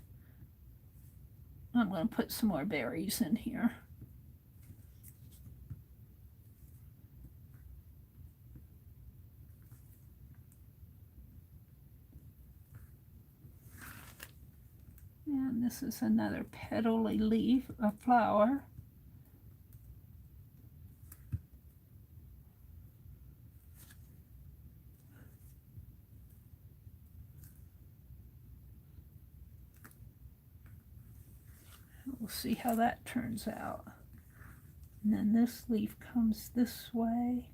I'm going to put some more berries in here. And this is another petally leaf, a flower. We'll see how that turns out. And then this leaf comes this way.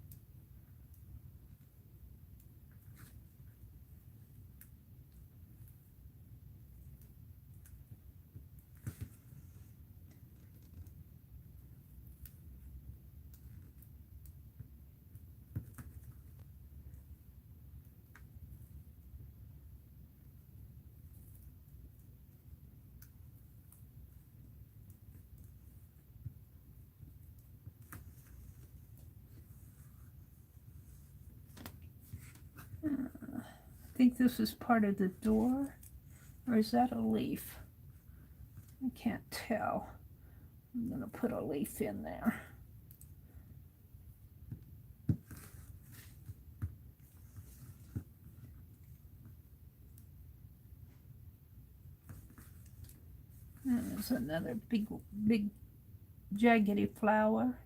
I think this is part of the door, or is that a leaf? I can't tell. I'm going to put a leaf in there. And there's another big jaggedy flower.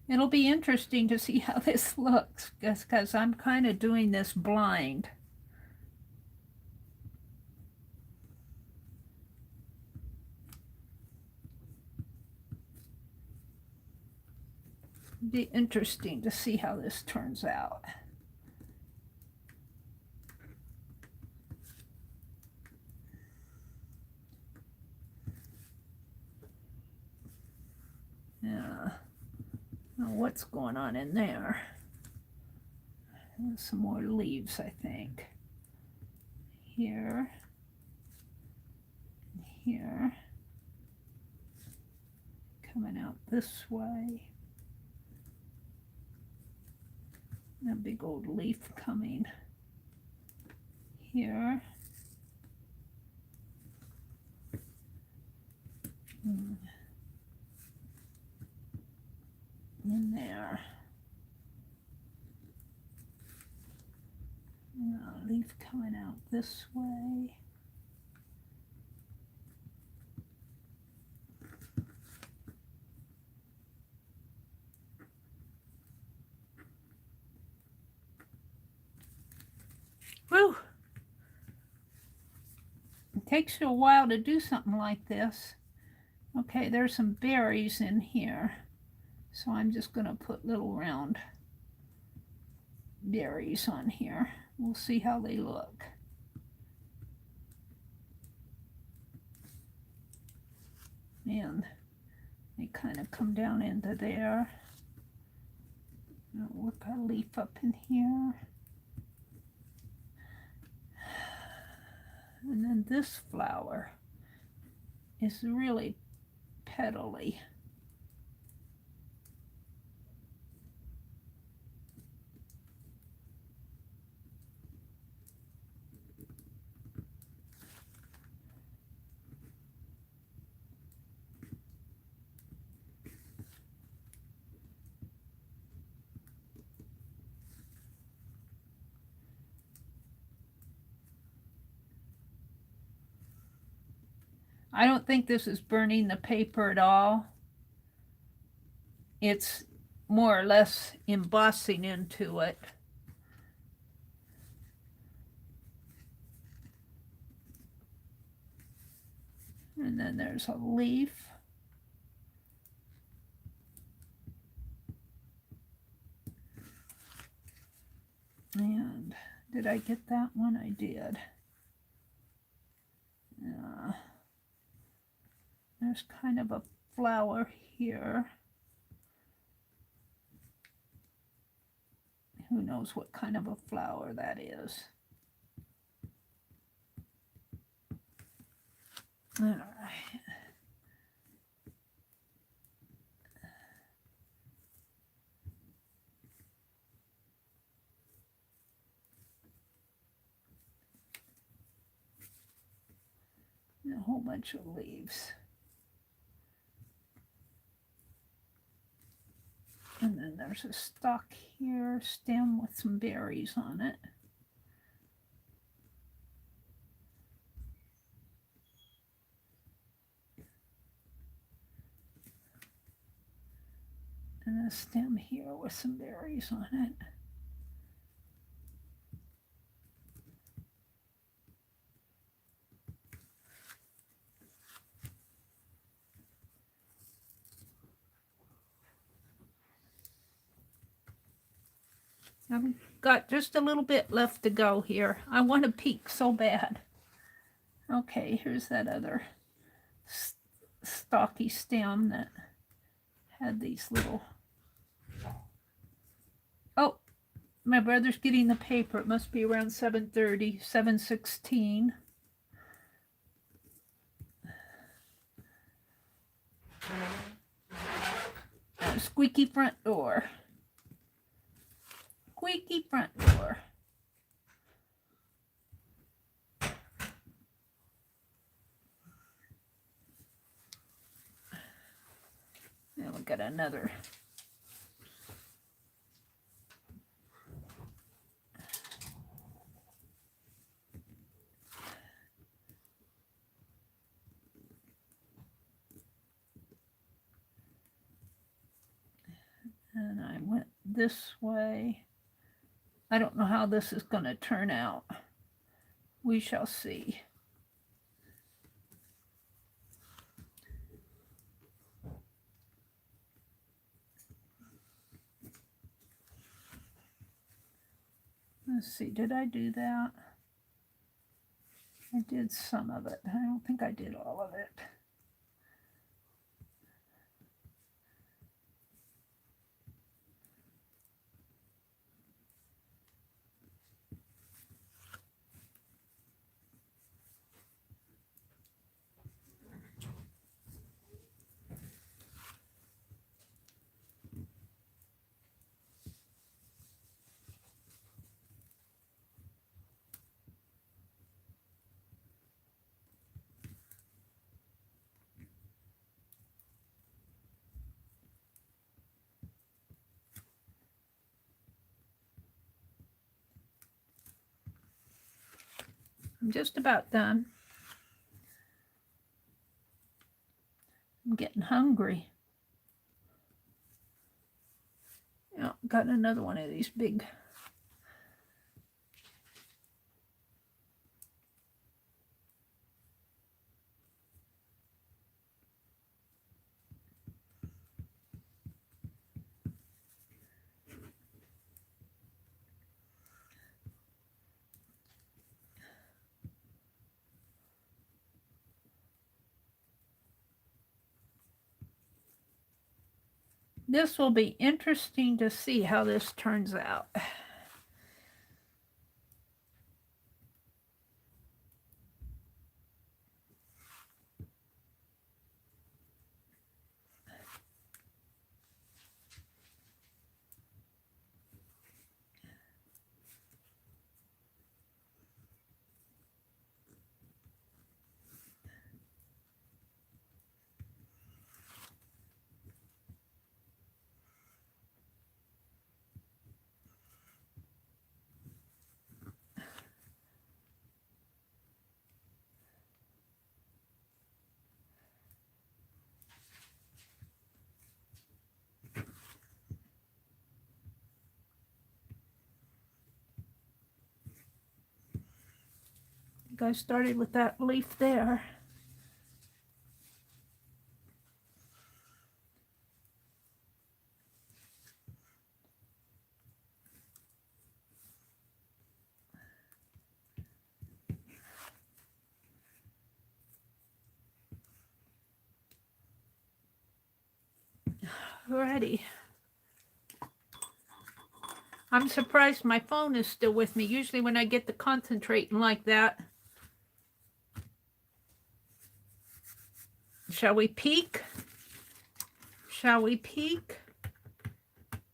It'll be interesting to see how this looks, because I'm kind of doing this blind. Be interesting to see how this turns out. Yeah. Now what's going on in there? Some more leaves, I think. Here. Here. Coming out this way. A big old leaf coming here. In there. A leaf coming out this way. Whew! It takes you a while to do something like this. Okay, there's some berries in here. So I'm just going to put little round berries on here. We'll see how they look. And they kind of come down into there. I'll work a leaf up in here. And then this flower is really petally. I don't think this is burning the paper at all. It's more or less embossing into it. And then there's a leaf. And did I get that one? I did. There's kind of a flower here. Who knows what kind of a flower that is. All right. And a whole bunch of leaves. And then there's a stalk here, stem with some berries on it. And a stem here with some berries on it. I've got just a little bit left to go here. I want to peek so bad. Okay, here's that other stocky stem that had these little... Oh, my brother's getting the paper. It must be around 7:30, 7:16. A squeaky front door. Squeaky front door. Then we got another. this way. I don't know how this is going to turn out. We shall see. Let's see, did I do that? I did some of it. I don't think I did all of it. I'm just about done. I'm getting hungry. Oh, got another one of these big. This will be interesting to see how this turns out. I started with that leaf there. Alrighty. I'm surprised my phone is still with me. Usually when I get to concentrating like that. Shall we peek? Shall we peek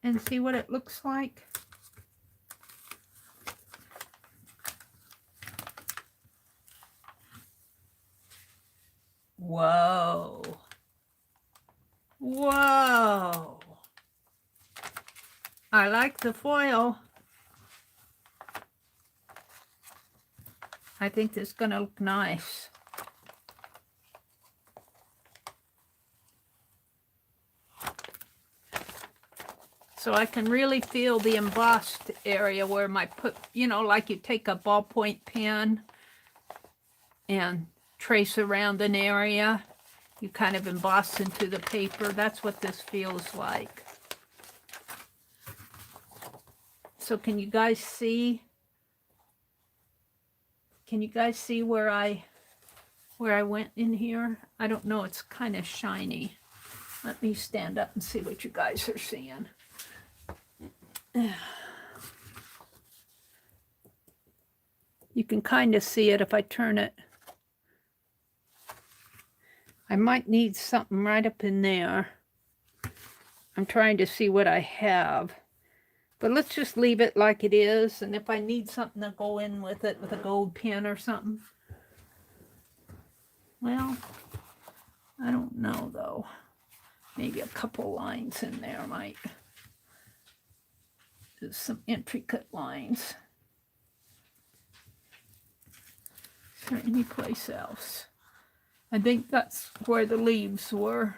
and see what it looks like? Whoa. Whoa. I like the foil. I think this is going to look nice. So I can really feel the embossed area where my like you take a ballpoint pen and trace around an area. You kind of emboss into the paper. That's what this feels like. So can you guys see? Can you guys see where I went in here? I don't know. It's kind of shiny. Let me stand up and see what you guys are seeing. You can kind of see it if I turn it. I might need something right up in there. I'm trying to see what I have. But let's just leave it like it is. And if I need something to go in with it with a gold pen or something. Well, I don't know though. Maybe a couple lines in there might. There's some intricate lines. Is there any place else? I think that's where the leaves were.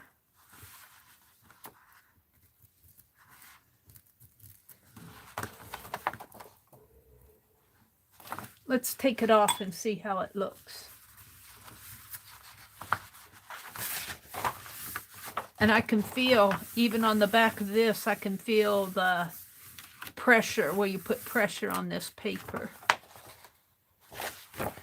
Let's take it off and see how it looks. And I can feel, even on the back of this, I can feel the pressure, where you put pressure on this paper. Of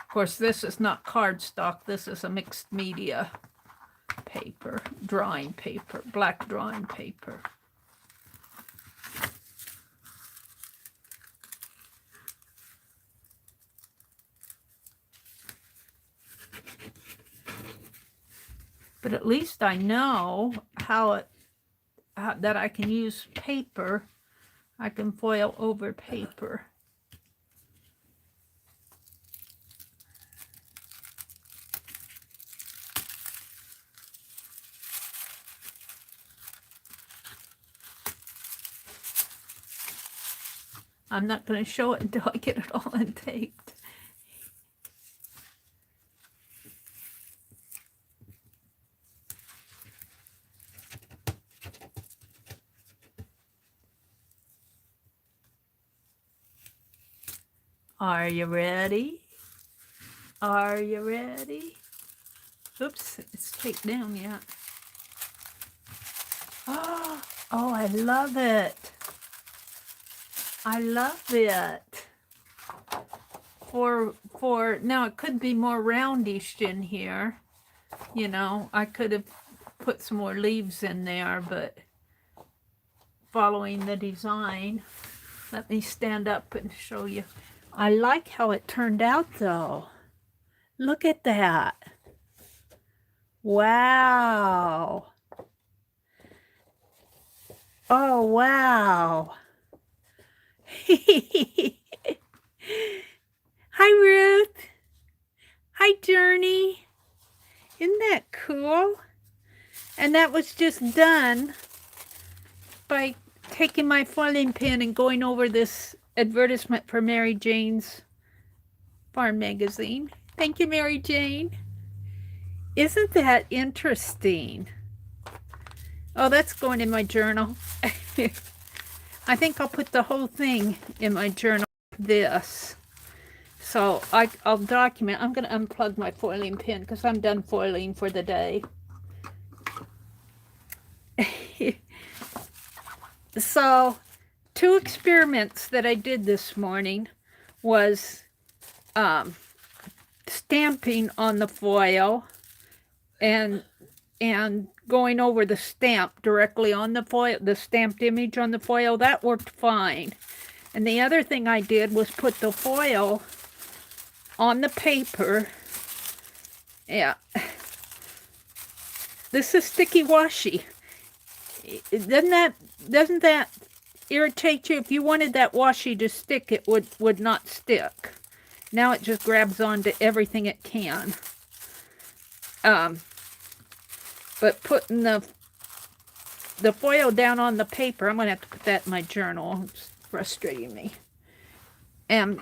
course, this is not cardstock. This is a mixed media paper, drawing paper, black drawing paper. But at least I know how that I can use paper. I can foil over paper. I'm not going to show it until I get it all untaped. Are you ready? Are you ready? Oops, it's taped down yet. Oh, I love it. I love it. For now, it could be more roundish in here. You know, I could have put some more leaves in there, but following the design. Let me stand up and show you. I like how it turned out, though. Look at that. Wow. Oh, wow. Hi, Ruth. Hi, Journey. Isn't that cool? And that was just done by taking my foiling pen and going over this advertisement for Mary Jane's Farm Magazine. Thank you, Mary Jane. Isn't that interesting? Oh, that's going in my journal. I think I'll put the whole thing in my journal. This. So I'll document. I'm going to unplug my foiling pen because I'm done foiling for the day. So, 2 experiments that I did this morning was stamping on the foil and going over the stamp directly on the foil, the stamped image on the foil. That worked fine. And the other thing I did was put the foil on the paper. Yeah. This is sticky washi. Doesn't that irritate you? If you wanted that washi to stick, it would not stick. Now it just grabs onto everything it can. But putting the foil down on the paper, I'm going to have to put that in my journal. It's frustrating me. And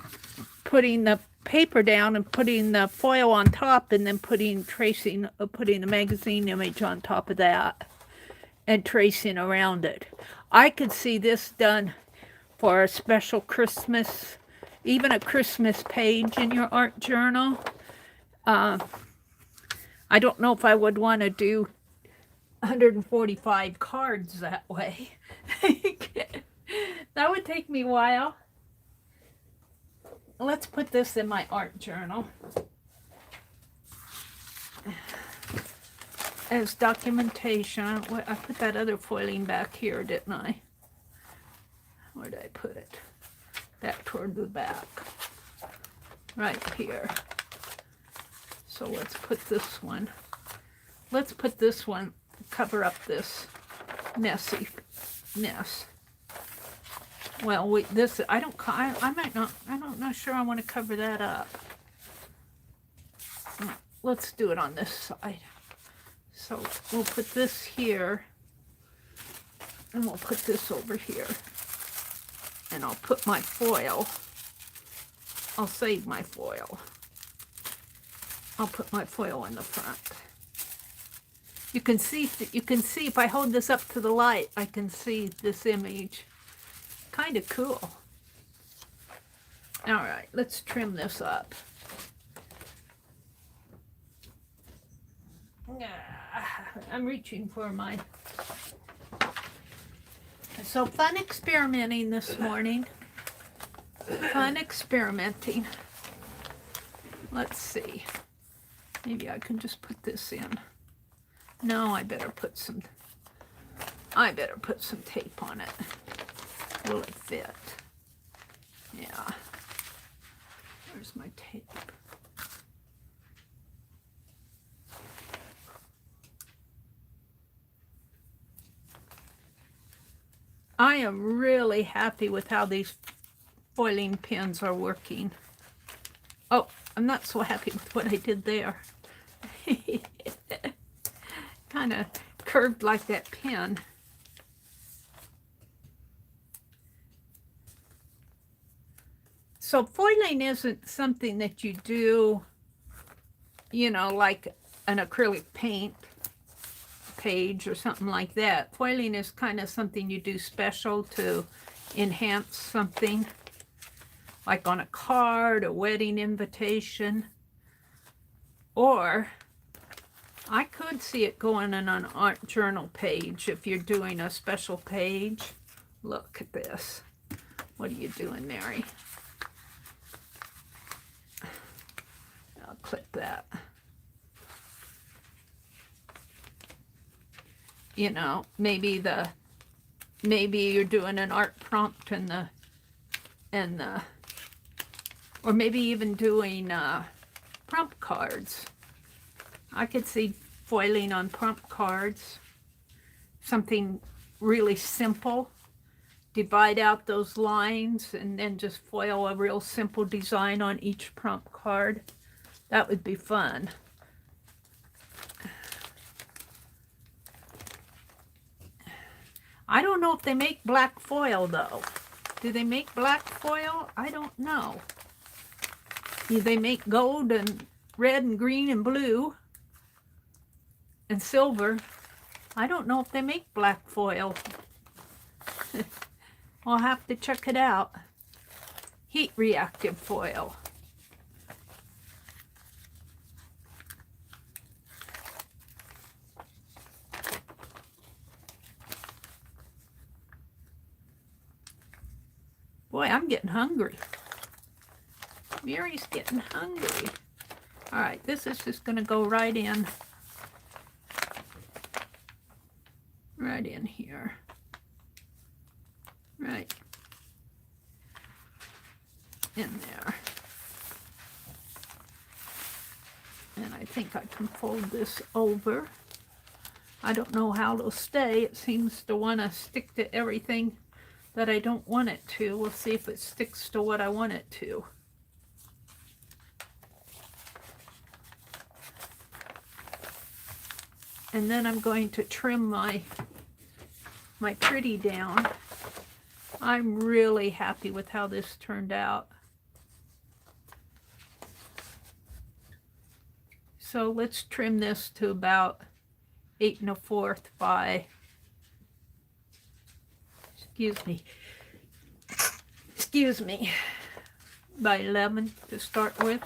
putting the paper down and putting the foil on top, and then putting the magazine image on top of that and tracing around it. I could see this done for a special Christmas, even a Christmas page in your art journal. I don't know if I would want to do 145 cards that way. That would take me a while. Let's put this in my art journal as documentation. I put that other foiling back here, didn't I? Where did I put it? Back toward the back. Right here. So let's put this one. Let's put this one, cover up this messy mess. Well, I'm not sure I want to cover that up. Let's do it on this side. So we'll put this here, and we'll put this over here. And I'll put my foil. I'll save my foil. I'll put my foil in the front. You can see if I hold this up to the light, I can see this image. kind of cool. All right, let's trim this up. I'm reaching for my... So fun experimenting this morning. Fun experimenting. Let's see. Maybe I can just put this in. No, I better put some tape on it. Will it fit? Yeah. Where's my tape? I am really happy with how these foiling pins are working. Oh, I'm not so happy with what I did there. Kind of curved like that pin. So foiling isn't something that you do, you know, like an acrylic paint page or something like that. Foiling is kind of something you do special to enhance something, like on a card, a wedding invitation, or I could see it going in an art journal page if you're doing a special page. Look at this. What are you doing, Mary? I'll clip that. You know, maybe you're doing an art prompt or maybe even doing prompt cards. I could see foiling on prompt cards. Something really simple. Divide out those lines and then just foil a real simple design on each prompt card. That would be fun. I don't know if they make black foil though. Do they make black foil? I don't know. They make gold and red and green and blue and silver. I don't know if they make black foil. I'll have to check it out. Heat reactive foil. Boy, I'm getting hungry. Mary's getting hungry. All right, this is just going to go right in here. Right in there. And I think I can fold this over. I don't know how it'll stay. It seems to want to stick to everything that I don't want it to. We'll see if it sticks to what I want it to. And then I'm going to trim my pretty down. I'm really happy with how this turned out. So let's trim this to about 8 1/4 by, excuse me, by 11 to start with.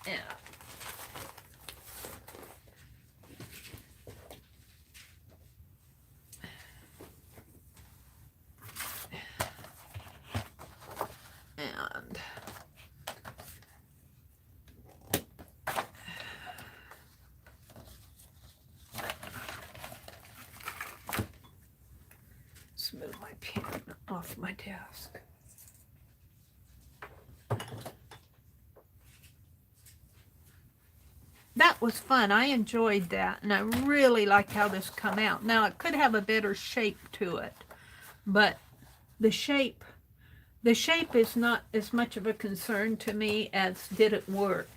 Yeah. And move my pen off my desk. That was fun. I enjoyed that, and I really like how this come out. Now, it could have a better shape to it, but the shape is not as much of a concern to me as did it work.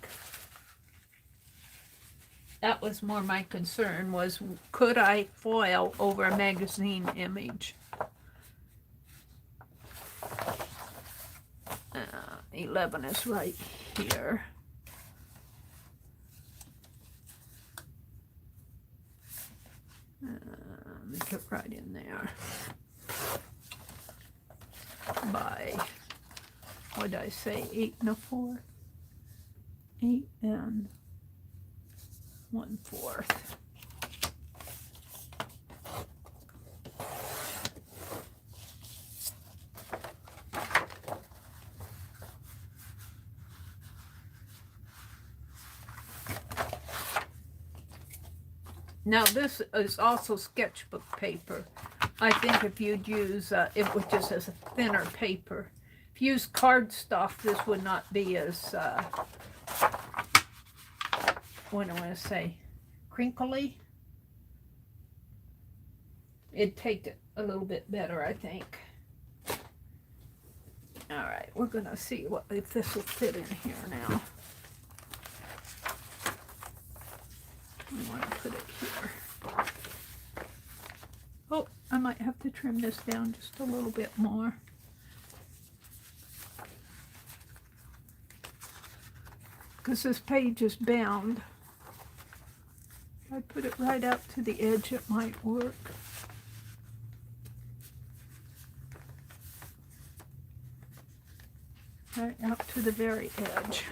That was more my concern, was could I foil over a magazine image? 11 is right here. Make it by, what did I say, 8 1/4? 8 1/4. Now this is also sketchbook paper. I think if you'd use, it would just as a thinner paper. If you use cardstock, this would not be as, what do I want to say, crinkly. It'd take it a little bit better, I think. All right, we're gonna see what if this will fit in here now. I want to put it here. Oh, I might have to trim this down just a little bit more. Because this page is bound. If I put it right out to the edge, it might work. Right out to the very edge.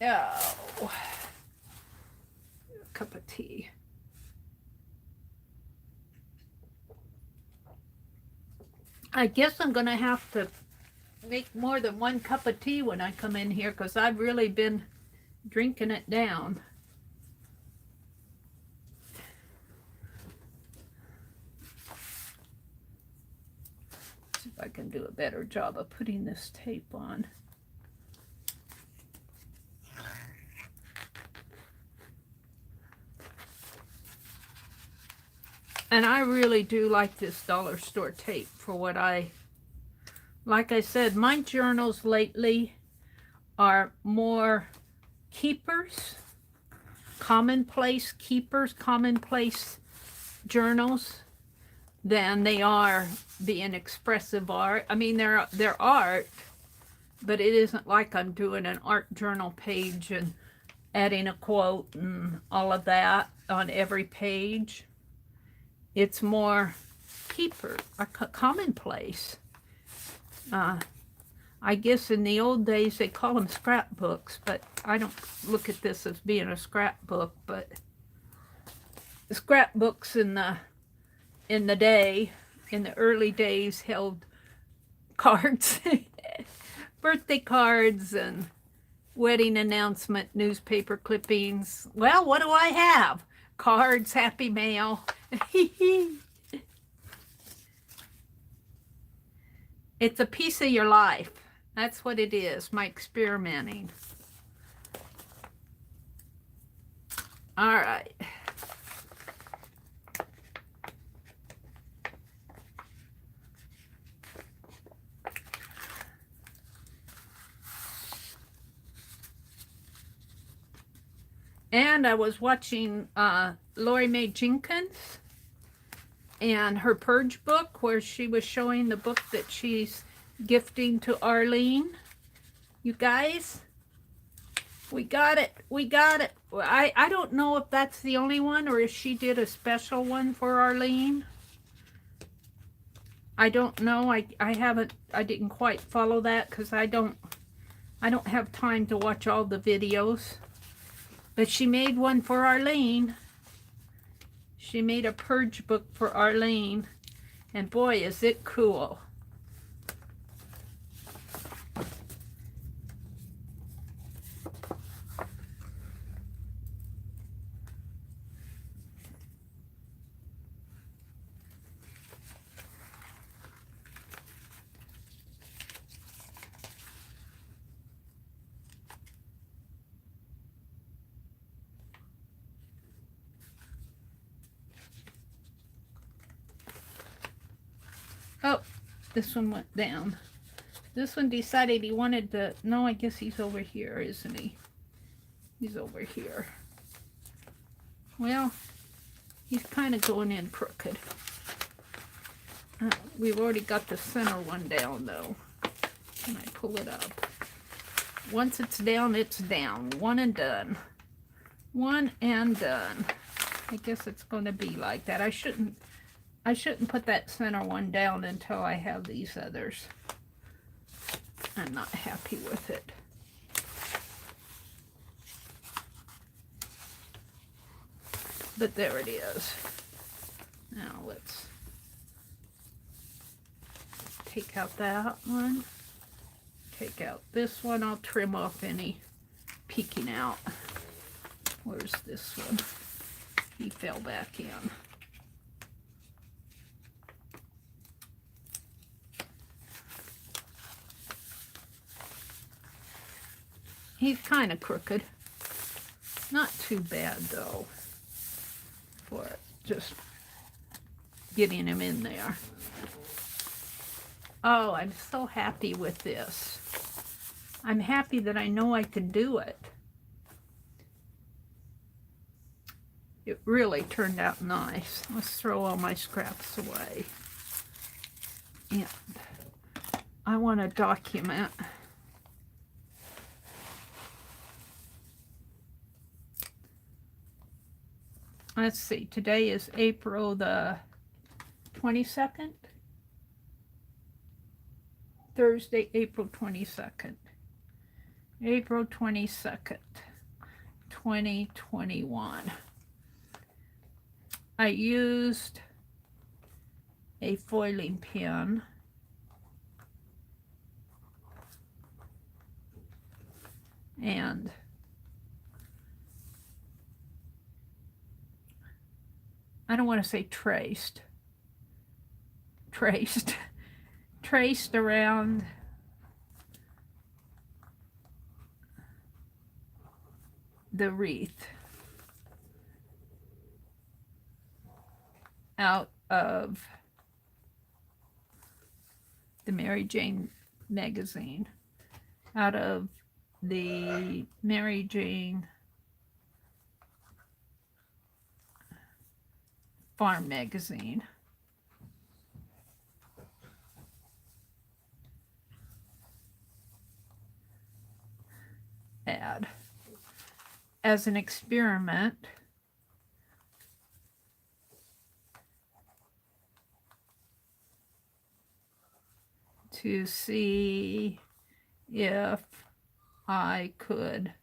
Oh, a cup of tea. I guess I'm going to have to make more than 1 cup of tea when I come in here because I've really been drinking it down. See if I can do a better job of putting this tape on. And I really do like this dollar store tape for what like I said, my journals lately are more keepers, commonplace keepers, commonplace journals than they are being expressive art. I mean, they're art, but it isn't like I'm doing an art journal page and adding a quote and all of that on every page. It's more keeper, or commonplace. I guess in the old days they call them scrapbooks, but I don't look at this as being a scrapbook. But the scrapbooks in the early days held cards, birthday cards, and wedding announcement, newspaper clippings. Well, what do I have? Cards, happy mail. It's a piece of your life. That's what it is, my experimenting. All right. And I was watching Lori Mae Jenkins and her Purge book, where she was showing the book that she's gifting to Arlene. You guys, we got it. We got it. I don't know if that's the only one or if she did a special one for Arlene. I don't know. I didn't quite follow that because I don't have time to watch all the videos. But she made one for Arlene. She made a Purge book for Arlene. And boy, is it cool. Oh, this one went down. This one decided he wanted to... No, I guess he's over here, isn't he? He's over here. Well, he's kind of going in crooked. We've already got the center one down though. Can I pull it up? Once it's down, it's down. One and done. One and done. I guess it's going to be like that. I shouldn't put that center one down until I have these others. I'm not happy with it. But there it is. Now let's take out that one. Take out this one. I'll trim off any peeking out. Where's this one? He fell back in. He's kind of crooked. Not too bad though for just getting him in there. Oh, I'm so happy with this. I'm happy that I know I can do it. It really turned out nice. Let's throw all my scraps away. And I want to document. Let's see, today is April the 22nd. Thursday, April 22nd. April 22nd, 2021. I used a foiling pen and I don't want to say traced around the wreath out of the Mary Jane magazine, out of the Mary Jane farm magazine. Add as an experiment to see if I could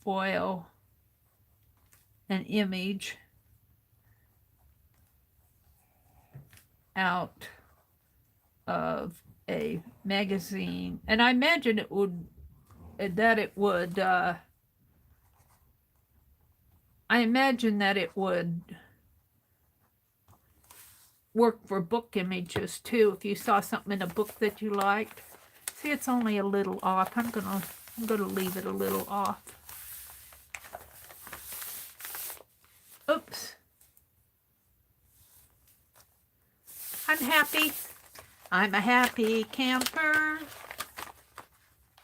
foil an image out of a magazine, and I imagine it would I imagine that it would work for book images too. If you saw something in a book that you liked, see, it's only a little off. I'm gonna leave it a little off. Oops. I'm happy. I'm a happy camper.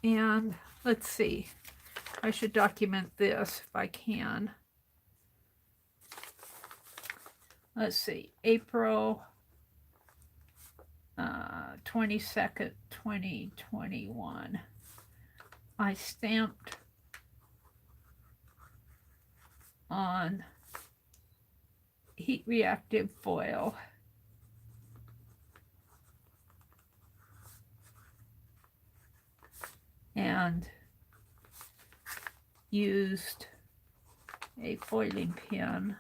And let's see. I should document this if I can. Let's see. April 22nd, 2021. I stamped on heat reactive foil. And used a foiling pen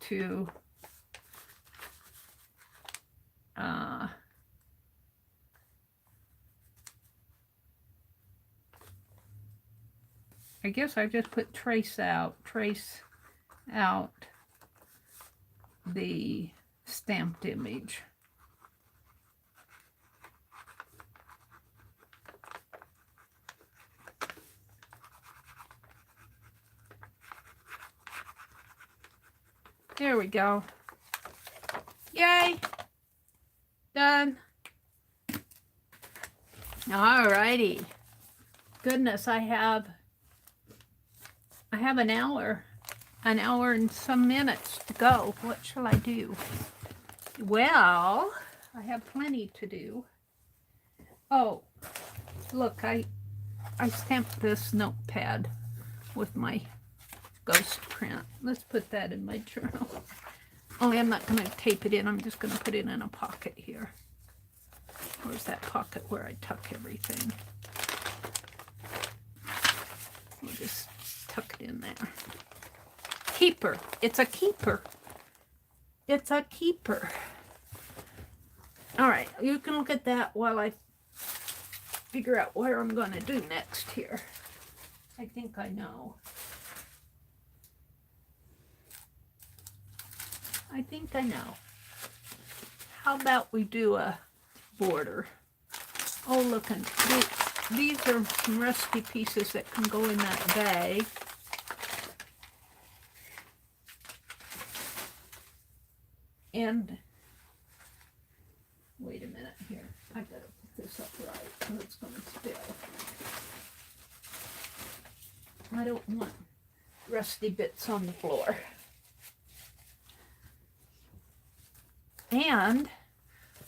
to I guess I just put trace out the stamped image. There we go. Yay! Done. Alrighty. Goodness, I have an hour an hour and some minutes to go. What shall I do? Well, I have plenty to do. Oh, look, I stamped this notepad with my ghost print. Let's put that in my journal. Only I'm not going to tape it in. I'm just going to put it in a pocket here. Where's that pocket where I tuck everything? We'll just tuck it in there. Keeper. It's a keeper. It's a keeper. All right, you can look at that while I figure out what I'm going to do next here. I think I know. I think I know. How about we do a border? Oh, look, and these are some rusty pieces that can go in that bag. And wait a minute here. I gotta put this up right, or it's gonna spill. I don't want rusty bits on the floor. And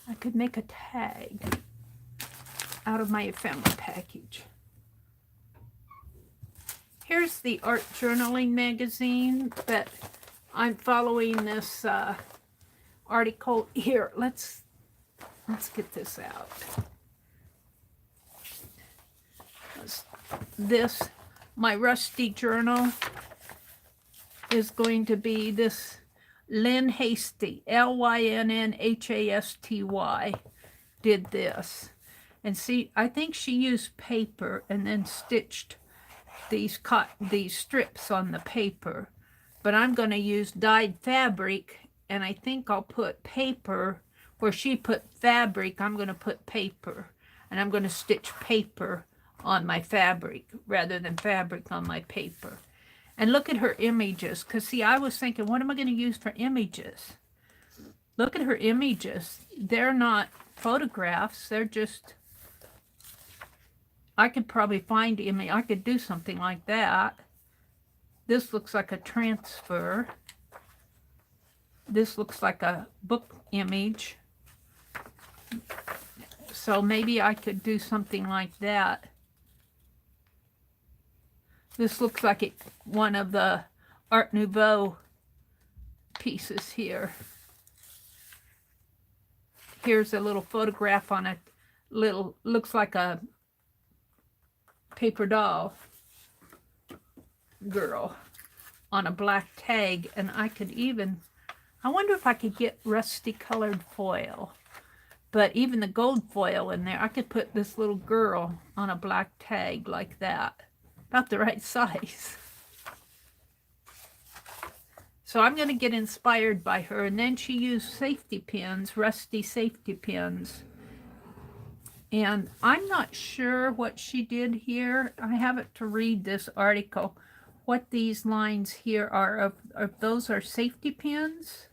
I could make a tag out of my ephemera package. Here's the art journaling magazine that I'm following this article here. Let's get this out. This, my rusty journal, is going to be this Lynn Hasty, Lynnhasty, did this. And see, I think she used paper and then stitched these strips on the paper. But I'm going to use dyed fabric, and I think I'll put paper where she put fabric. I'm going to put paper, and I'm going to stitch paper on my fabric rather than fabric on my paper. And look at her images, because see, I was thinking, what am I going to use for images? Look at her images. They're not photographs. They're just, I could probably find image. I could do something like that. This looks like a transfer. This looks like a book image. So maybe I could do something like that. This looks like one of the Art Nouveau pieces here. Here's a little photograph on a little, looks like a paper doll girl on a black tag. And I could even, I wonder if I could get rusty colored foil. But even the gold foil in there, I could put this little girl on a black tag like that. About the right size. So I'm going to get inspired by her. And then she used safety pins, rusty safety pins. And I'm not sure what she did here. I have it to read this article. What these lines here are, if those are safety pins.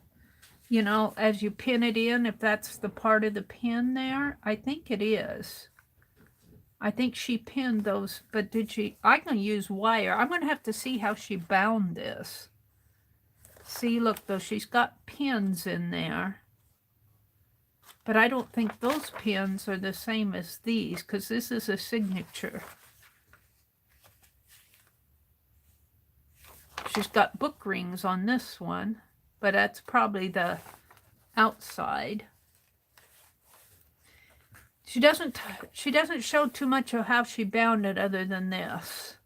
You know, as you pin it in, if that's the part of the pin there. I think it is. I think she pinned those, but did she? I'm going to use wire. I'm going to have to see how she bound this. See, look, though, she's got pins in there. But I don't think those pins are the same as these, because this is a signature. She's got book rings on this one, but that's probably the outside. She doesn't show too much of how she bound it other than this.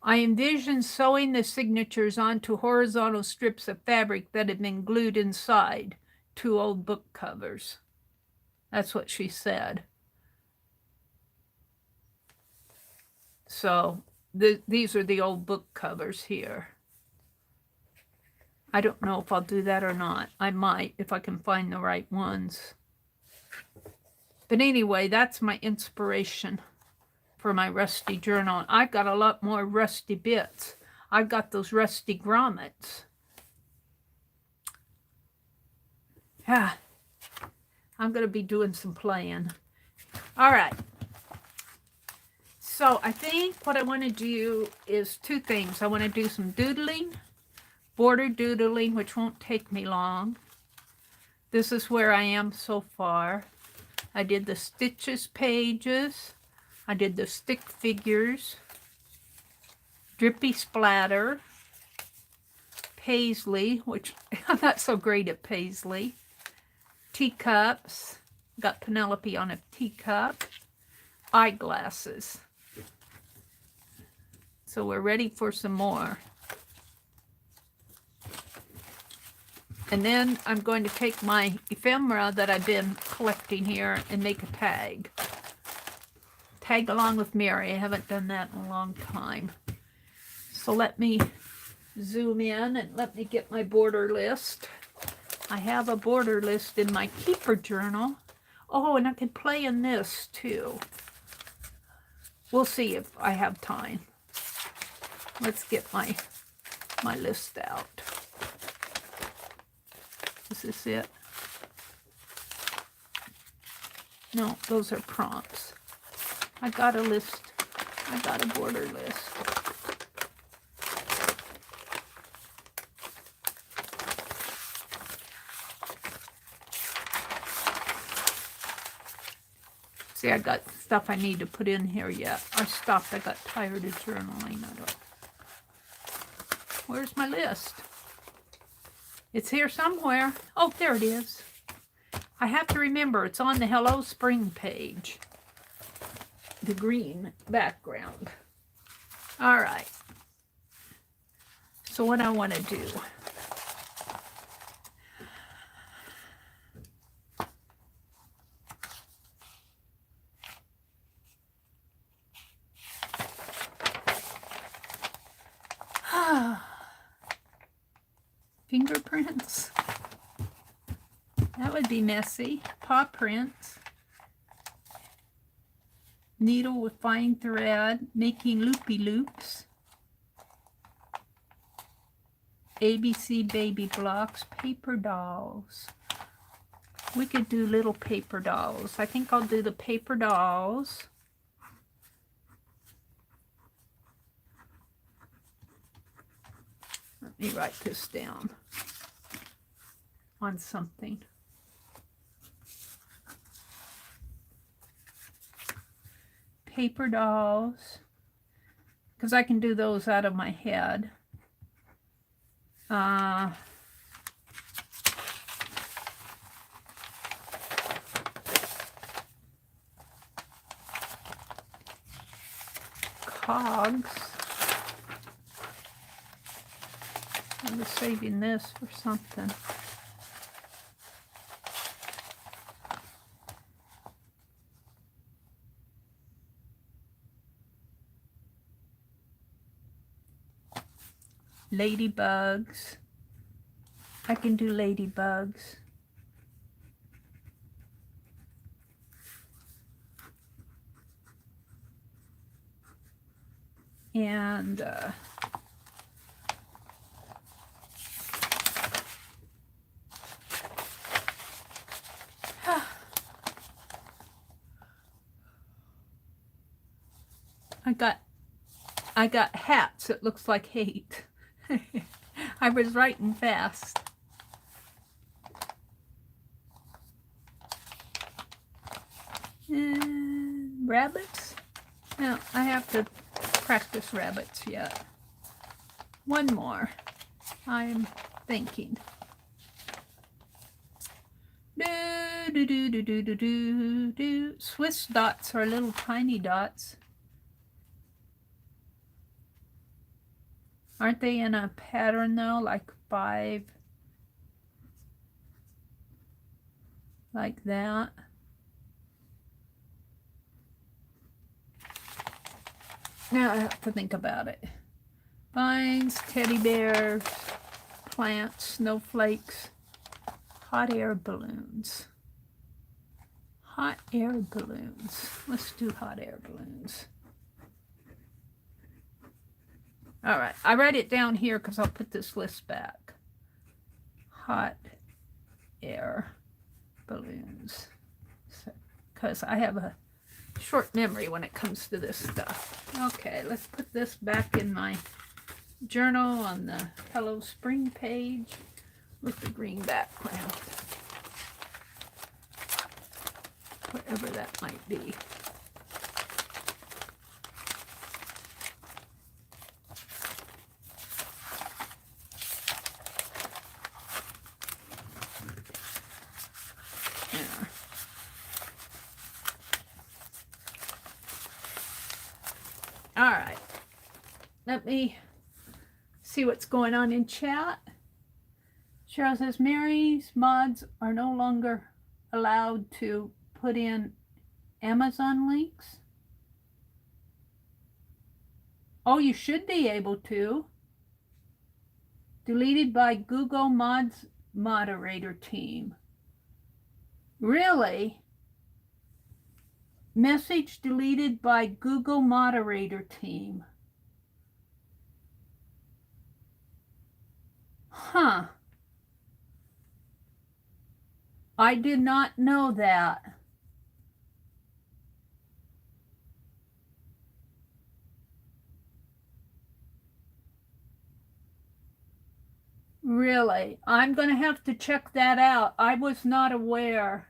I envisioned sewing the signatures onto horizontal strips of fabric that had been glued inside 2 old book covers. That's what she said. So these are the old book covers here. I don't know if I'll do that or not. I might, if I can find the right ones. But anyway, that's my inspiration for my rusty journal. I've got a lot more rusty bits. I've got those rusty grommets. Yeah, I'm going to be doing some playing. All right. So I think what I want to do is two things. I want to do some doodling, border doodling, which won't take me long. This is where I am so far. I did the stitches pages. I did the stick figures, drippy splatter, paisley, which I'm not so great at paisley, teacups, got Penelope on a teacup, eyeglasses. So we're ready for some more. And then I'm going to take my ephemera that I've been collecting here and make a tag. Tag along with Mary. I haven't done that in a long time. So let me zoom in and let me get my border list. I have a border list in my keeper journal. Oh, and I can play in this too. We'll see if I have time. Let's get my list out. Is this it? No, those are prompts. I got a list. I got a border list. See, I got stuff I need to put in here yet. I stopped. I got tired of journaling. Where's my list? It's here somewhere. Oh, there it is. I have to remember it's on the Hello Spring page. The green background. All right. So what I want to do. Fingerprints. That would be messy. Paw prints. Needle with fine thread, making loopy loops. ABC baby blocks, paper dolls. We could do little paper dolls. I think I'll do the paper dolls. Let me write this down on something. Paper dolls, because I can do those out of my head. Cogs. I was saving this for something. Ladybugs. I can do ladybugs. And I got hats. It looks like hate. I was writing fast. And rabbits? No, I have to practice rabbits yet. One more. I'm thinking. Do, do, do, do, do, do, do, do. Swiss dots are little tiny dots. Aren't they in a pattern though, like 5? Like that. Now I have to think about it. Vines, teddy bears, plants, snowflakes, hot air balloons. Hot air balloons. Let's do hot air balloons. All right, I write it down here because I'll put this list back. Hot air balloons. Because I have a short memory when it comes to this stuff. Okay, let's put this back in my journal on the Hello Spring page with the green background. Whatever that might be. All right, let me see what's going on in chat. Cheryl says, Mary's mods are no longer allowed to put in Amazon links. Oh, you should be able to. Deleted by Google Mods moderator team. Really? Message deleted by Google moderator team. Huh. I did not know that. Really? I'm going to have to check that out. I was not aware.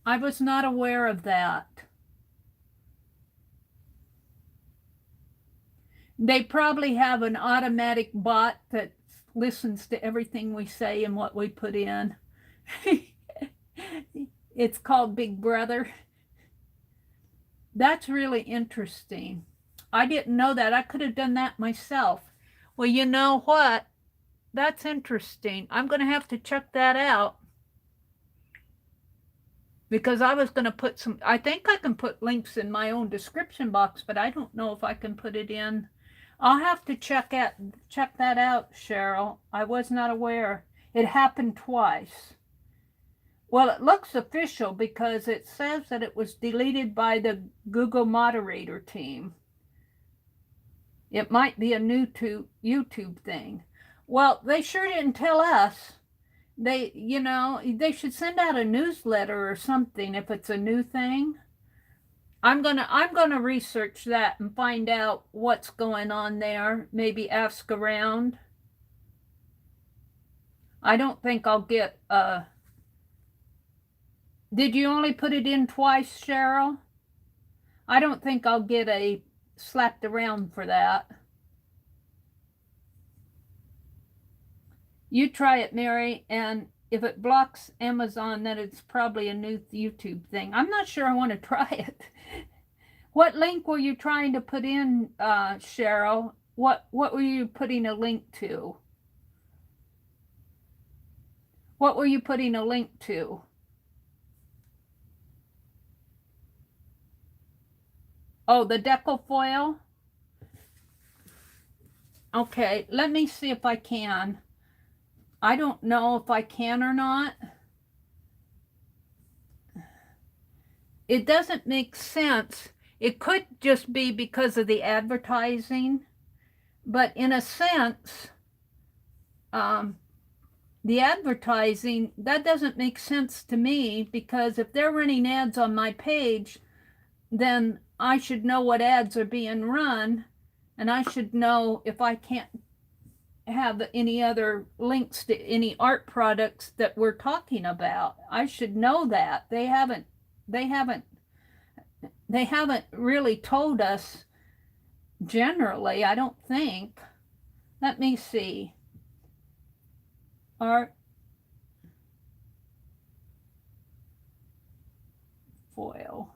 I was not aware of that. They probably have an automatic bot that listens to everything we say and what we put in. It's called Big Brother. That's really interesting. I didn't know that. I could have done that myself. Well, you know what? That's interesting. I'm going to have to check that out. Because I was going to put some, I think I can put links in my own description box, but I don't know if I can put it in. I'll have to check that out, Cheryl. I was not aware. It happened twice. Well, it looks official because it says that it was deleted by the Google moderator team. It might be a new to YouTube thing. Well, they sure didn't tell us. They, you know, they should send out a newsletter or something if it's a new thing. I'm gonna research that and find out what's going on there. Maybe ask around. I don't think I'll get Did you only put it in twice, Cheryl? I don't think I'll get a slapped around for that. You try it, Mary, and if it blocks Amazon, then it's probably a new YouTube thing. I'm not sure I want to try it. What link were you trying to put in, Cheryl? What were you putting a link to? What were you putting a link to? Oh, the decal foil? Okay, let me see if I can. I don't know if I can or not. It doesn't make sense. It could just be because of the advertising, but in a sense, the advertising, that doesn't make sense to me, because if they're running ads on my page, then I should know what ads are being run, and I should know if I can't have any other links to any art products that we're talking about. I should know that. They haven't really told us generally, I don't think. Let me see. Art foil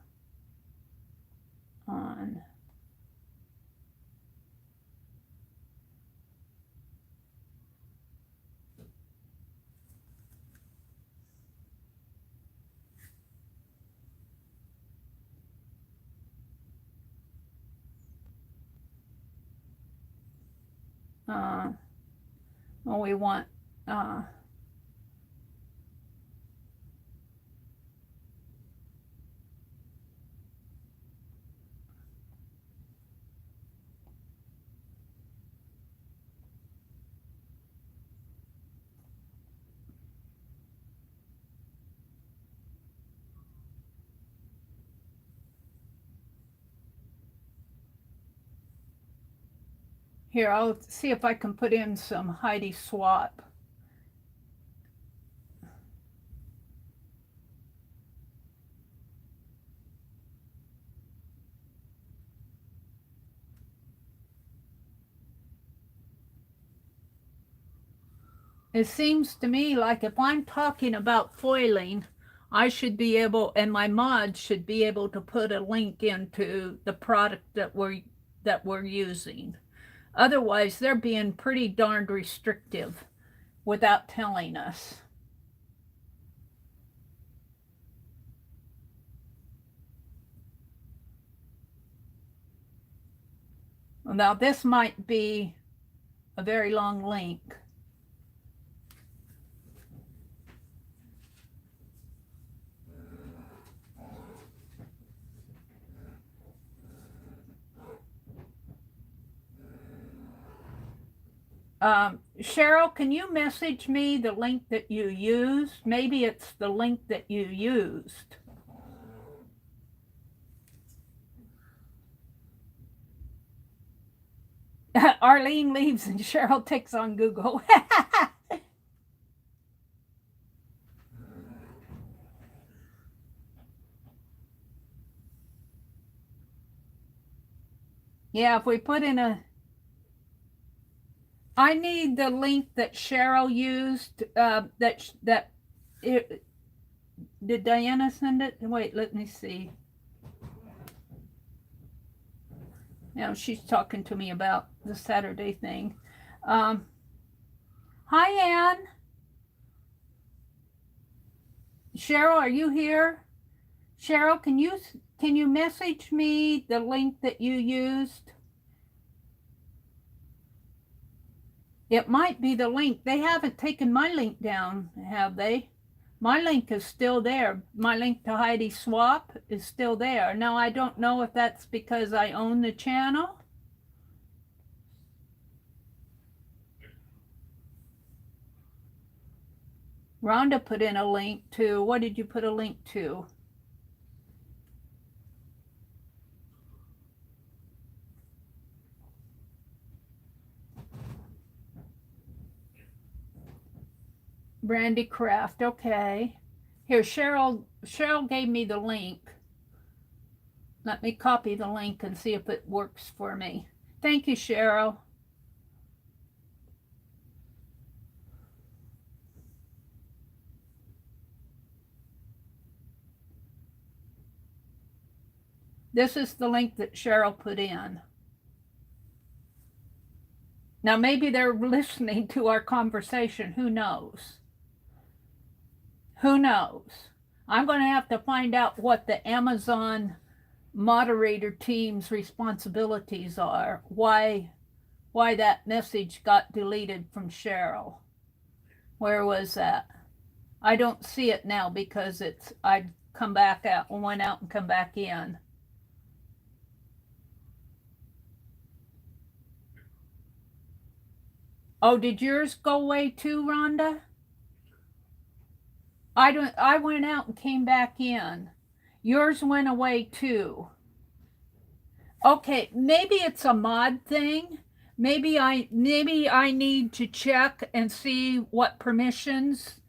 on well, we want Here, I'll see if I can put in some Heidi Swap. It seems to me like if I'm talking about foiling, I should be able, and my mods should be able to put a link into the product that we're using. Otherwise, they're being pretty darned restrictive without telling us. Now, this might be a very long link. Cheryl, can you message me the link that you used? Maybe it's the link that you used. Arlene leaves and Cheryl takes on Google. Yeah, if we put in a... I need the link that Cheryl used. Did Diana send it? Wait, let me see. Now she's talking to me about the Saturday thing. Hi, Anne. Cheryl, are you here? Cheryl, can you message me the link that you used? It might be the link. They haven't taken my link down, have they? My link is still there. My link to Heidi Swap is still there. Now, I don't know if that's because I own the channel. Rhonda put in a link to, what did you put a link to? Brandy Craft, okay. Here, Cheryl gave me the link. Let me copy the link and see if it works for me. Thank you, Cheryl. This is the link that Cheryl put in. Now, maybe they're listening to our conversation. Who knows? Who knows? I'm going to have to find out what the Amazon moderator team's responsibilities are. Why that message got deleted from Cheryl. Where was that? I don't see it now because I'd come back out, went out and come back in. Oh, did yours go away too, Rhonda? I went out and came back in. Yours went away too. Okay, maybe it's a mod thing. Maybe I need to check and see what permissions.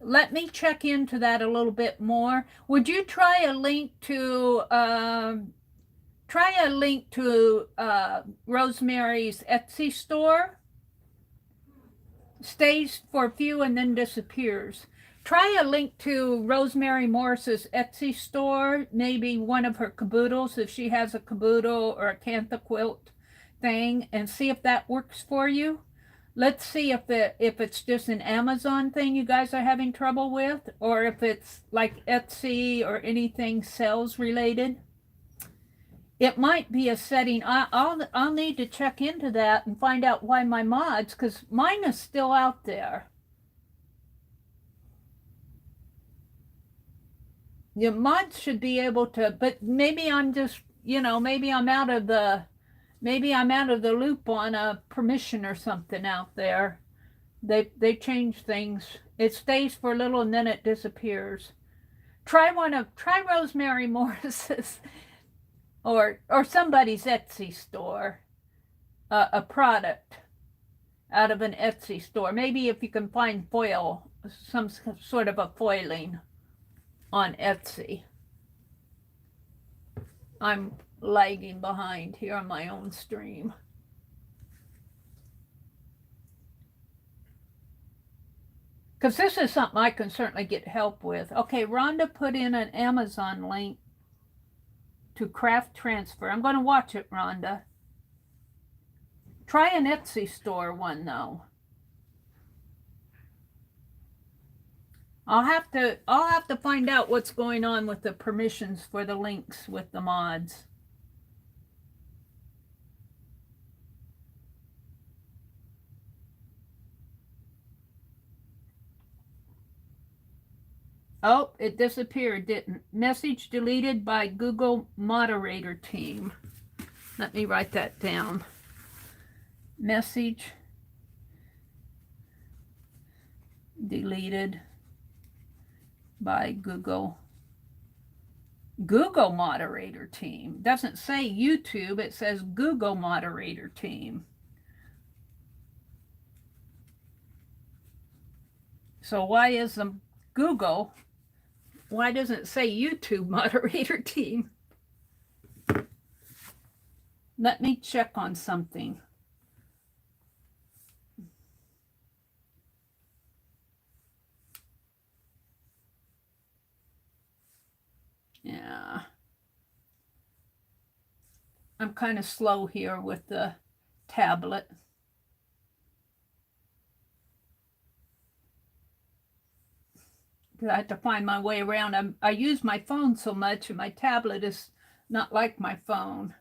Let me check into that a little bit more. Would you try a link to Rosemary's Etsy store? Stays for a few and then disappears. Try a link to Rosemary Morris's Etsy store, maybe one of her caboodles, if she has a caboodle or a cantha quilt thing, and see if that works for you. Let's see if it's just an Amazon thing you guys are having trouble with, or if it's like Etsy or anything sales related. It might be a setting. I'll need to check into that and find out why my mods, because mine is still out there. Your mods should be able to, but maybe I'm just, maybe I'm out of the loop on a permission or something out there. They change things. It stays for a little and then it disappears. Try Rosemary Morris's or somebody's Etsy store. a product out of an Etsy store. Maybe if you can find foil, some sort of a foiling on Etsy. I'm lagging behind here on my own stream. Because this is something I can certainly get help with. Okay, Rhonda put in an Amazon link to craft transfer. I'm going to watch it, Rhonda. Try an Etsy store one, though. I'll have to find out what's going on with the permissions for the links with the mods. Oh, it disappeared, didn't? Message deleted by Google moderator team. Let me write that down. Message deleted by Google moderator team. Doesn't say YouTube, it says Google moderator team. So why is the Google, why doesn't it say YouTube moderator team? Let me check on something. Yeah. I'm kind of slow here with the tablet. Because I have to find my way around. I use my phone so much, and my tablet is not like my phone.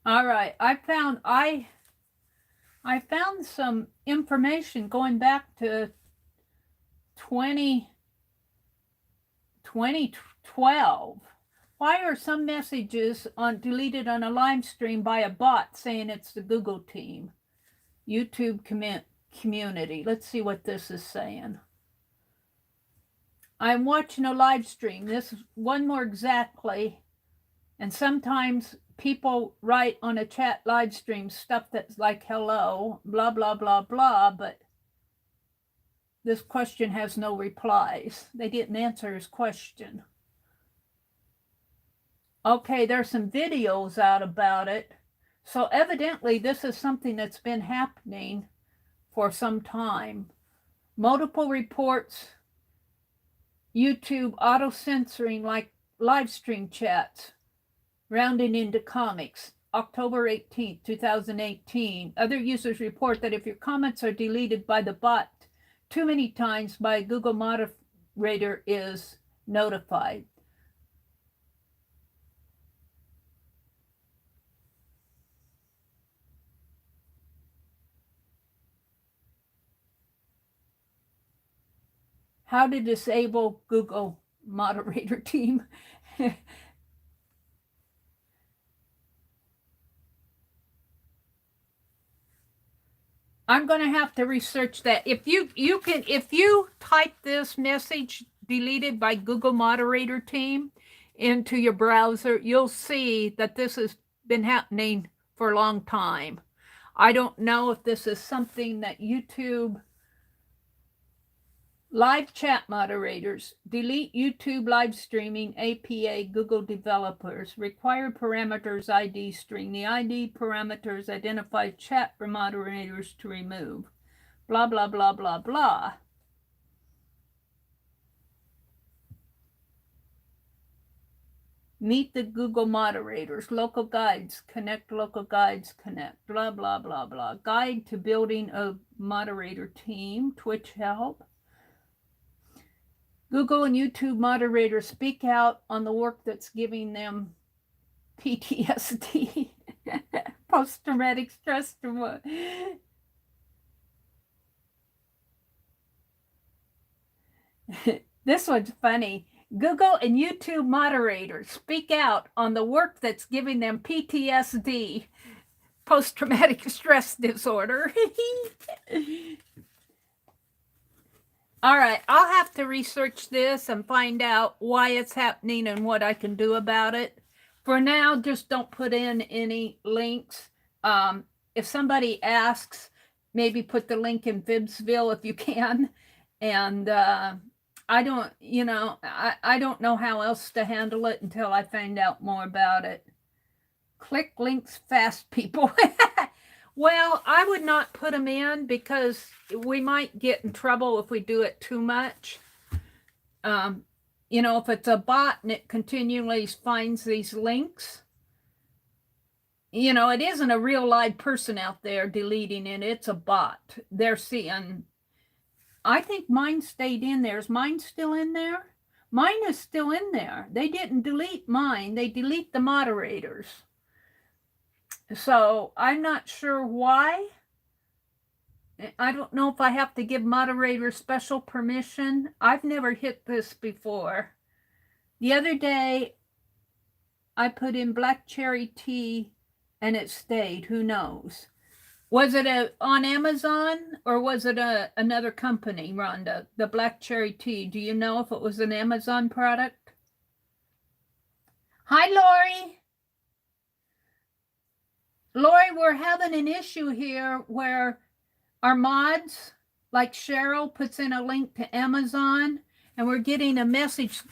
All right, I found some information going back to 2012. Why are some messages deleted on a live stream by a bot saying it's the Google team? YouTube community. Let's see what this is saying. I'm watching a live stream. This is one more exactly. And sometimes people write on a chat live stream stuff that's like hello, blah, blah, blah, blah, but this question has no replies. They didn't answer his question. Okay, there's some videos out about it. So evidently this is something that's been happening for some time. Multiple reports, YouTube auto-censoring like live stream chats, rounding into comics. October 18th, 2018. Other users report that if your comments are deleted by the bot too many times by a Google moderator is notified. How to disable Google moderator team. I'm going to have to research that. If you type this message deleted by Google moderator team into your browser, you'll see that this has been happening for a long time. I don't know if this is something that YouTube live chat moderators delete YouTube live streaming APA Google developers require parameters ID string. The ID parameters identify chat moderators to remove. Blah, blah, blah, blah, blah. Meet the Google moderators, local guides, connect local guides, connect, blah, blah, blah, blah. Guide to building a moderator team, Twitch help. Google and YouTube moderators speak out on the work that's giving them PTSD. Post-traumatic stress. This one's funny. Google and YouTube moderators speak out on the work that's giving them PTSD, post-traumatic stress disorder. All right, I'll have to research this and find out why it's happening and what I can do about it. For now, just don't put in any links. If somebody asks, maybe put the link in Fibsville if you can. And I don't, I don't know how else to handle it until I find out more about it. Click links fast, people. Well, I would not put them in because we might get in trouble if we do it too much. If it's a bot and it continually finds these links, it isn't a real live person out there deleting it. It's a bot. They're seeing. I think mine stayed in there. Is mine still in there? Mine is still in there. They didn't delete mine. They delete the moderators. So I'm not sure why. I don't know if I have to give moderators special permission. I've never hit this before. The other day, I put in black cherry tea and it stayed. Who knows? Was it on Amazon or was it another company, Rhonda? The black cherry tea. Do you know if it was an Amazon product? Hi, Lori. Lori, we're having an issue here where our mods, like Cheryl, puts in a link to Amazon, and we're getting a message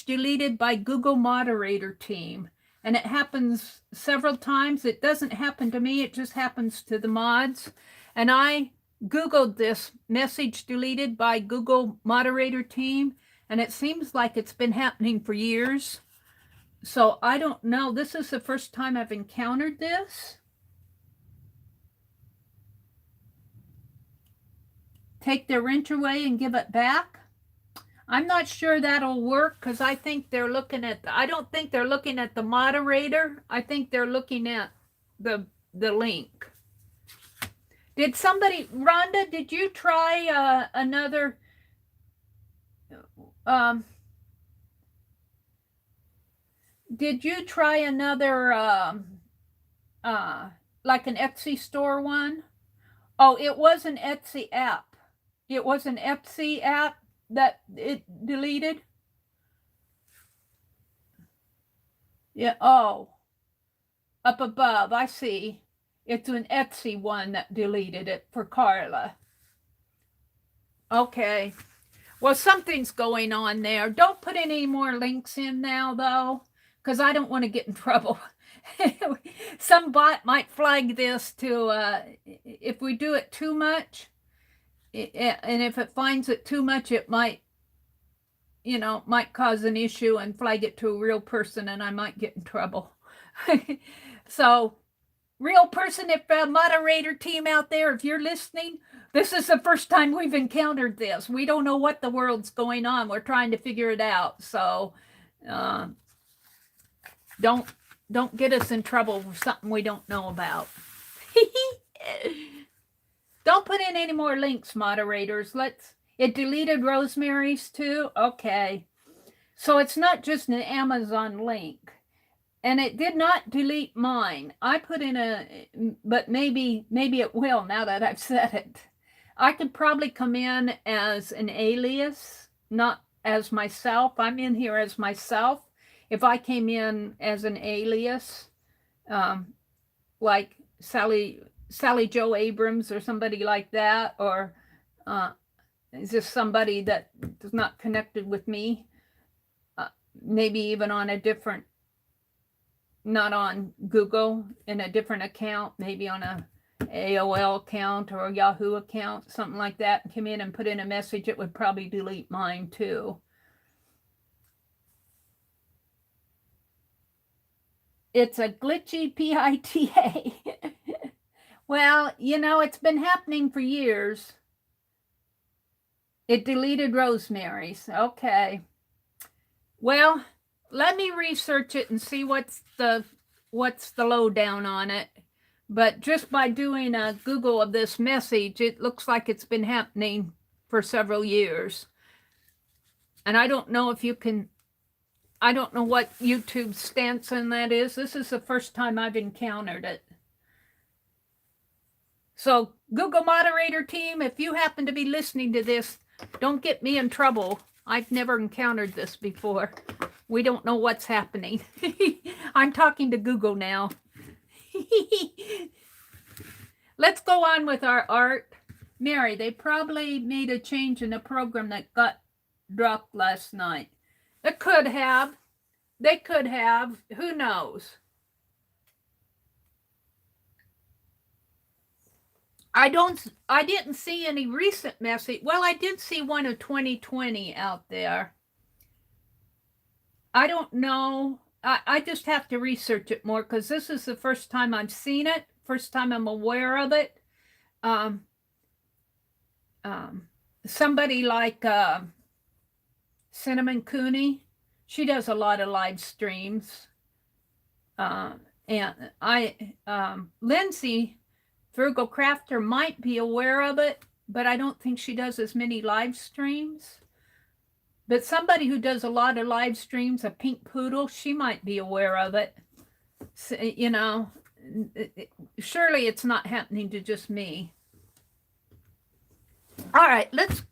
deleted by Google moderator team. And it happens several times. It doesn't happen to me. It just happens to the mods. And I Googled this message deleted by Google moderator team, and it seems like it's been happening for years. So I don't know. This is the first time I've encountered this. Take their wrench away and give it back. I'm not sure that'll work because I think they're looking at, I don't think they're looking at the moderator. I think they're looking at the link. Did somebody, Rhonda, did you try another, did you try another, like an Etsy store one? Oh, it was an Etsy app. It was an Etsy app that it deleted? Yeah, oh, up above, I see. It's an Etsy one that deleted it for Carla. Okay. Well, something's going on there. Don't put any more links in now, though, because I don't want to get in trouble. Some bot might flag this to, if we do it too much, and if it finds it too much, it might, might cause an issue and flag it to a real person, and I might get in trouble. So, real person, if moderator team out there, if you're listening, this is the first time we've encountered this. We don't know what the world's going on. We're trying to figure it out. So, don't get us in trouble for something we don't know about. Don't put in any more links, moderators. It deleted Rosemary's too? Okay. So it's not just an Amazon link. And it did not delete mine. I put in but maybe it will now that I've said it. I could probably come in as an alias, not as myself. I'm in here as myself. If I came in as an alias, like Sally Jo Abrams or somebody like that, or is this somebody that is not connected with me? Maybe even on a different, not on Google, in a different account, maybe on a AOL account or a Yahoo account, something like that, and come in and put in a message, it would probably delete mine too. It's a glitchy PITA. Well, it's been happening for years. It deleted Rosemary's. Okay. Well, let me research it and see what's the lowdown on it. But just by doing a Google of this message, it looks like it's been happening for several years. And I don't know if you can, I don't know what YouTube's stance on that is. This is the first time I've encountered it. So Google moderator team, if you happen to be listening to this, don't get me in trouble. I've never encountered this before. We don't know what's happening. I'm talking to Google now. Let's go on with our art. Mary, they probably made a change in the program that got dropped last night. It could have. They could have. Who knows? I didn't see any recent message. Well, I did see one of 2020 out there. I don't know. I just have to research it more because this is the first time I've seen it. First time I'm aware of it. Somebody like Cinnamon Cooney, she does a lot of live streams. And Lindsay Virgo Crafter might be aware of it, but I don't think she does as many live streams. But somebody who does a lot of live streams, a pink poodle, she might be aware of it. So, you know, surely it's not happening to just me. All right, let's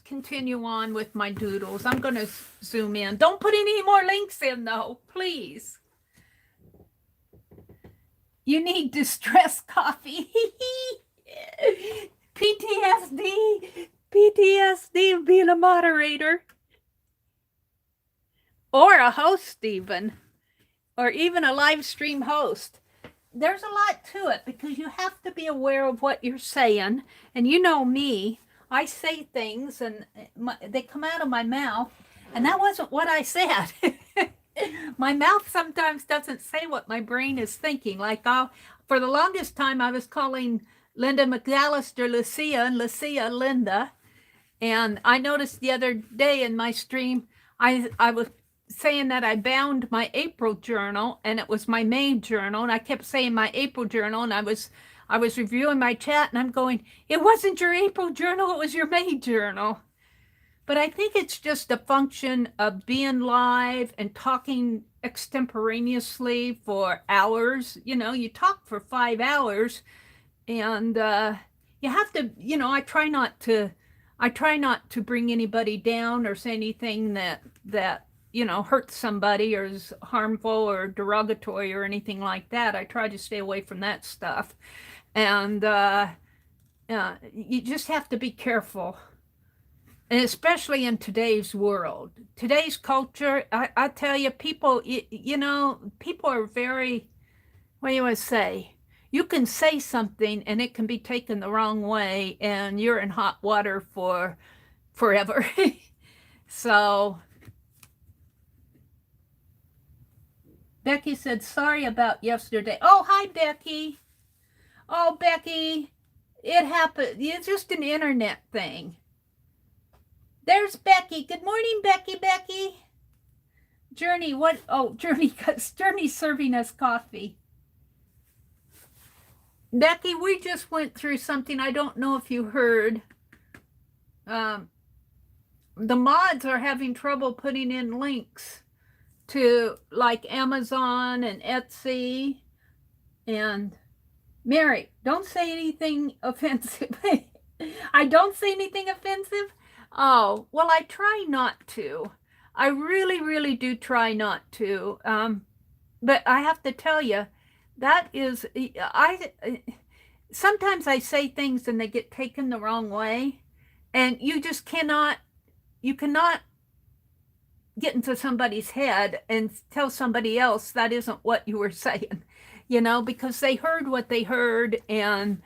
continue on with my doodles. I'm going to zoom in. Don't put any more links in, though, please. You need distress coffee. PTSD of being a moderator. Or a host even. Or even a live stream host. There's a lot to it because you have to be aware of what you're saying. And you know me, I say things and they come out of my mouth. And that wasn't what I said. My mouth sometimes doesn't say what my brain is thinking. Like for the longest time, I was calling Linda McAllister Lucia and Lucia Linda. And I noticed the other day in my stream, I was saying that I bound my April journal and it was my May journal. And I kept saying my April journal and I was reviewing my chat and I'm going, it wasn't your April journal, it was your May journal. But I think it's just a function of being live and talking extemporaneously for hours. You know, you talk for 5 hours and you have to, you know, I try not to bring anybody down or say anything that, you know, hurts somebody or is harmful or derogatory or anything like that. I try to stay away from that stuff. And you just have to be careful. And especially in today's world, today's culture, I tell you, people, you know, people are very, what do you want to say? You can say something and it can be taken the wrong way and you're in hot water for forever. So, Becky said, sorry about yesterday. Oh, hi, Becky. Oh, Becky, it happened. It's just an internet thing. There's Becky. Good morning, Becky. Journey, what? Oh, Journey's serving us coffee. Becky, we just went through something. I don't know if you heard. The mods are having trouble putting in links to like Amazon and Etsy. And Mary, don't say anything offensive. I don't say anything offensive. Oh, well, I try not to. I really, really do try not to. But I have to tell you, that is, sometimes I say things and they get taken the wrong way. And you just cannot get into somebody's head and tell somebody else that isn't what you were saying, you know, because they heard what they heard and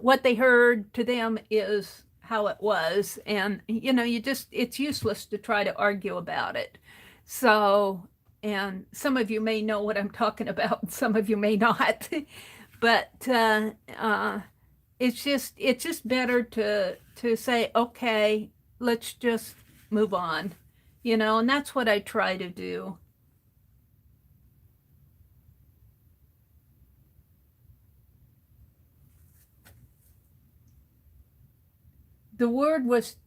what they heard to them is how it was. And, you know, it's useless to try to argue about it. So, and some of you may know what I'm talking about, some of you may not, but it's just better to say, okay, let's just move on. you know, and that's what I try to do. The word was,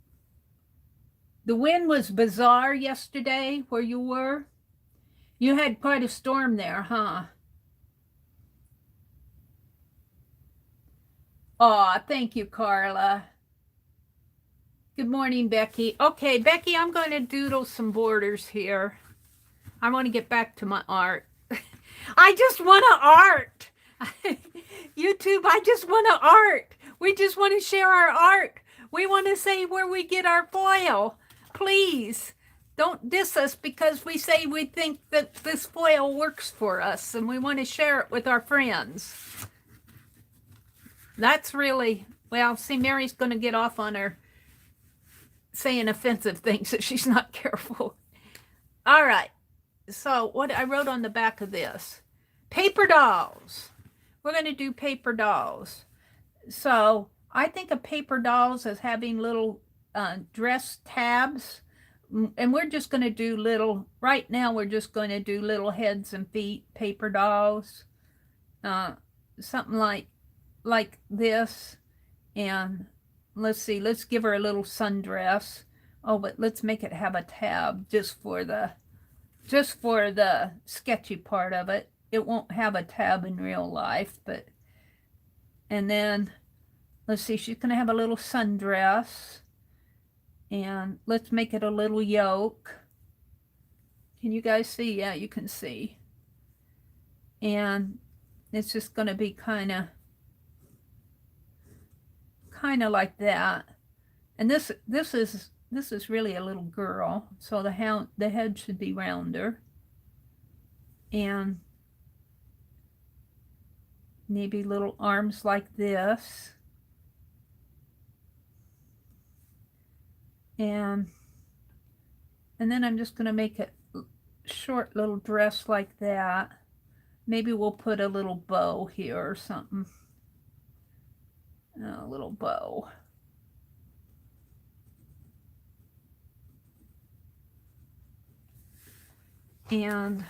the wind was bizarre yesterday where you were. You had quite a storm there, huh? Aw, thank you, Carla. Good morning, Becky. Okay, Becky, I'm going to doodle some borders here. I want to get back to my art. I just want to art. YouTube, I just want to art. We just want to share our art. We want to say where we get our foil. Please don't diss us because we say we think that this foil works for us and we want to share it with our friends. That's really, well, see, Mary's going to get off on her saying offensive things if she's not careful. All right. So what I wrote on the back of this, paper dolls. We're going to do paper dolls. So I think of paper dolls as having little dress tabs. And we're just going to do little, right now we're just going to do little heads and feet paper dolls. Something like this. And let's see, let's give her a little sundress. Oh, but let's make it have a tab just for the sketchy part of it. It won't have a tab in real life, but, and then let's see, she's going to have a little sundress, and let's make it a little yoke. Can you guys see? Yeah, you can see. And it's just going to be kind of like that. And this is really a little girl, so the head should be rounder, and maybe little arms like this, and then I'm just going to make it short little dress like that. Maybe we'll put a little bow here or something. A little bow. And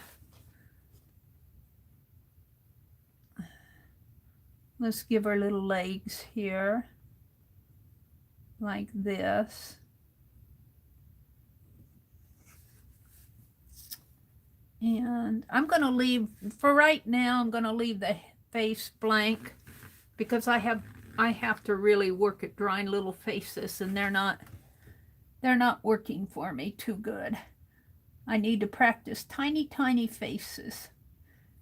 let's give her little legs here, like this. And I'm going to leave, for right now, I'm going to leave the face blank because I have to really work at drawing little faces, and they're not working for me too good. I need to practice tiny, tiny faces.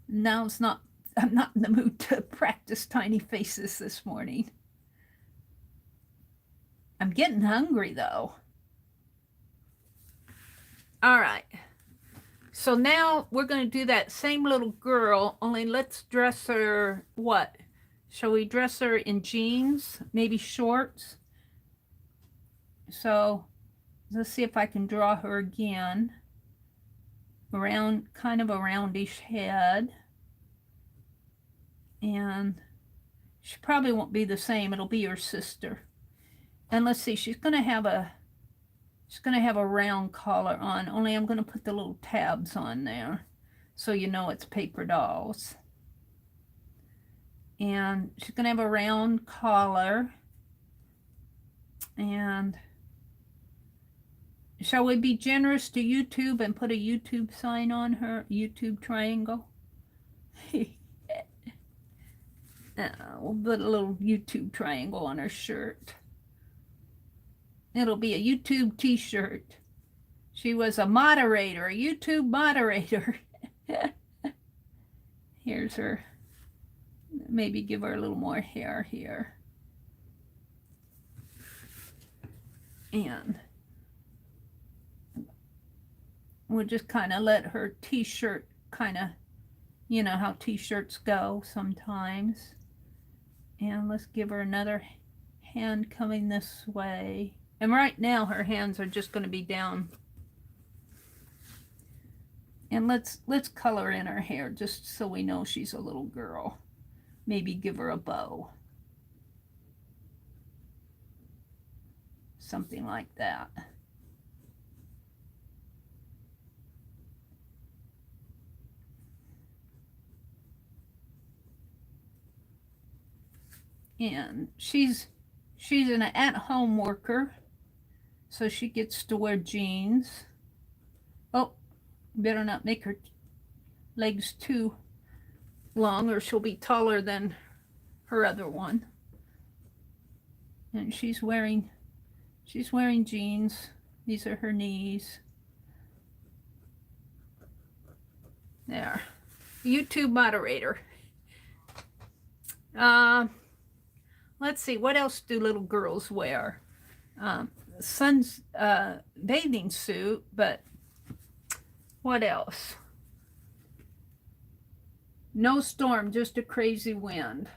Now I'm not in the mood to practice tiny faces this morning. I'm getting hungry though. All right. So now we're going to do that same little girl, only let's dress her what? Shall we dress her in jeans, maybe shorts? So let's see if I can draw her again. Around, kind of a roundish head. And she probably won't be the same. It'll be her sister. And let's see, she's going to have a round collar on, only I'm going to put the little tabs on there so you know it's paper dolls. And she's going to have a round collar. And shall we be generous to YouTube and put a YouTube sign on her, YouTube triangle? We'll put a little YouTube triangle on her shirt. It'll be a YouTube t-shirt. She was a moderator, a YouTube moderator. Here's her. Maybe give her a little more hair here. And we'll just kind of let her t-shirt kind of, you know how t-shirts go sometimes. And let's give her another hand coming this way. And right now her hands are just going to be down. And let's color in her hair just so we know she's a little girl. Maybe give her a bow. Something like that. And she's an at-home worker, so she gets to wear jeans. Oh, better not make her legs too long or she'll be taller than her other one. And she's wearing jeans. These are her knees. There. YouTube moderator. Let's see, what else do little girls wear? Son's bathing suit, but what else? No storm, just a crazy wind.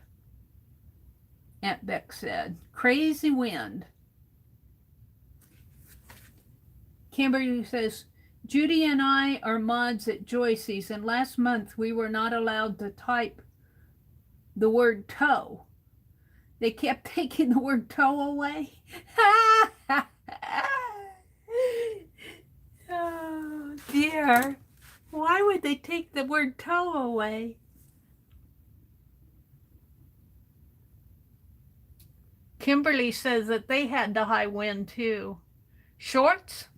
Aunt Beck said, crazy wind. Kimberly says, Judy and I are mods at Joyce's, and last month we were not allowed to type the word toe. They kept taking the word toe away. Oh, dear. Why would they take the word toe away? Kimberly says that they had the high wind too. Shorts?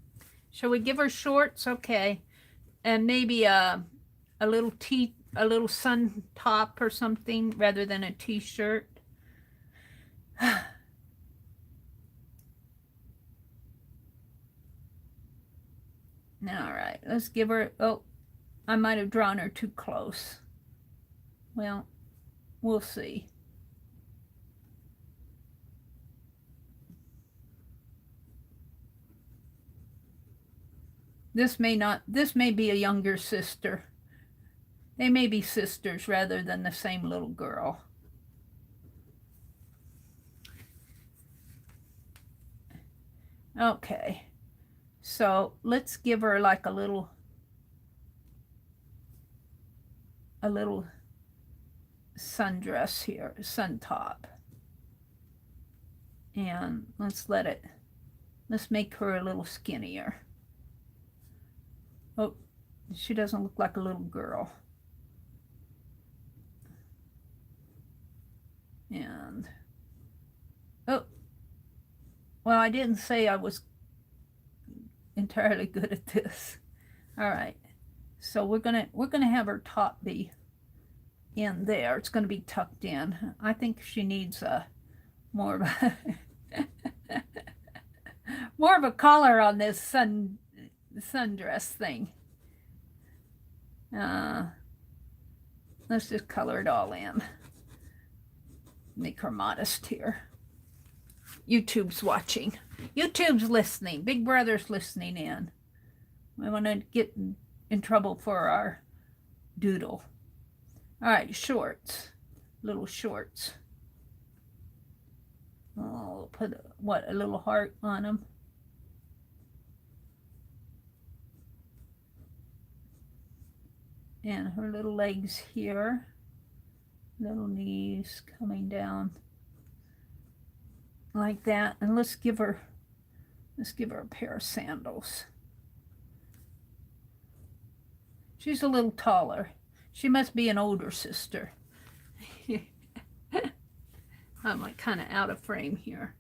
Shall we give her shorts? Okay. And maybe a little sun top or something rather than a t-shirt. All right, let's give her, oh, I might have drawn her too close. Well, we'll see. This may be a younger sister. They may be sisters rather than the same little girl. Okay, so let's give her like a little sundress here, sun top. And let's make her a little skinnier. Oh, she doesn't look like a little girl. And, oh, well, I didn't say I was entirely good at this. All right, so we're gonna have her top be in there. It's gonna be tucked in. I think she needs more of a collar on this sundress thing. Let's just color it all in. Make her modest here. YouTube's watching. YouTube's listening. Big Brother's listening in. We want to get in trouble for our doodle. All right, shorts. Little shorts. Oh, put a little heart on them. And her little legs here, little knees coming down like that. And let's give her a pair of sandals. She's a little taller. She must be an older sister. I'm like kind of out of frame here.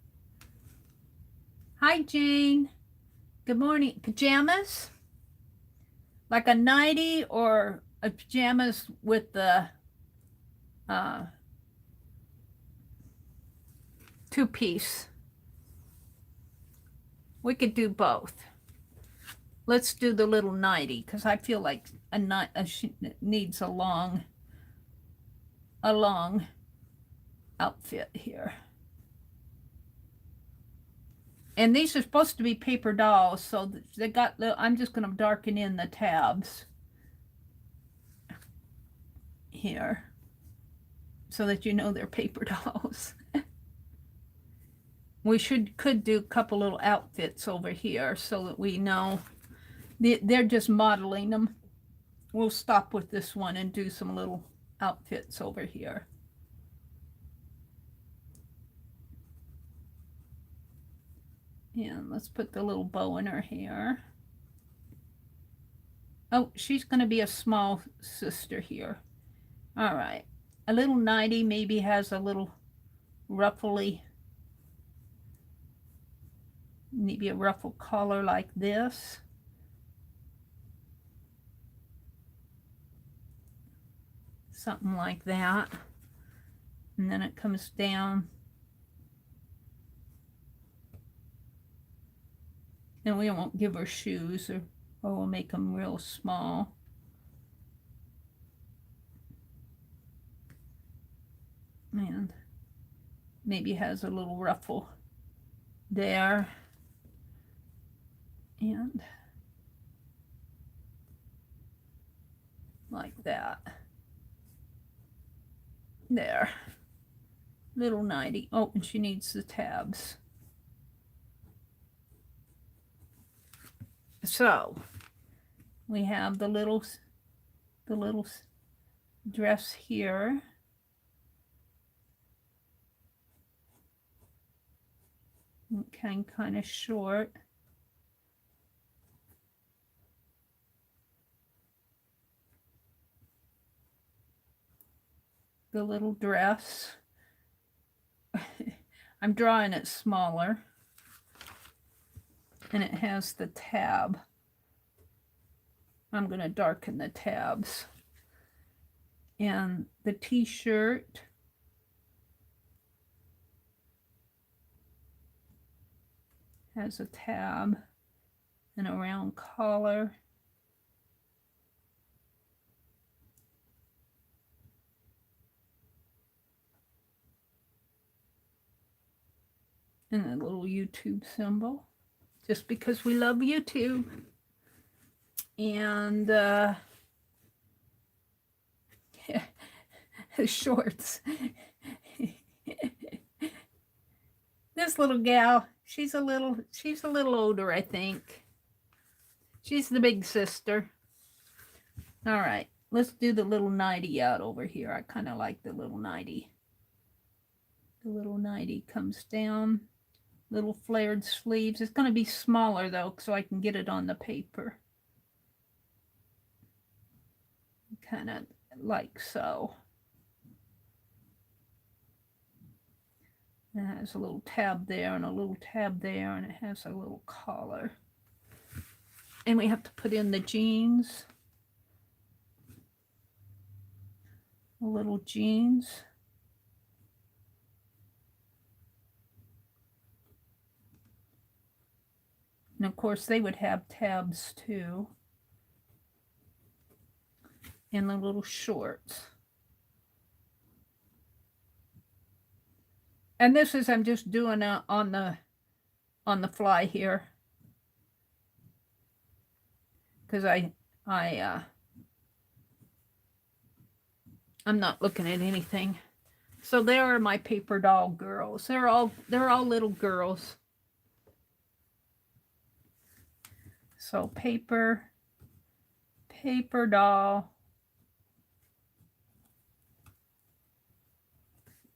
Hi, Jane. Good morning. Pajamas? Like a nightie or a pajamas with the two-piece. We could do both. Let's do the little nightie because I feel like she needs a long outfit here. And these are supposed to be paper dolls, so they got. I'm just going to darken in the tabs here so that you know they're paper dolls. We could do a couple little outfits over here so that we know they're just modeling them. We'll stop with this one and do some little outfits over here. And let's put the little bow in her hair. Oh, she's going to be a small sister here. All right. A little nightie maybe has a little ruffly, maybe a ruffle collar like this. Something like that. And then it comes down. And we won't give her shoes, or we'll make them real small. And maybe has a little ruffle there. And like that. There. Little nightie. Oh, and she needs the tabs. So we have the little dress here. Okay, kind of short. The little dress. I'm drawing it smaller. And it has the tab. I'm going to darken the tabs. And the t-shirt. Has a tab and a round collar. And a little YouTube symbol, just because we love YouTube. And the shorts. This little gal, she's a little older, I think. She's the big sister. All right, let's do the little nightie out over here. I kind of like the little nightie. The little nightie comes down. Little flared sleeves. It's going to be smaller though, so I can get it on the paper. Kind of like so. It has a little tab there and a little tab there, and it has a little collar. And we have to put in the jeans. Little jeans. And of course they would have tabs too. And the little shorts. And this is, I'm just doing on the fly here. Because I'm not looking at anything. So there are my paper doll girls. They're all little girls. So paper doll,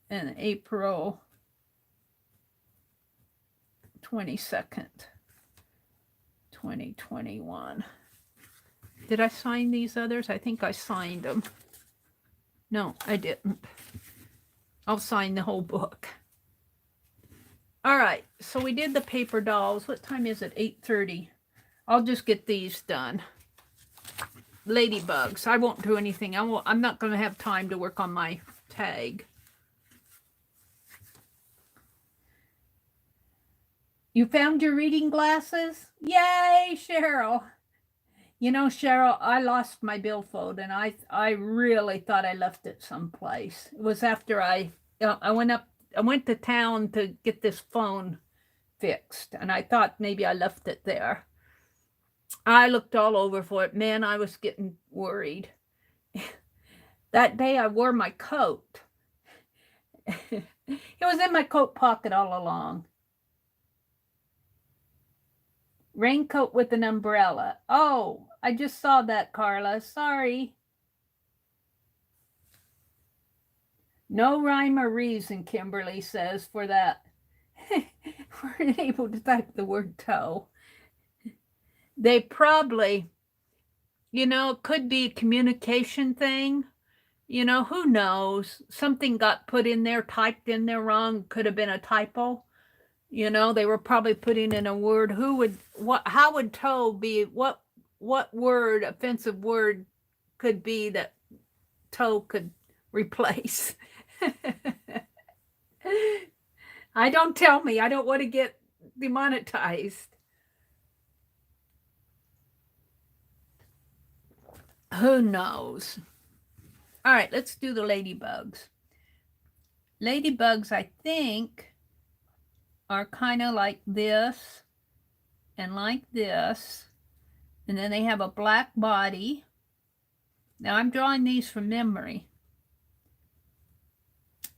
and April 22nd, 2021. Did I sign these others? I think I signed them. No, I didn't. I'll sign the whole book. All right, so we did the paper dolls. What time is it? 8:30. I'll just get these done. Ladybugs. I won't do anything. I'm not going to have time to work on my tag. You found your reading glasses? Yay, Cheryl. You know, Cheryl, I lost my billfold, and I really thought I left it someplace. It was after I went to town to get this phone fixed, and I thought maybe I left it there. I looked all over for it. Man, I was getting worried. That day I wore my coat. It was in my coat pocket all along. Raincoat with an umbrella. Oh, I just saw that, Carla. Sorry. No rhyme or reason, Kimberly says, for that. We're able to type the word toe. They probably, you know, it could be a communication thing. You know, who knows? Something got put in there, typed in there wrong. Could have been a typo. You know, they were probably putting in a word. Who would, what, how would toe be, what word, offensive word could be that toe could replace? I don't tell me. I don't want to get demonetized. Who knows? All right, let's do the ladybugs. Ladybugs, I think, are kind of like this and like this. And then they have a black body. Now I'm drawing these from memory.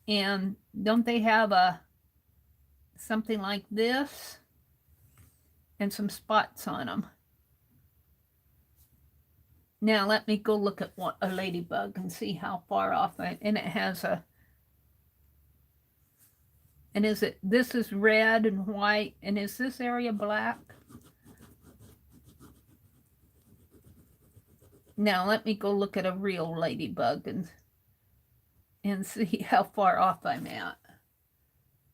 And don't they have a something like this and some spots on them? Now let me go look at what a ladybug and see how far off and it has a, and is it, this is red and white, and is this area black? Now let me go look at a real ladybug and see how far off I'm at.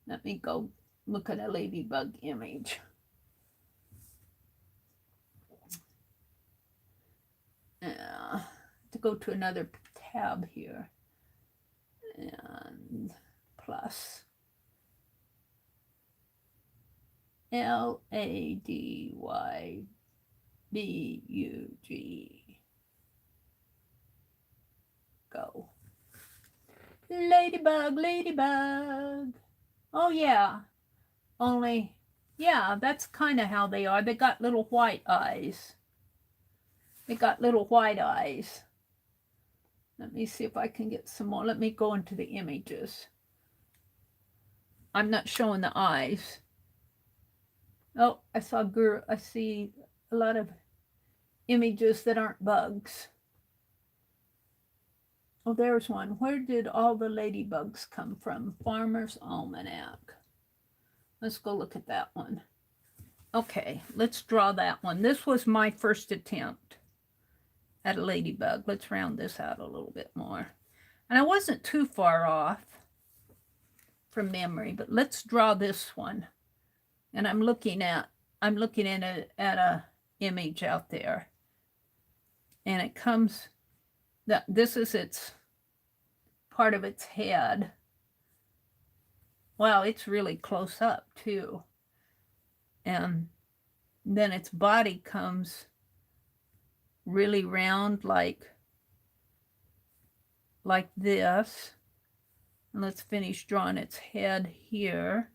Let me go look at a ladybug image. To go to another tab here. And plus. LADYBUG. Go. Ladybug, ladybug. Oh, yeah. Only, yeah, that's kind of how they are. They got little white eyes. They got little white eyes. Let me see if I can get some more. Let me go into the images. I'm not showing the eyes. Oh, I see a lot of images that aren't bugs. Oh, there's one. Where did all the ladybugs come from? Farmer's Almanac. Let's go look at that one. Okay, let's draw that one. This was my first attempt at a ladybug. Let's round this out a little bit more. And I wasn't too far off from memory, but let's draw this one. And I'm looking at a image out there. And it comes, this is its part of its head. Wow, it's really close up too. And then its body comes really round like this. And let's finish drawing its head here.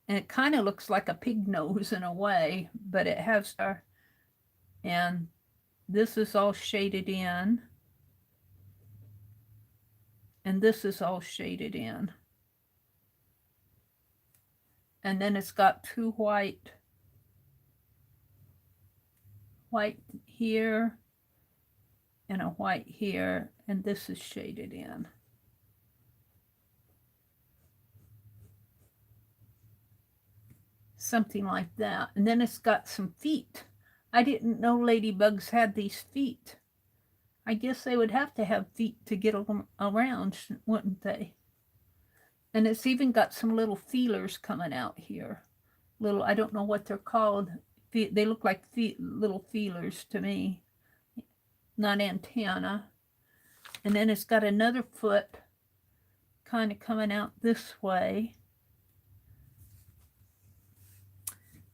And it kind of looks like a pig nose in a way, but it has, and this is all shaded in. And this is all shaded in. And then it's got two white here and a white here, and this is shaded in. Something like that. And then it's got some feet. I didn't know ladybugs had these feet. I guess they would have to have feet to get around, wouldn't they? And it's even got some little feelers coming out here. Little, I don't know what they're called. They look like little feelers to me. Not antenna. And then it's got another foot kind of coming out this way.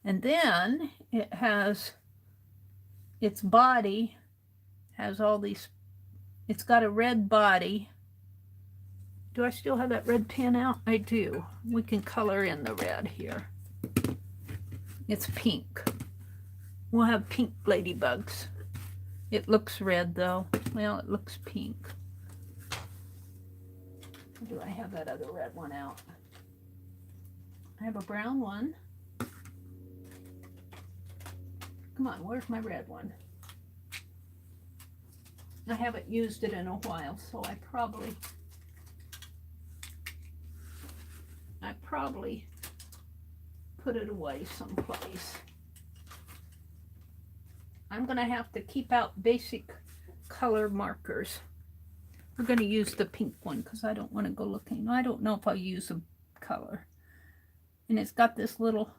And then it has its body, has all these, it's got a red body. Do I still have that red pen out? I do. We can color in the red here. It's pink. We'll have pink ladybugs. It looks red though. Well, it looks pink. Do I have that other red one out? I have a brown one. Come on, where's my red one? I haven't used it in a while, so I probably put it away someplace. I'm going to have to keep out basic color markers We're going to use the pink one because I don't want to go looking. I don't know if I'll use a color. And it's got this little,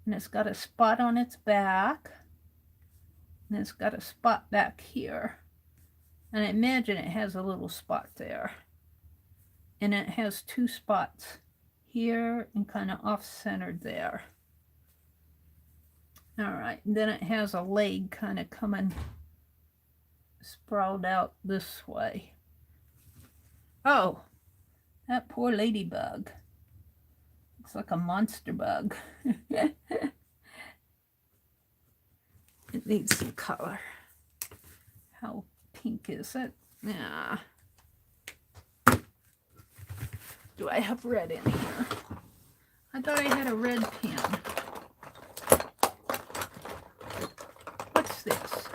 and it's got a spot on its back. And it's got a spot back here. And I imagine it has a little spot there. And it has two spots here and kind of off-centered there. All right, and then it has a leg kind of coming, sprawled out this way. Oh, that poor ladybug. Looks like a monster bug. It needs some color. How pink is it? Yeah. Do I have red in here? I thought I had a red pen. What's this?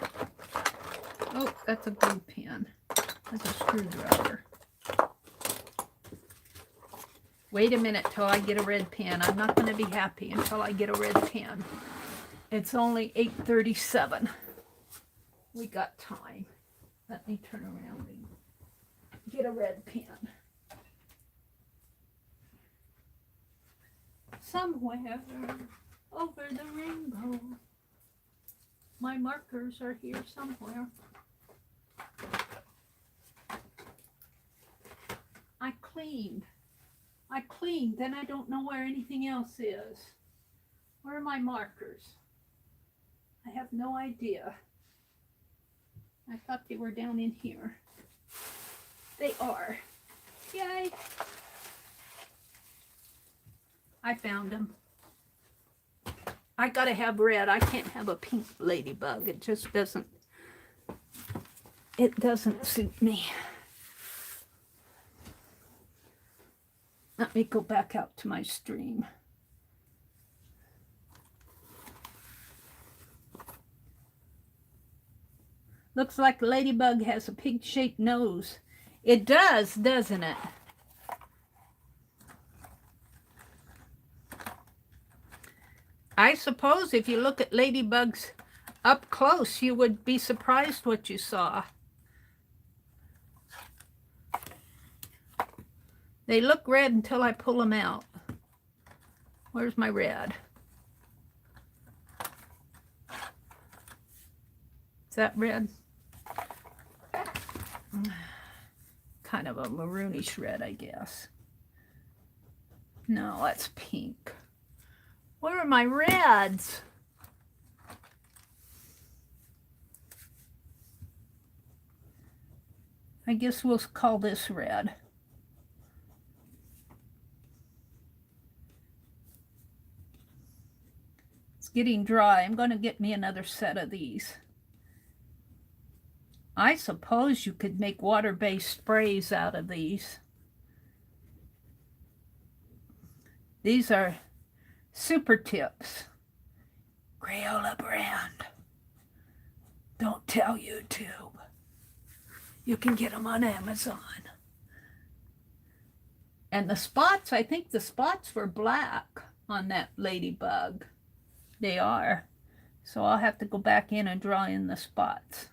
Oh, that's a blue pen. That's a screwdriver. Wait a minute till I get a red pen. I'm not going to be happy until I get a red pen. It's only 8:37. We got time. Let me turn around and get a red pen. Somewhere over the rainbow. My markers are here somewhere. I cleaned, then I don't know where anything else is. Where are my markers? I have no idea. I thought they were down in here. They are. Yay! I found them. I gotta have red. I can't have a pink ladybug. It just doesn't suit me. Let me go back out to my stream. Looks like the ladybug has a pig-shaped nose. It does, doesn't it? I suppose if you look at ladybugs up close, you would be surprised what you saw. They look red until I pull them out. Where's my red? Is that red? Kind of a maroonish red, I guess. No, that's pink. Where are my reds? I guess we'll call this red. It's getting dry. I'm going to get me another set of these. I suppose you could make water-based sprays out of these. These are Super Tips. Crayola brand. Don't tell YouTube. You can get them on Amazon. And the spots, I think the spots were black on that ladybug. They are. So I'll have to go back in and draw in the spots.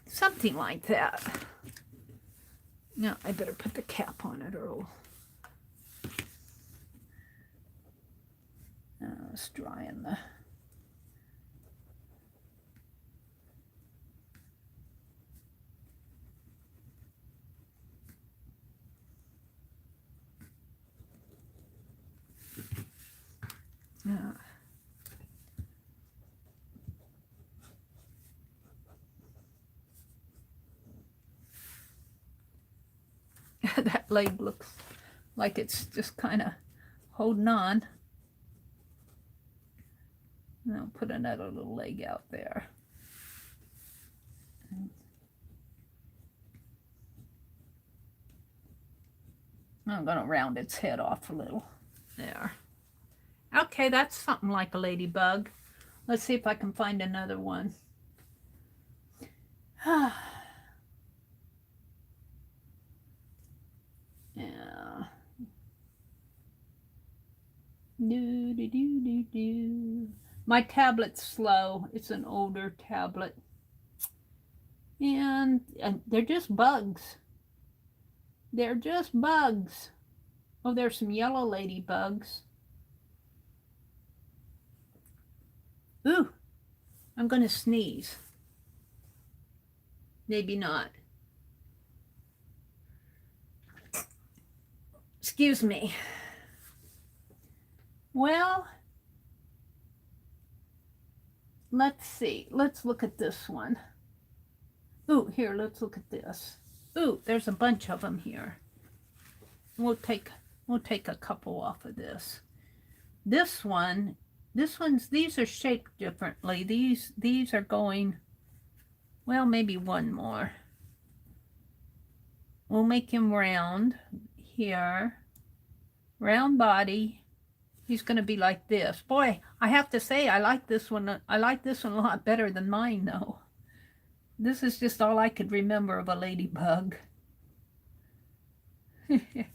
Something like that. Now I better put the cap on it or it's drying the that leg looks like it's just kind of holding on. And I'll put another little leg out there. I'm going to round its head off a little. There. Okay, that's something like a ladybug. Let's see if I can find another one. Yeah. Do. My tablet's slow. It's an older tablet. And they're just bugs. They're just bugs. Oh, there's some yellow ladybugs. Ooh, I'm going to sneeze. Maybe not. Excuse me. Well, let's see. Let's look at this one. Ooh, here, let's look at this. Ooh, there's a bunch of them here. We'll take a couple off of this. This one's, these are shaped differently. These are going, well, maybe one more. We'll make him round here. Round body. He's going to be like this. Boy, I have to say, I like this one. I like this one a lot better than mine, though. This is just all I could remember of a ladybug. If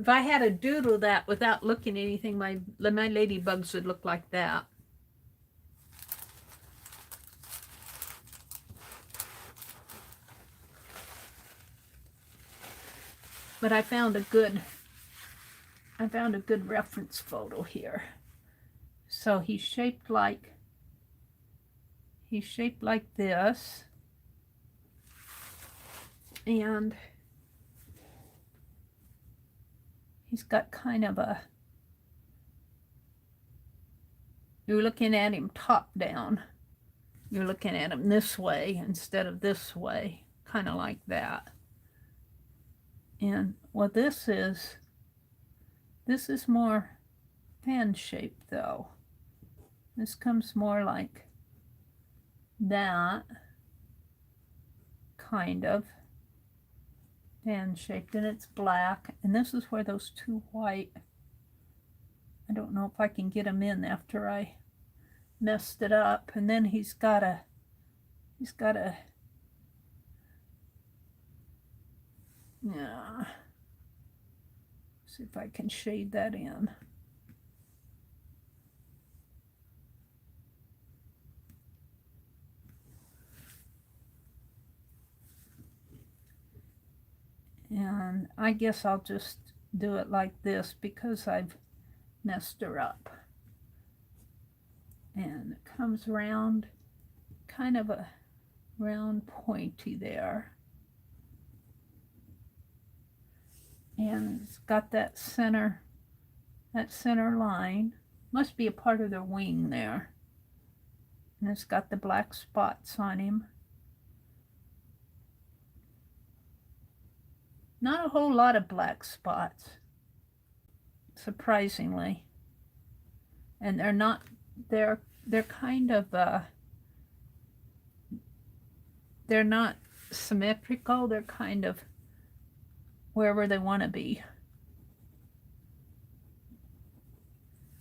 I had to doodle that without looking at anything, my ladybugs would look like that. But I found a good reference photo here. So he's shaped like this. And he's got kind of a, you're looking at him top down. You're looking at him this way instead of this way, kind of like that. And what this is more fan shaped though. This comes more like that, kind of fan shaped, and it's black. And this is where those two white, I don't know if I can get them in after I messed it up. And then he's got a yeah, see if I can shade that in. And I guess I'll just do it like this because I've messed her up. And it comes round, kind of a round pointy there. And it's got that center line. Must be a part of their wing there. And it's got the black spots on him. Not a whole lot of black spots, surprisingly. And they're not, they're kind of, they're not symmetrical. They're kind of wherever they want to be.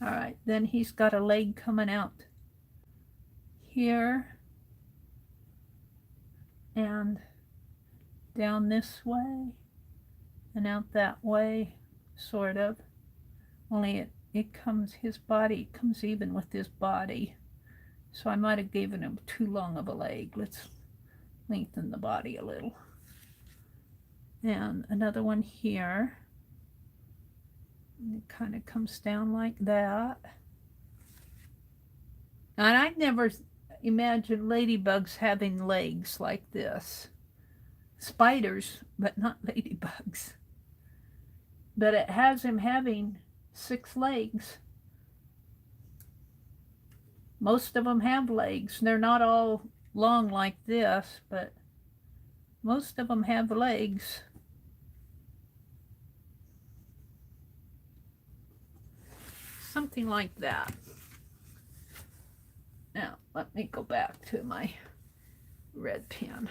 All right, then he's got a leg coming out here and down this way and out that way, sort of. Only it comes, his body comes even with his body. So I might have given him too long of a leg. Let's lengthen the body a little. And another one here. And it kind of comes down like that. And I've never imagined ladybugs having legs like this. Spiders, but not ladybugs. But it has him having 6 legs. Most of them have legs. They're not all long like this, but most of them have legs. Something like that. Now, let me go back to my red pen.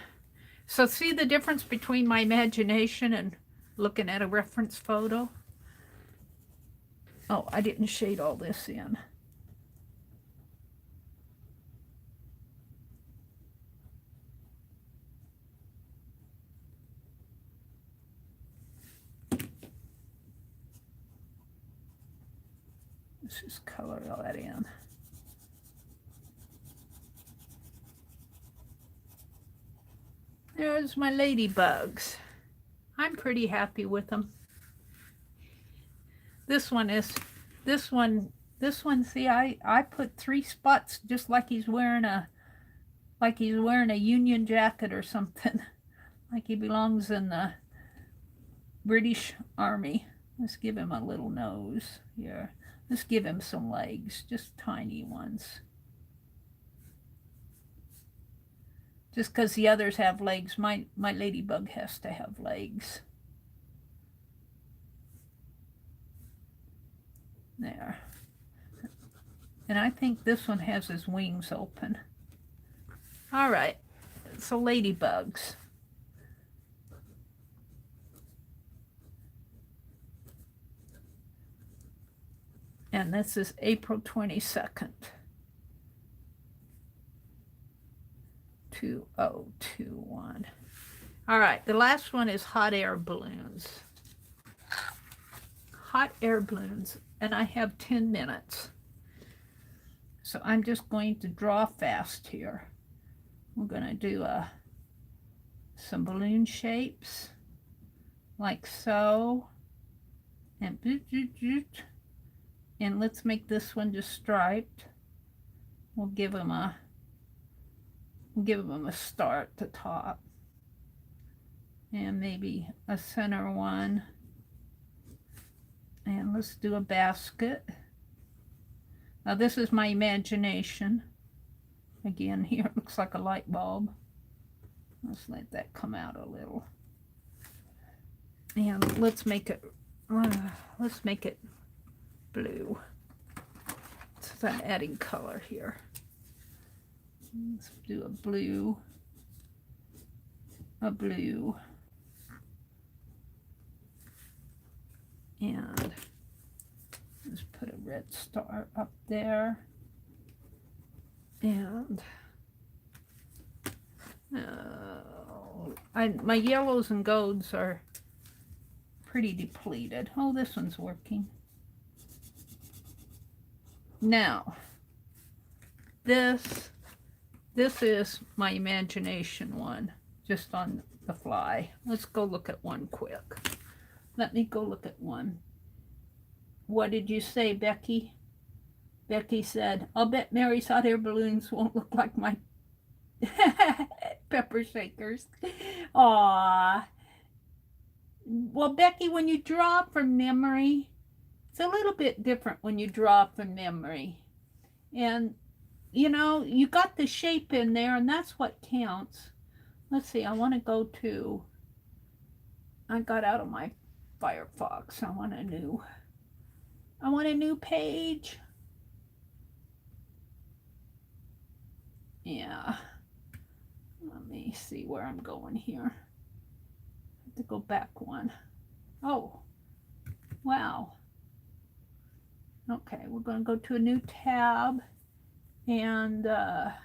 So see the difference between my imagination and looking at a reference photo? Oh, I didn't shade all this in. Let's just color all that in. There's my ladybugs. I'm pretty happy with them. This one, see, I put 3 spots just like he's wearing a Union jacket or something. Like he belongs in the British Army. Let's give him a little nose here. Let's give him some legs, just tiny ones. Just because the others have legs, my ladybug has to have legs. There. And I think this one has his wings open. All right, so ladybugs. And this is April 22nd, 2021. All right, the last one is hot air balloons. Hot air balloons, and I have 10 minutes. So I'm just going to draw fast here. We're going to do some balloon shapes, like so, and boot, boot, boot. And let's make this one just striped. We'll give him a star at the top, and maybe a center one. And let's do a basket. Now this is my imagination. Again, here it looks like a light bulb. Let's let that come out a little. And let's make it blue. So I'm adding color here. Let's do a blue, and let's put a red star up there. And my yellows and golds are pretty depleted. Oh, this one's working. Now, this is my imagination one, just on the fly. Let's go look at one quick. Let me go look at one. What did you say, Becky? Becky said, I'll bet Mary's hot air balloons won't look like my pepper shakers. Aww. Well, Becky, when you draw from memory, it's a little bit different when you draw from memory. And, you know, you got the shape in there, and that's what counts. Let's see, I want to go to, I got out of my Firefox. I want a new page. Yeah. Let me see where I'm going here. I have to go back one. Oh, wow. Okay, we're going to go to a new tab, and I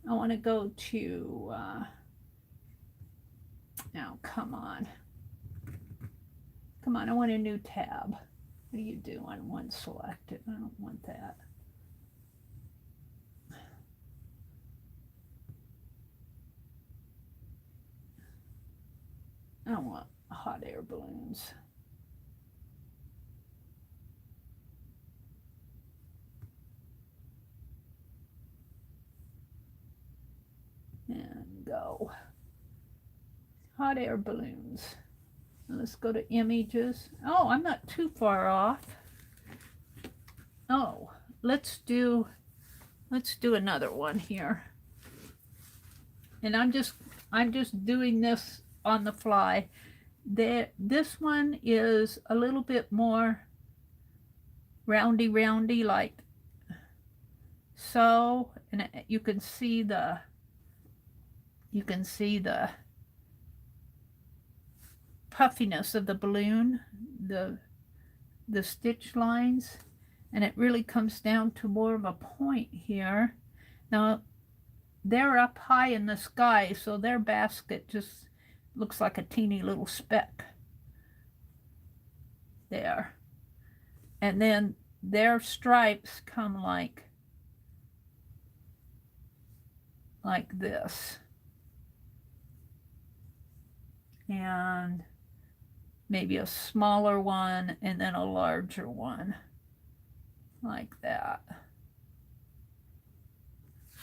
want to go to, now come on. Come on, I want a new tab. What do you do on one selected? I don't want that. I want hot air balloons. And go. Hot air balloons. Let's go to images. Oh, I'm not too far off. Oh, let's do another one here. And I'm just doing this on the fly. This one is a little bit more roundy like so, and you can see the puffiness of the balloon, the stitch lines, and it really comes down to more of a point here. Now they're up high in the sky, so their basket just looks like a teeny little speck there. And then their stripes come like this, and maybe a smaller one and then a larger one like that.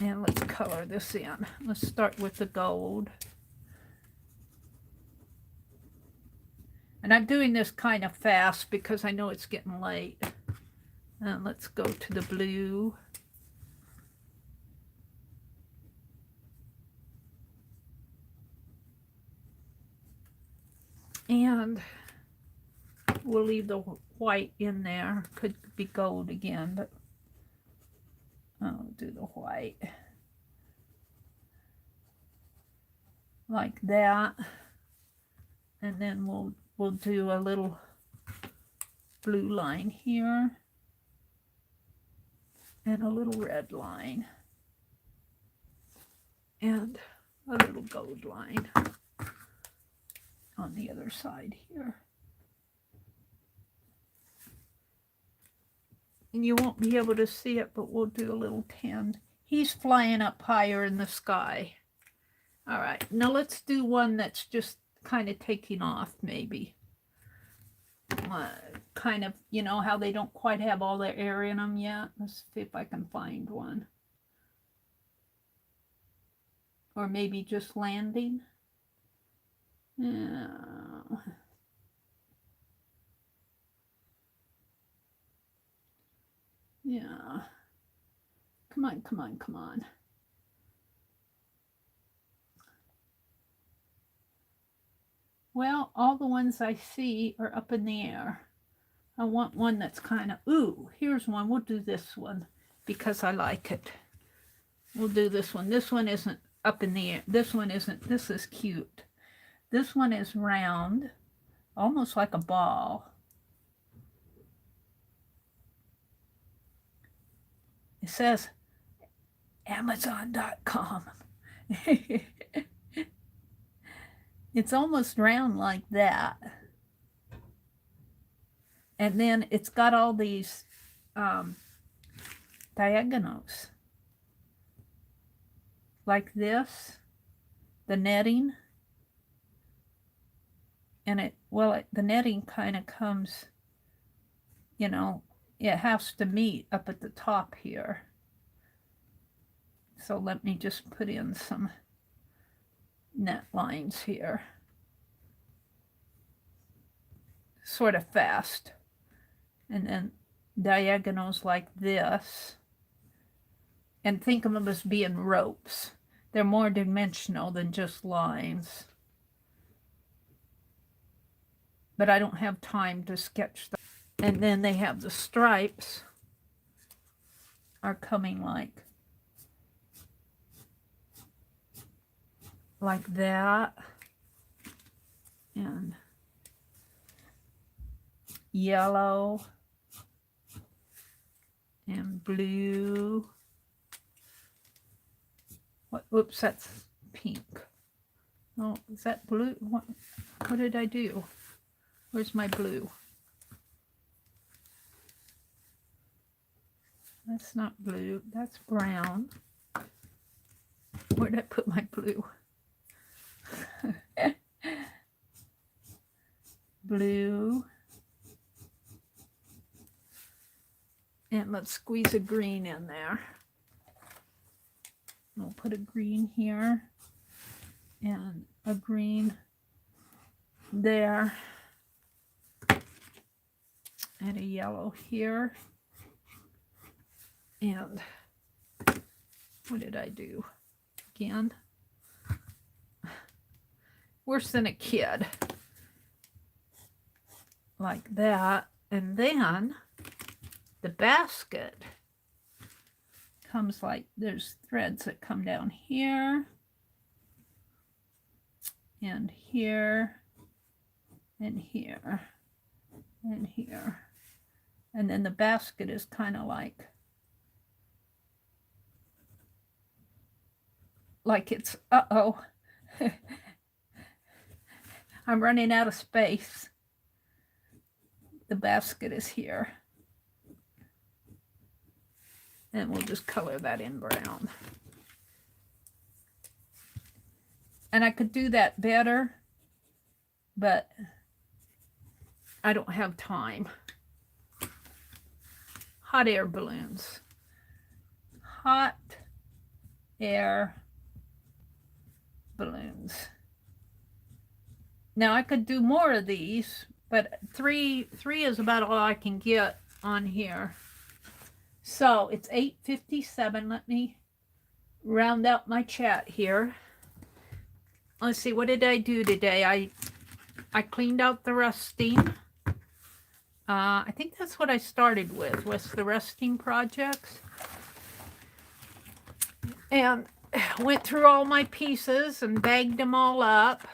And let's color this in. Let's start with the gold. And I'm doing this kind of fast because I know it's getting late. And let's go to the blue. And we'll leave the white in there. Could be gold again, but I'll do the white. Like that. And then we'll do a little blue line here. And a little red line. And a little gold line on the other side here. And you won't be able to see it, but we'll do a little tend. He's flying up higher in the sky. All right, now let's do one that's just kind of taking off, maybe. Kind of, you know, how they don't quite have all their air in them yet. Let's see if I can find one. Or maybe just landing. Yeah. Yeah. Come on, come on, come on. Well, all the ones I see are up in the air. I want one that's kind of, ooh, here's one. We'll do this one because I like it. We'll do this one. This one isn't up in the air. This one isn't. This is cute. This one is round, almost like a ball. It says Amazon.com. It's almost round like that. And then it's got all these diagonals. Like this, the netting. And the netting kind of comes, you know, it has to meet up at the top here. So let me just put in some net lines here. Sort of fast. And then diagonals like this. And think of them as being ropes. They're more dimensional than just lines. But I don't have time to sketch them. And then they have the stripes are coming like that. And yellow and blue. What? Oops, that's pink. Oh, is that blue? What did I do? Where's my blue? That's not blue. That's brown. Where did I put my blue? Blue. And let's squeeze a green in there. We'll put a green here and a green there and a yellow here. And what did I do? Again, worse than a kid. Like that. And then the basket comes like, there's threads that come down here and here and here and here. And then the basket is kind of like it's, uh-oh, I'm running out of space. The basket is here. And we'll just color that in brown. And I could do that better, but I don't have time. Hot air balloons. Hot air balloons. Now I could do more of these, but three is about all I can get on here. So it's 8:57. Let me round out my chat here. Let's see, what did I do today? I cleaned out the rusting. I think that's what I started with, was the rusting projects. And went through all my pieces and bagged them all up.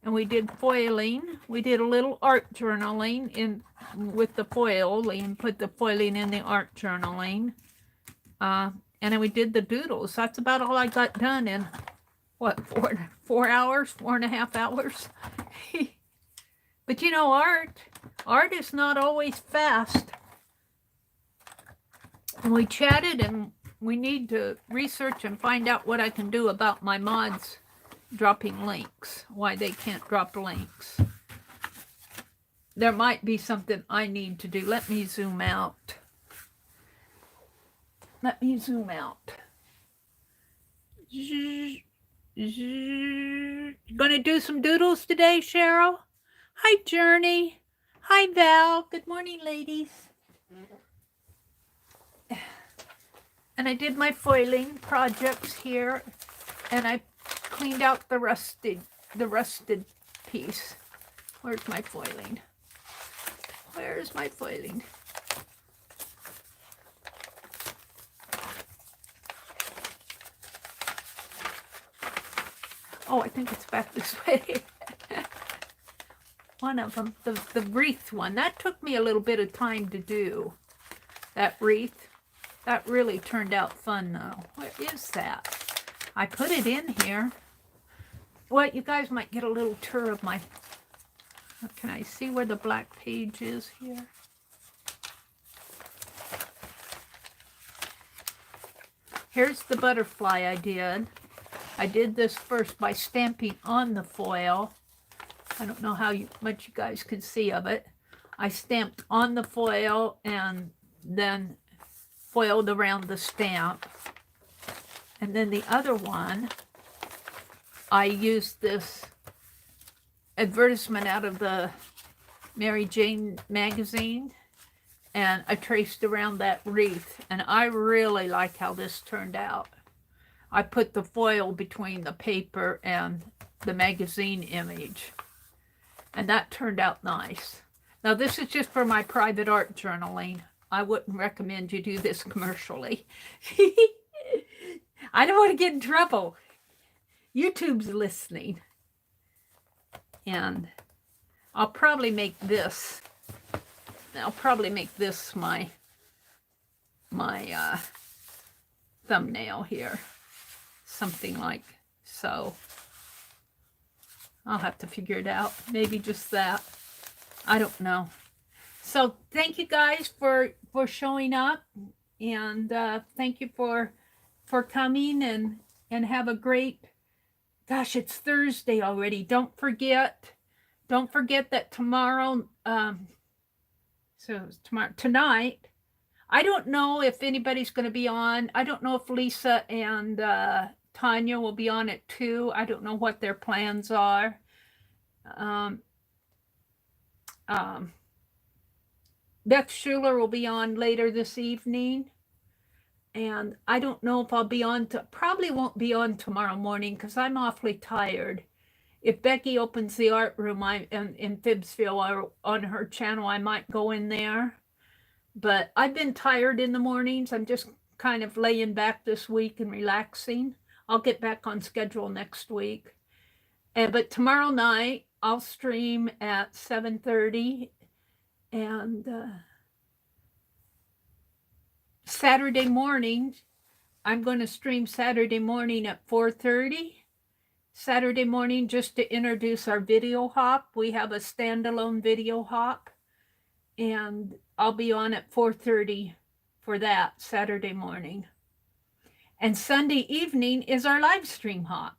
And we did foiling. We did a little art journaling in with the foil and put the foiling in the art journaling. And then we did the doodles. That's about all I got done in, what, 4 hours, 4.5 hours. But you know, art is not always fast. And we chatted, and we need to research and find out what I can do about my mods dropping links, why they can't drop links. There might be something I need to do. Let me zoom out. Let me zoom out. Gonna do some doodles today, Cheryl? Hi, Journey. Hi, Val. Good morning, ladies. And I did my foiling projects here, and I cleaned out the rusted piece. Where's my foiling? Where's my foiling? Oh, I think it's back this way. One of them, the wreath one. That took me a little bit of time to do. That wreath. That really turned out fun, though. Where is that? I put it in here. Well, you guys might get a little tour of my... Can I see where the black page is here? Here's the butterfly I did. I did this first by stamping on the foil. I don't know how much you guys can see of it. I stamped on the foil and then foiled around the stamp. And then the other one, I used this advertisement out of the Mary Jane magazine, and I traced around that wreath, and I really like how this turned out. I put the foil between the paper and the magazine image, and that turned out nice. Now this is just for my private art journaling. I wouldn't recommend you do this commercially. I don't want to get in trouble. YouTube's listening. And I'll probably make this my thumbnail here. Something like so. I'll have to figure it out. Maybe just that. I don't know. So thank you guys for showing up, and thank you for coming, and have a great, gosh, it's Thursday already. Don't forget that tomorrow, tonight, I don't know if anybody's going to be on. I don't know if Lisa and Tanya will be on at 2. I don't know what their plans are. Beth Schuler will be on later this evening. And I don't know if I'll be on, probably won't be on tomorrow morning because I'm awfully tired. If Becky opens the art room in Phibbsville or on her channel, I might go in there. But I've been tired in the mornings. I'm just kind of laying back this week and relaxing. I'll get back on schedule next week. But tomorrow night, I'll stream at 7:30. And Saturday morning, I'm going to stream Saturday morning at 4:30. Saturday morning, just to introduce our video hop. We have a standalone video hop. And I'll be on at 4:30 for that Saturday morning. And Sunday evening is our live stream hop.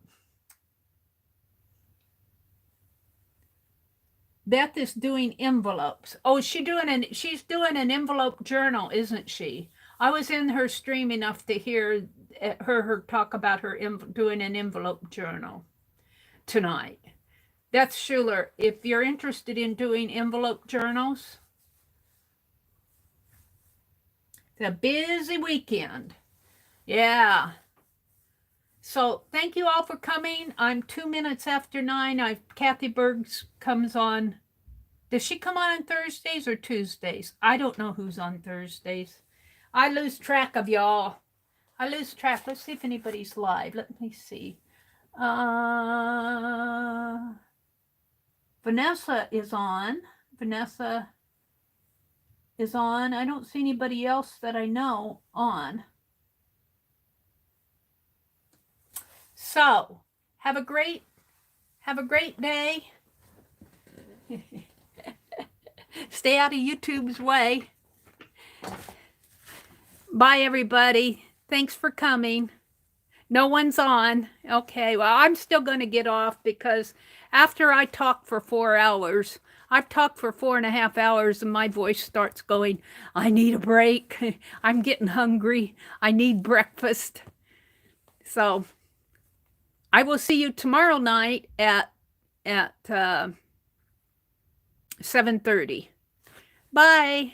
Beth is doing envelopes. Oh, she's doing an envelope journal, isn't she? I was in her stream enough to hear her talk about her doing an envelope journal tonight. Beth Schuler, if you're interested in doing envelope journals, it's a busy weekend. Yeah. So thank you all for coming. I'm 2 minutes after 9. Kathy Bergs comes on. Does she come on Thursdays or Tuesdays? I don't know who's on Thursdays. I lose track of y'all. I lose track. Let's see if anybody's live. Let me see. Vanessa is on. Vanessa is on. I don't see anybody else that I know on. So, have a great day. Stay out of YouTube's way. Bye, everybody. Thanks for coming. No one's on. Okay, well, I'm still going to get off because after I talk for 4 hours, I've talked for 4.5 hours and my voice starts going, I need a break. I'm getting hungry. I need breakfast. So I will see you tomorrow night at 7:30. Bye.